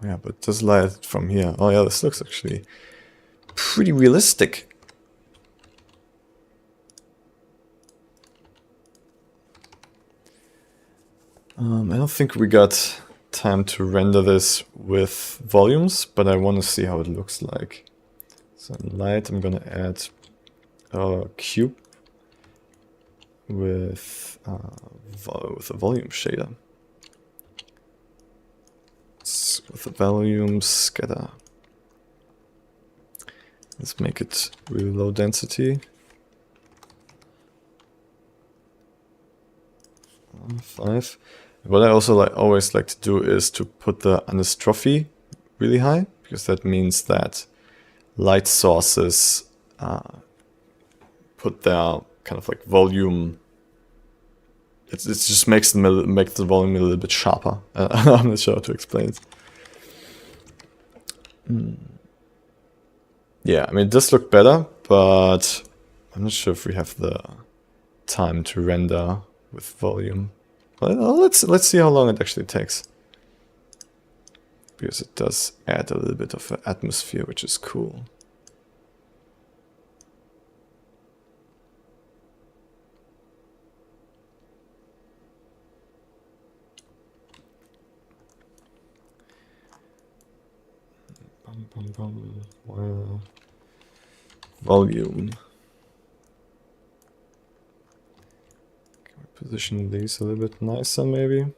Oh yeah, but this light from here. Oh yeah, this looks actually pretty realistic. I don't think we got time to render this with volumes, but I want to see how it looks like. So in light, I'm gonna add a cube with a volume shader. With the volume scatter. Let's make it really low density. 5. What I also always like to do is to put the anisotropy really high, because that means that light sources put their kind of like volume. It just makes the volume a little bit sharper. I'm not sure how to explain it. Yeah, I mean, it does look better, but I'm not sure if we have the time to render with volume. Well, let's see how long it actually takes, because it does add a little bit of an atmosphere, which is cool. Well, volume. Can we position these a little bit nicer, maybe?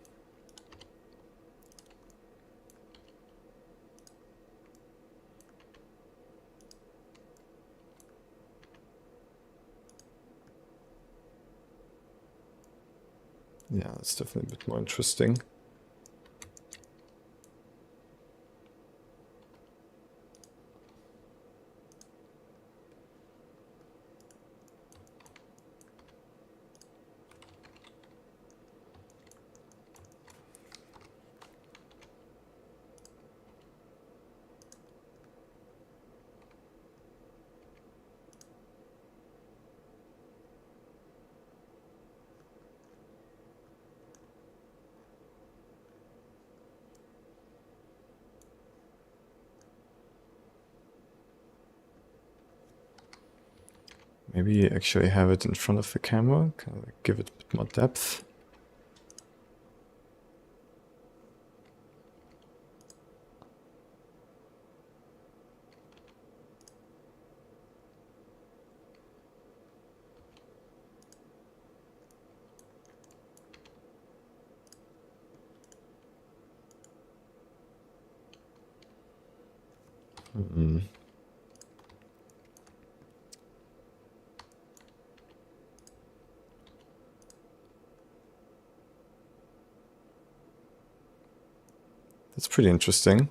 Yeah, that's definitely a bit more interesting. Maybe actually have it in front of the camera, kind of like give it a bit more depth. That's pretty interesting.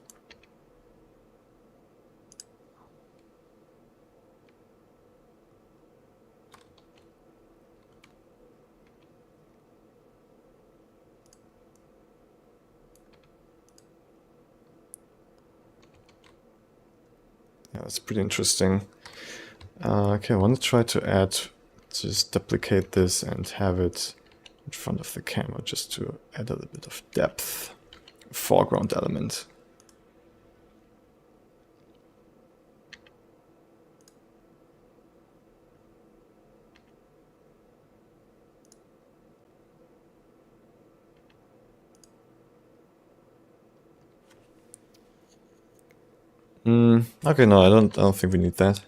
Yeah, that's pretty interesting. Okay, I want to try to just duplicate this and have it in front of the camera just to add a little bit of depth. Foreground element. Okay, no, I don't think we need that.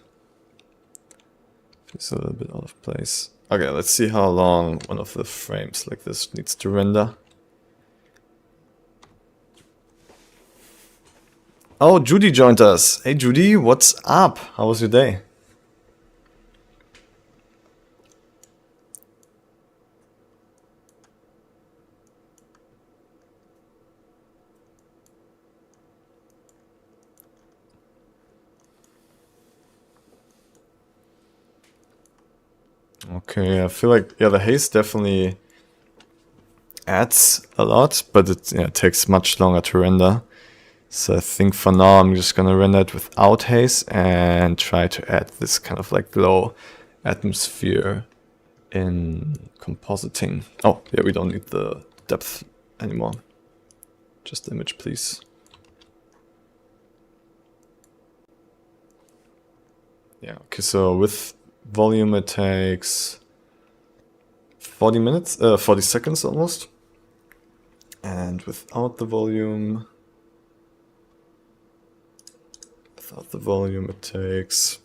It's a little bit out of place. Okay, let's see how long one of the frames like this needs to render. Oh, Judy joined us. Hey Judy, what's up? How was your day? Okay, I feel like, yeah, the haze definitely adds a lot, but it takes much longer to render. So I think for now I'm just gonna render it without haze and try to add this kind of like glow atmosphere in compositing. Oh, yeah, we don't need the depth anymore. Just image, please. Yeah, okay, so with volume it takes 40 minutes, 40 seconds almost. And without the volume it takes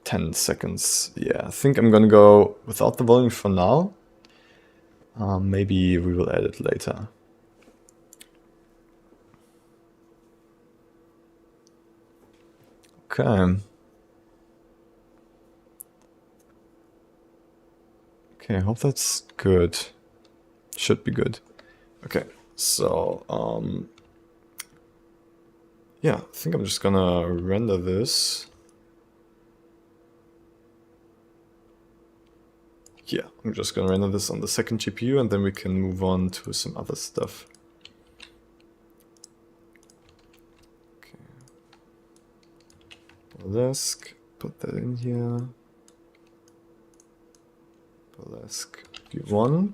10 seconds. Yeah, I think I'm gonna go without the volume for now. Maybe we will add it later. Okay. Okay, I hope that's good. Should be good. Okay, so yeah, I think I'm just gonna render this. Yeah, I'm just gonna render this on the second GPU and then we can move on to some other stuff. Okay. Burlesque, put that in here. Burlesque V1.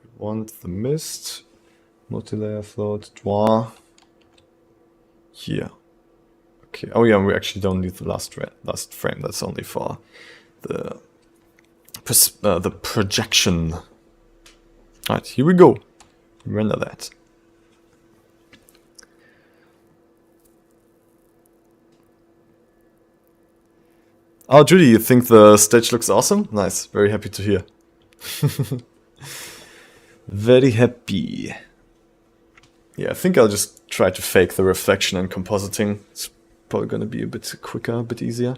We want the mist, multi-layer float, draw. Here. Okay. Oh yeah, we actually don't need the last frame. That's only for the projection. Alright, here we go. Render that. Oh, Judy, you think the stage looks awesome? Nice. Very happy to hear. Very happy. Yeah, I think I'll just try to fake the reflection and compositing. It's probably going to be a bit quicker, a bit easier.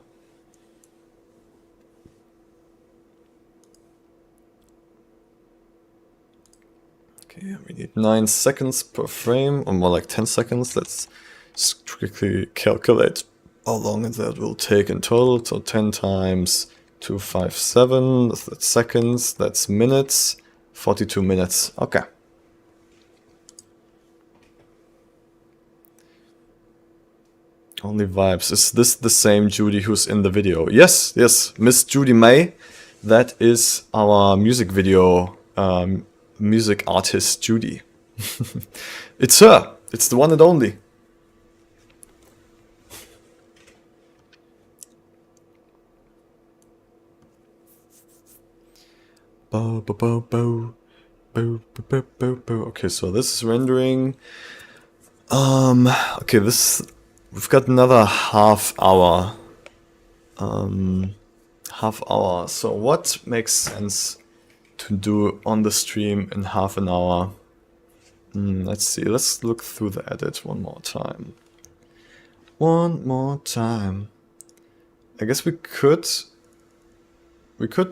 Okay, we need 9 seconds per frame, or more like 10 seconds. Let's quickly calculate how long that will take in total. So 10 times 257, that's seconds, that's minutes, 42 minutes. Okay. Only vibes. Is this the same Judy who's in the video? Yes, yes, Miss Judy Mai. That is our music video music artist Judy. It's her. It's the one and only. Bo, bo, bo, bo. Bo, bo, bo, bo, bo. Okay, so this is rendering. Okay, we've got another half hour. Half hour. So what makes sense to do on the stream in half an hour? Let's see. Let's look through the edit one more time. One more time. I guess we could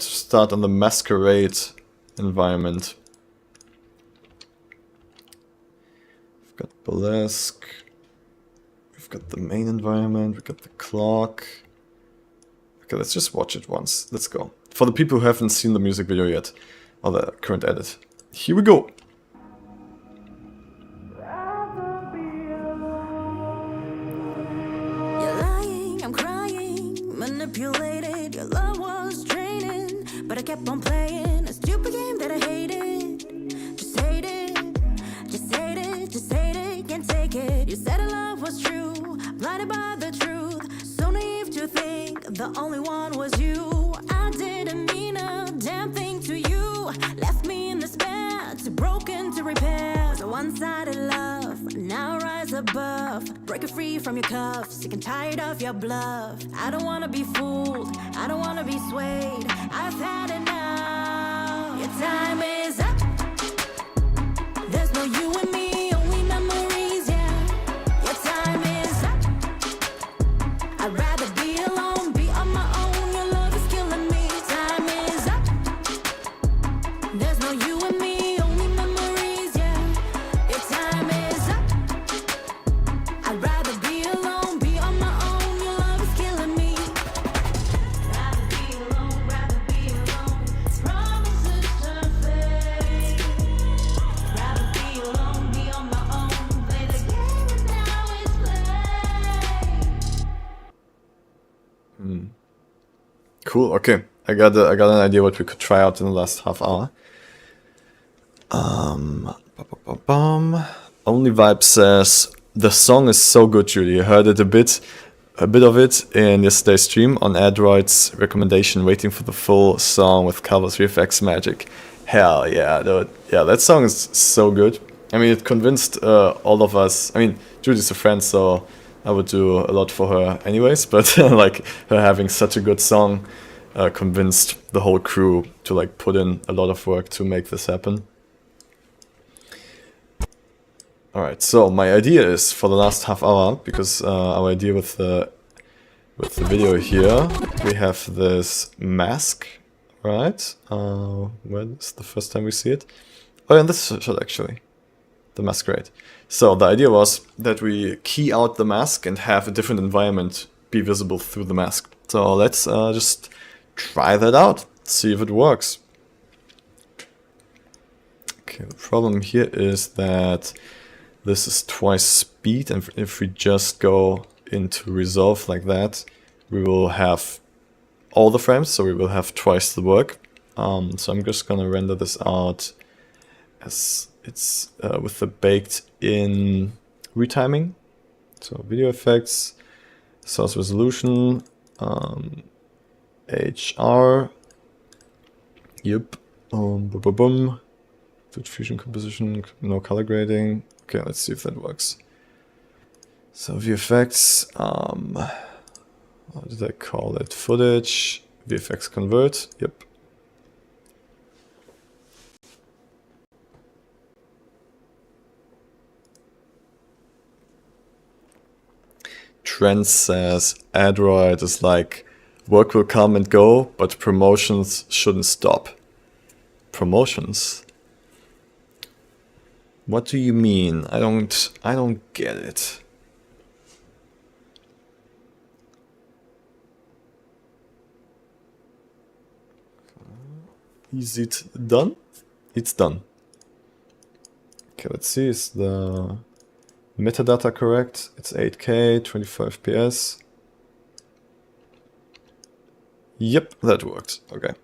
start on the masquerade environment. We've got burlesque. We've got the main environment. We've got the clock. Okay, let's just watch it once. Let's go. For the people who haven't seen the music video yet, or the current edit. Here we go. You're lying, I'm crying, manipulated. Your love was draining, but I kept on playing a stupid game that I hated. Just hate it, just hate it, just hate it, can't take it. You said our love was true, blinded by the truth. So naive to think the only one was you. I didn't mean a damn thing to you. Left me in despair, too broken to repair. Was a one-sided love, now rise above. Break it free from your cuffs, sick and tired of your bluff. I don't wanna be fooled, I don't wanna be swayed. I've had enough. Your time is up. There's no you and me, only memories, yeah. Your time is up. I'd rather be alone, be on my own. Your love is killing me. Time is up. Cool. Okay, I got an idea what we could try out in the last half hour. Only Vibe says the song is so good, Judy. I heard it a bit of it in yesterday's stream on Adroid's recommendation, waiting for the full song with Calva's VFX magic. Hell yeah, dude. Yeah, that song is so good. I mean, it convinced all of us. I mean, Judy's a friend, so I would do a lot for her anyways, but like her having such a good song convinced the whole crew to like put in a lot of work to make this happen. Alright, so my idea is for the last half hour, because our idea with the video here, we have this mask, right? When is the first time we see it? Oh, yeah, in this shot actually. The masquerade. So the idea was that we key out the mask and have a different environment be visible through the mask. So let's just try that out, see if it works. Okay, the problem here is that this is twice speed, and if we just go into resolve like that, we will have all the frames, so we will have twice the work. So I'm just gonna render this out as it's with the baked in retiming. So video effects, source resolution, HR, yep, boom, boom, boom. Diffusion composition, no color grading. Okay, let's see if that works. So VFX, what did I call it? Footage, VFX convert, yep. Trent says Adroid is like, work will come and go, but promotions shouldn't stop. Promotions? What do you mean? I don't get it. Is it done? It's done. Okay, let's see, is the metadata correct? It's 8K, 25 FPS. Yep, that worked. Okay.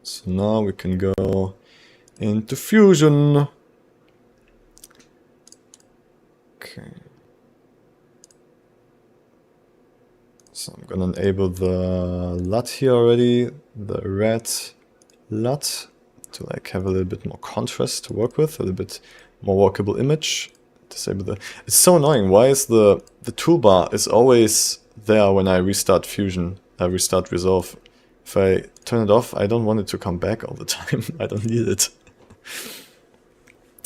So now we can go into Fusion. Okay. So I'm gonna enable the LUT here already, the red LUT, to like have a little bit more contrast to work with, a little bit more workable image. Disable the. It's so annoying. Why is the toolbar is always there when I restart Fusion, I restart Resolve? If I turn it off, I don't want it to come back all the time. I don't need it.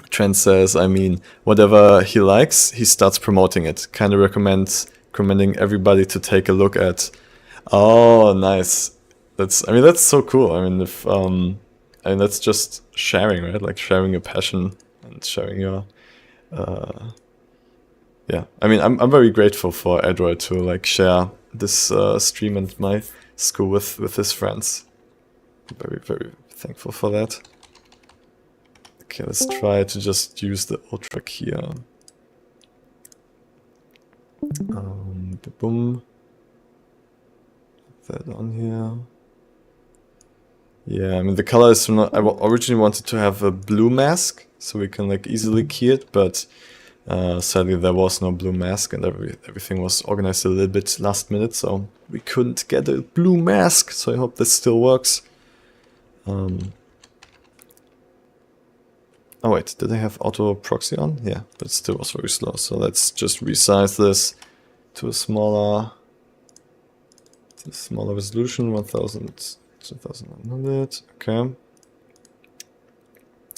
Trent says, I mean, whatever he likes, he starts promoting it. Kind of recommending everybody to take a look at. Oh, nice. I mean, that's so cool. I mean, I mean, that's just sharing, right? Like sharing your passion and sharing your, yeah. I mean, I'm very grateful for Adroid to like share this stream and my school with his friends. Very, very thankful for that. Okay, let's try to just use the ultra keyer. Boom. Put that on here. Yeah, I mean the color is not. I originally wanted to have a blue mask so we can like easily key it, but sadly there was no blue mask and everything was organized a little bit last minute, so we couldn't get a blue mask. So I hope this still works. Oh wait, did I have auto proxy on? Yeah, but it still was very slow. So let's just resize this to a smaller resolution, 2100. Okay,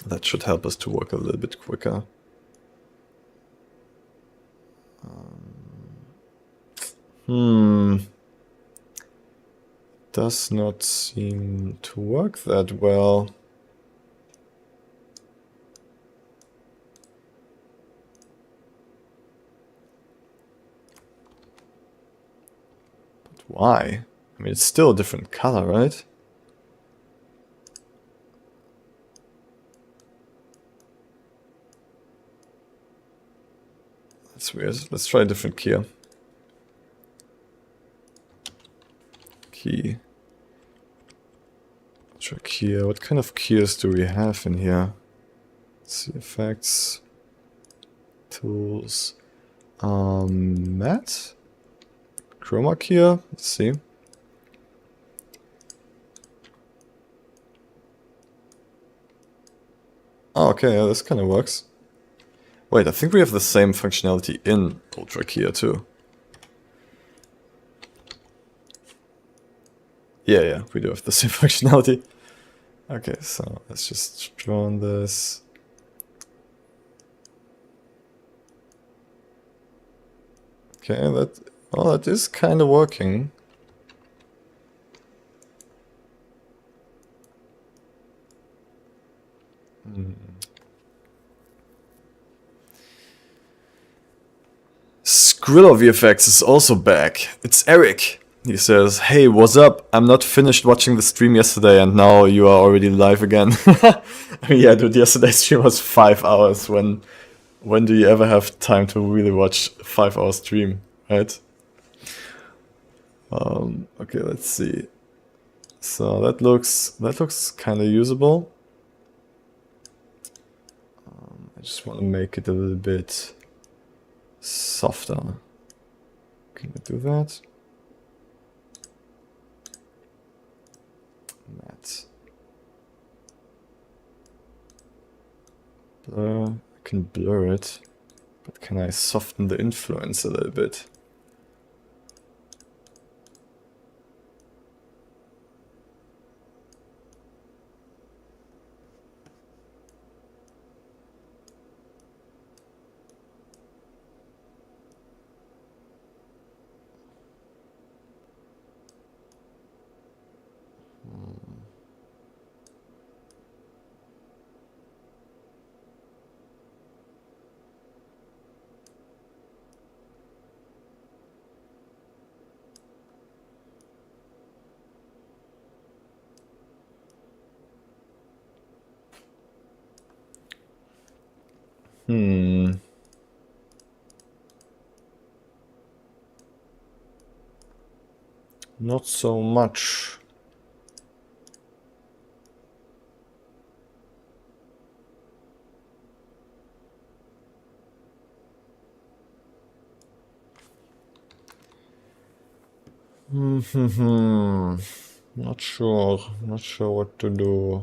that should help us to work a little bit quicker. Does not seem to work that well. Why? I mean, it's still a different color, right? That's weird. Let's try a different keyer. key. Trachea. What kind of keys do we have in here? Let's see, effects, tools, matte, chroma key. Let's see. Oh, okay, yeah, this kind of works. Wait, I think we have the same functionality in Ultra Key too. Yeah, we do have the same functionality. Okay, so let's just draw on this. Okay, that is kind of working. Skrilla VFX is also back. It's Eric. He says, "Hey, what's up? I'm not finished watching the stream yesterday and now you are already live again." I mean, yeah, dude, yesterday's stream was 5 hours. When do you ever have time to really watch a 5-hour stream, right? Okay, let's see. So that looks kind of usable. I just want to make it a little bit softer. Can I do that? Matte. Blur. I can blur it, but can I soften the influence a little bit? Not so much. Not sure what to do.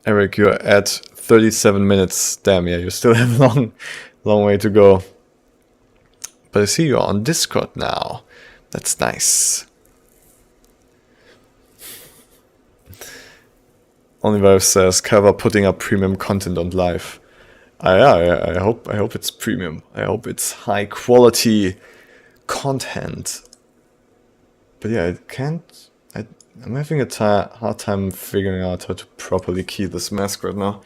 Eric, you're at 37 minutes. Damn, yeah, you still have a long way to go. But I see you're on Discord now. That's nice. Only says Cover putting up premium content on live. I hope it's premium. I hope it's high quality content. But yeah, I'm having a hard time figuring out how to properly key this mask right now.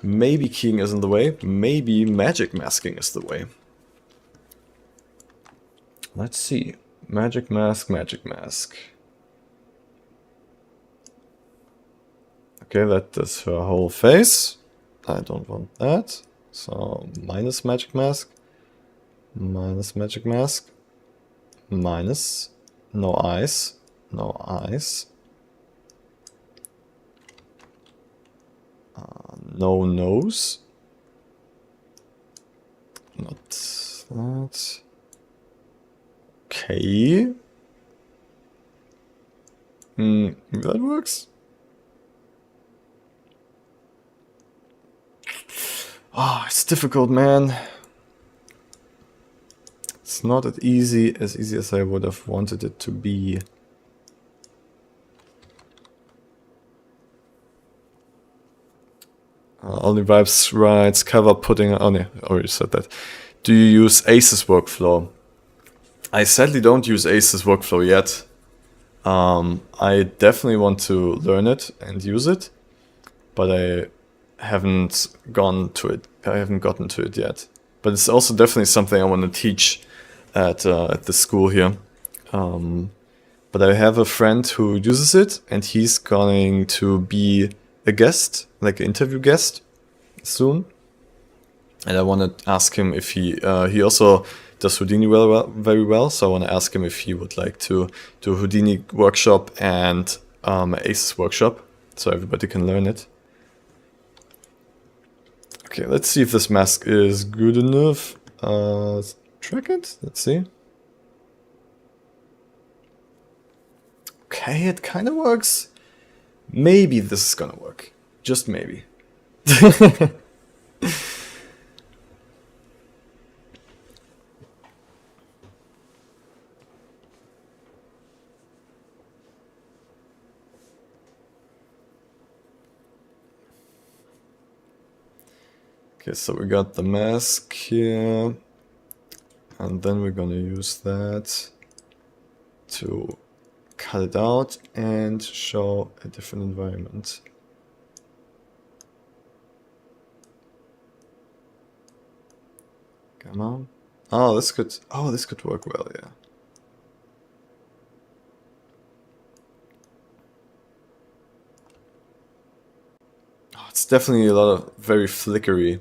Maybe keying is in the way. Maybe magic masking is the way. Let's see. Magic mask, magic mask. Okay, that does her whole face. I don't want that. So minus magic mask. Minus magic mask. Minus. No eyes. No eyes. No nose. Not that. Okay. That works. Ah, it's difficult, man. It's not as easy as I would have wanted it to be. Only Vibes writes, Cover putting... Oh, no, I already said that. Do you use Ace's workflow? I sadly don't use Ace's workflow yet. I definitely want to learn it and use it, but I haven't gone to it. I haven't gotten to it yet. But it's also definitely something I want to teach at the school here. But I have a friend who uses it, and he's going to be a guest, like an interview guest, soon. and I want to ask him if he also does Houdini very well. So I want to ask him if he would like to do a Houdini workshop and Aces workshop, so everybody can learn it. Okay, let's see if this mask is good enough. Let's track it. Let's see. Okay, it kind of works. Maybe this is gonna work. Just maybe. Okay, so we got the mask here, and then we're gonna use that to cut it out and show a different environment. Come on. Oh, this could work well, yeah. Oh, it's definitely a lot of very flickery.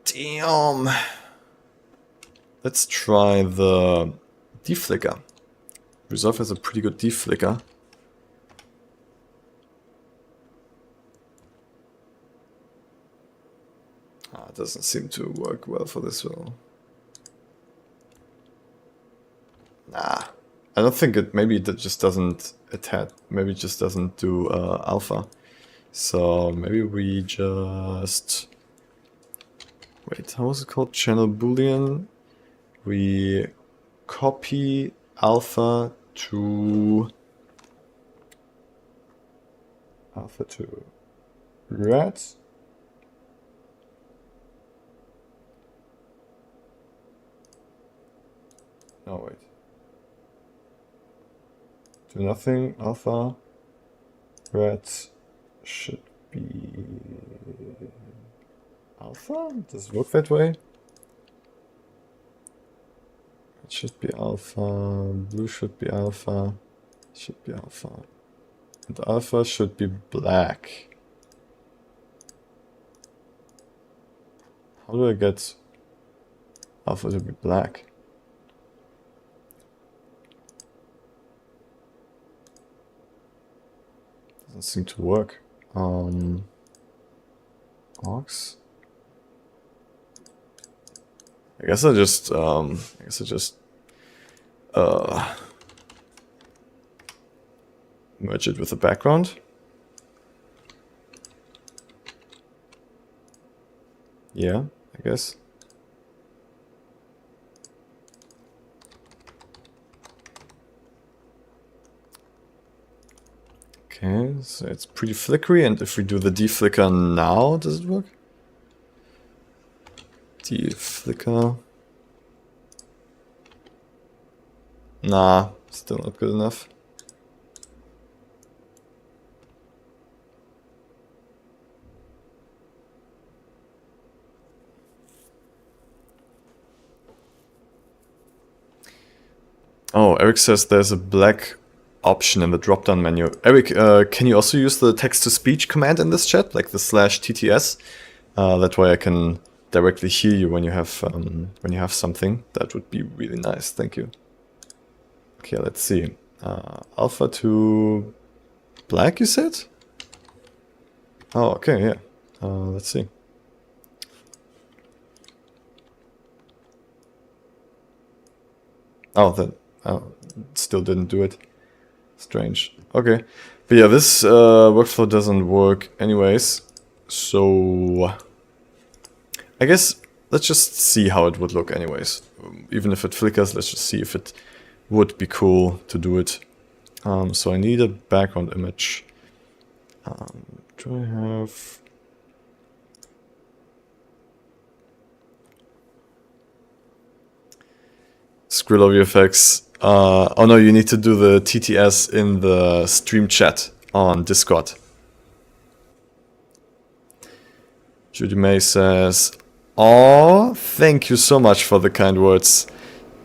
Damn. Let's try the deflicker. Resolve has a pretty good deflicker. It doesn't seem to work well for this one. Nah, I don't think it. Maybe it just doesn't attach. Maybe it just doesn't do alpha. So maybe we just wait. How was it called? Channel Boolean. We copy alpha to red. No, wait. To nothing, alpha, red should be alpha? Does it work that way? It should be alpha, blue should be alpha, should be alpha. And alpha should be black. How do I get alpha to be black? Doesn't seem to work. Aux. I guess I just merge it with the background. Yeah, I guess. Okay, so it's pretty flickery, and if we do the deflicker now, does it work? Deflicker. Nah, still not good enough. Oh, Eric says there's a black option in the drop-down menu. Eric, can you also use the text-to-speech command in this chat, like the /TTS? That way I can directly hear you when you have something. That would be really nice. Thank you. Okay, let's see. Alpha to black, you said? Oh, okay, yeah. Let's see. Oh, that still didn't do it. Strange. Okay. But yeah, this workflow doesn't work anyways. So I guess let's just see how it would look anyways. Even if it flickers, let's just see if it would be cool to do it. So I need a background image. Do I have... Skrill VFX. Oh no, you need to do the TTS in the stream chat on Discord. Judy Mai says, "Oh, thank you so much for the kind words.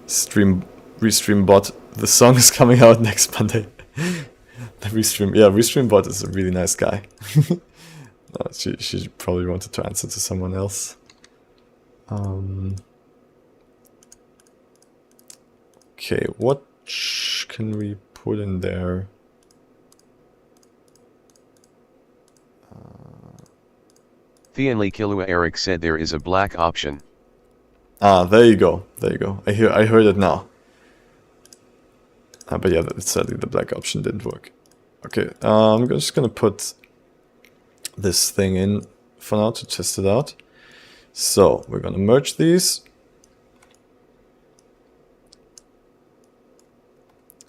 Restream bot. The song is coming out next Monday." The Restream, yeah, Restream bot is a really nice guy. She probably wanted to answer to someone else. Okay, what can we put in there? Thianli Kilua Eric said there is a black option. Ah, there you go. There you go. I heard it now. But yeah, sadly the black option didn't work. Okay, I'm just gonna put this thing in for now to test it out. So we're gonna merge these.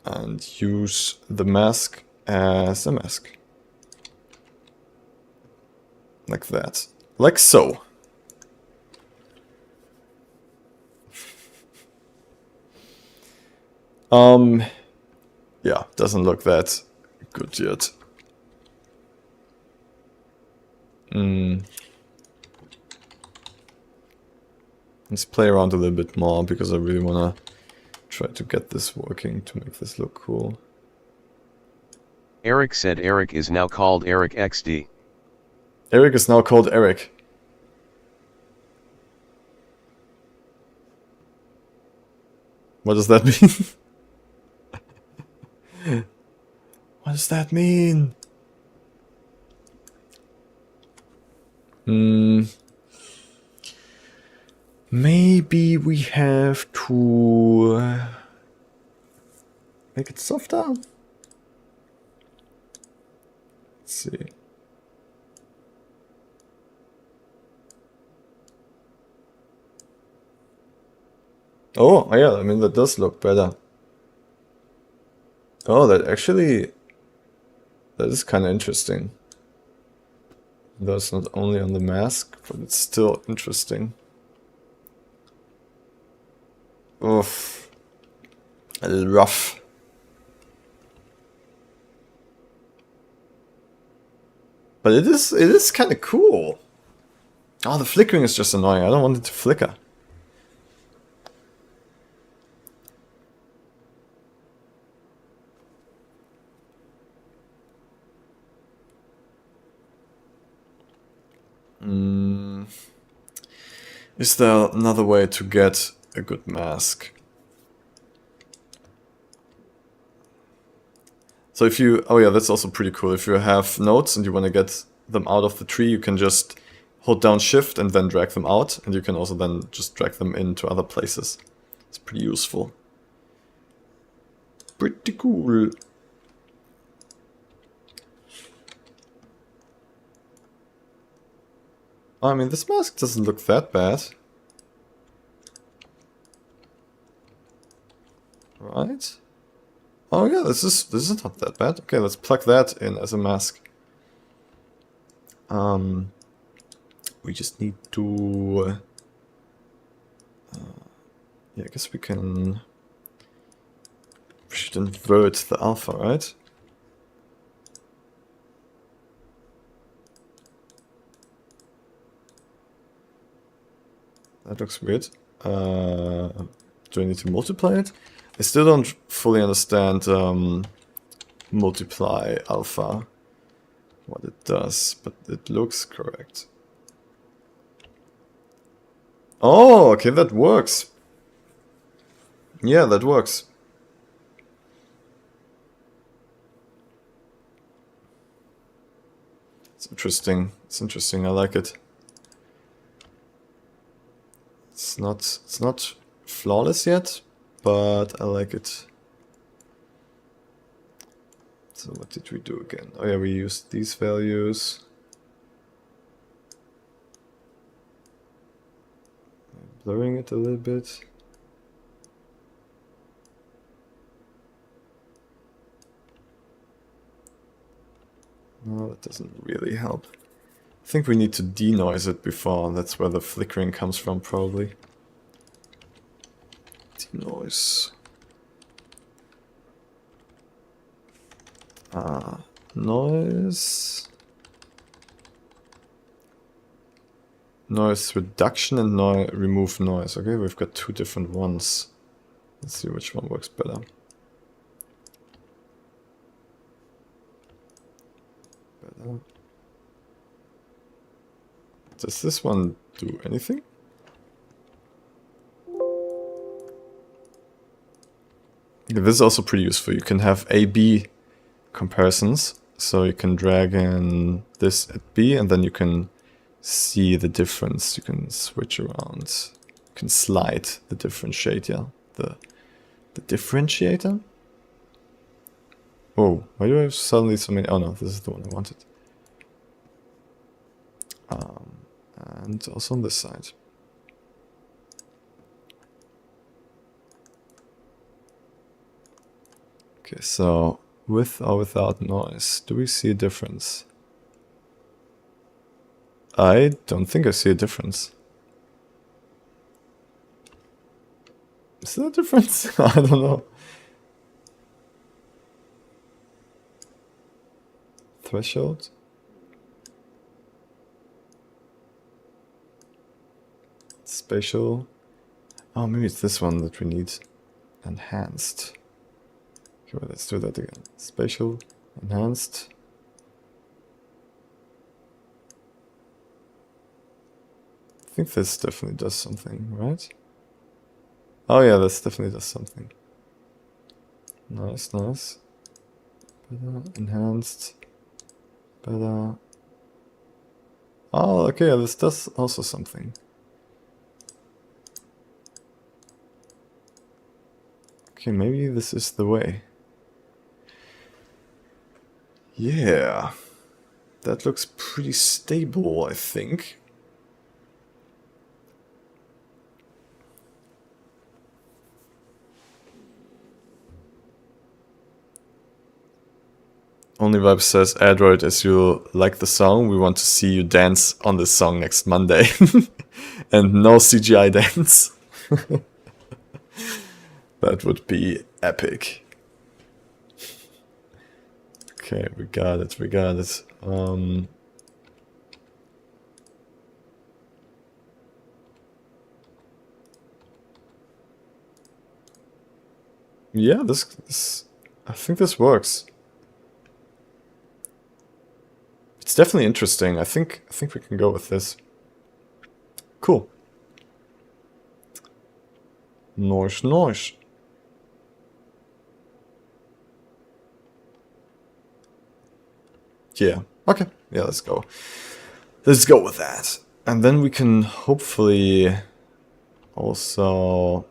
And use the mask as a mask. Like that. Like so. Yeah, doesn't look that good yet. Let's play around a little bit more because I really wanna try to get this working to make this look cool. Eric said Eric is now called Eric XD. Eric is now called Eric. What does that mean? What does that mean? Maybe we have to make it softer. Let's see. Oh, yeah, I mean, that does look better. Oh, that is kind of interesting. That's not only on the mask, but it's still interesting. Oof. A little rough. But it is kind of cool. Oh, the flickering is just annoying. I don't want it to flicker. Is there another way to get a good mask? So if you, oh yeah, that's also pretty cool. If you have nodes and you want to get them out of the tree, you can just hold down shift and then drag them out, and you can also then just drag them into other places. It's pretty useful. Pretty cool. I mean, this mask doesn't look that bad. Right? Oh yeah, this is not that bad. Okay, let's plug that in as a mask. We just need to... yeah, I guess we should invert the alpha, right? That looks weird. Do I need to multiply it? I still don't fully understand multiply alpha, what it does, but it looks correct. Oh, okay, that works. Yeah, that works. It's interesting. It's interesting. I like it. It's not flawless yet, but I like it. So what did we do again? Oh yeah, we used these values. Blurring it a little bit. No, that doesn't really help. I think we need to denoise it before. That's where the flickering comes from, probably. Denoise. Noise. Noise reduction and remove noise. Okay, we've got two different ones. Let's see which one works better. Does this one do anything? Yeah, this is also pretty useful. You can have A-B comparisons. So you can drag in this at B and then you can see the difference. You can switch around. You can slide the differentiator. The differentiator? Oh, why do I have suddenly so many? Oh no, this is the one I wanted. And also on this side. Okay, so with or without noise, do we see a difference? I don't think I see a difference. Is there a difference? I don't know. Threshold? Spatial? Oh, maybe it's this one that we need. Enhanced. Okay, well, let's do that again. Spatial, enhanced. I think this definitely does something, right? Oh yeah, this definitely does something. Nice, nice. Better, enhanced. Better. Oh, okay, this does also something. Okay, maybe this is the way. Yeah. That looks pretty stable, I think. Only Vibe says, Android, as you like the song, we want to see you dance on this song next Monday. And no CGI dance. That would be epic. Okay, we got it, we got it. Yeah, this I think this works. It's definitely interesting. I think we can go with this. Cool. Nice, nice. Yeah. Okay. Yeah, let's go. Let's go with that. And then we can hopefully also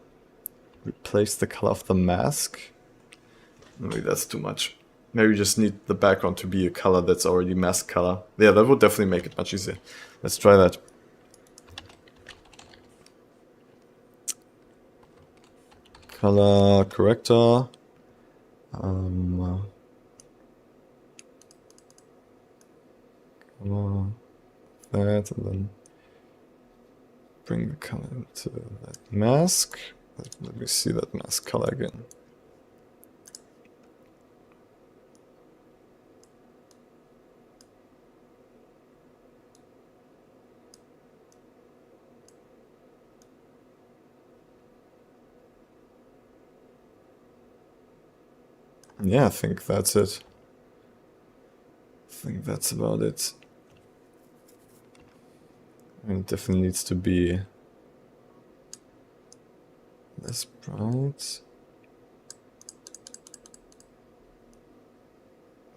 replace the color of the mask. Maybe that's too much. Maybe we just need the background to be a color that's already mask color. Yeah, that would definitely make it much easier. Let's try that. Color corrector. That, and then bring the color into that mask. Let me see that mask color again. Yeah, I think that's it. I think that's about it. And it definitely needs to be less bright.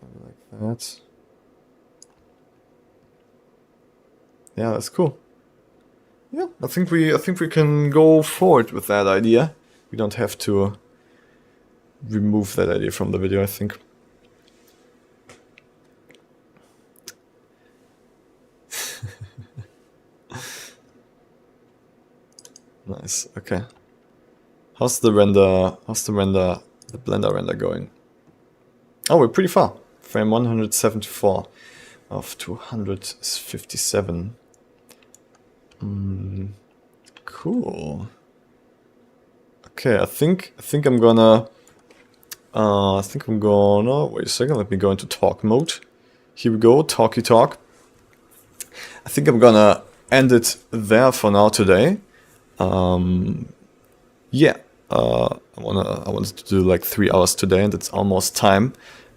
Like that. Yeah, that's cool. Yeah, I think we can go forward with that idea. We don't have to remove that idea from the video, I think. Nice. Okay. How's the Blender render going? Oh, we're pretty far. Frame 174 of 257. Cool. Okay, I think I'm gonna wait a second, let me go into talk mode. Here we go, talky talk. I think I'm gonna end it there for now today. Yeah, I wanted to do like 3 hours today, and it's almost time.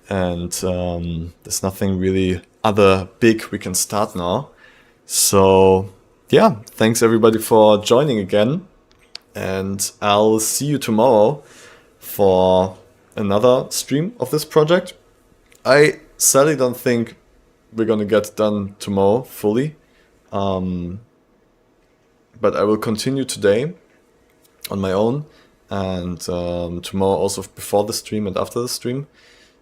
And there's nothing really other big we can start now. So yeah, thanks everybody for joining again, and I'll see you tomorrow for another stream of this project. I sadly don't think we're gonna get done tomorrow fully, but I will continue today on my own, and tomorrow also before the stream and after the stream.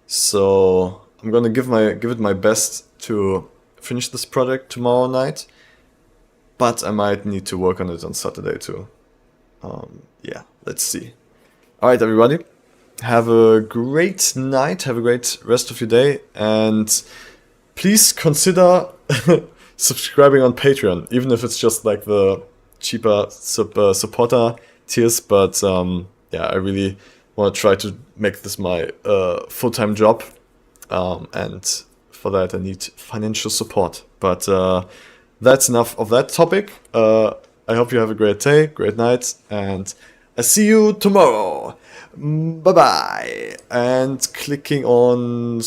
So I'm gonna give it my best to finish this project tomorrow night, but I might need to work on it on Saturday too. Yeah, let's see. All right, everybody, have a great night, have a great rest of your day, and please consider subscribing on Patreon, even if it's just like the cheaper supporter tiers. But yeah, I really want to try to make this my full-time job, and for that I need financial support. But that's enough of that topic. I hope you have a great day, great night, and I see you tomorrow. Bye bye. And clicking on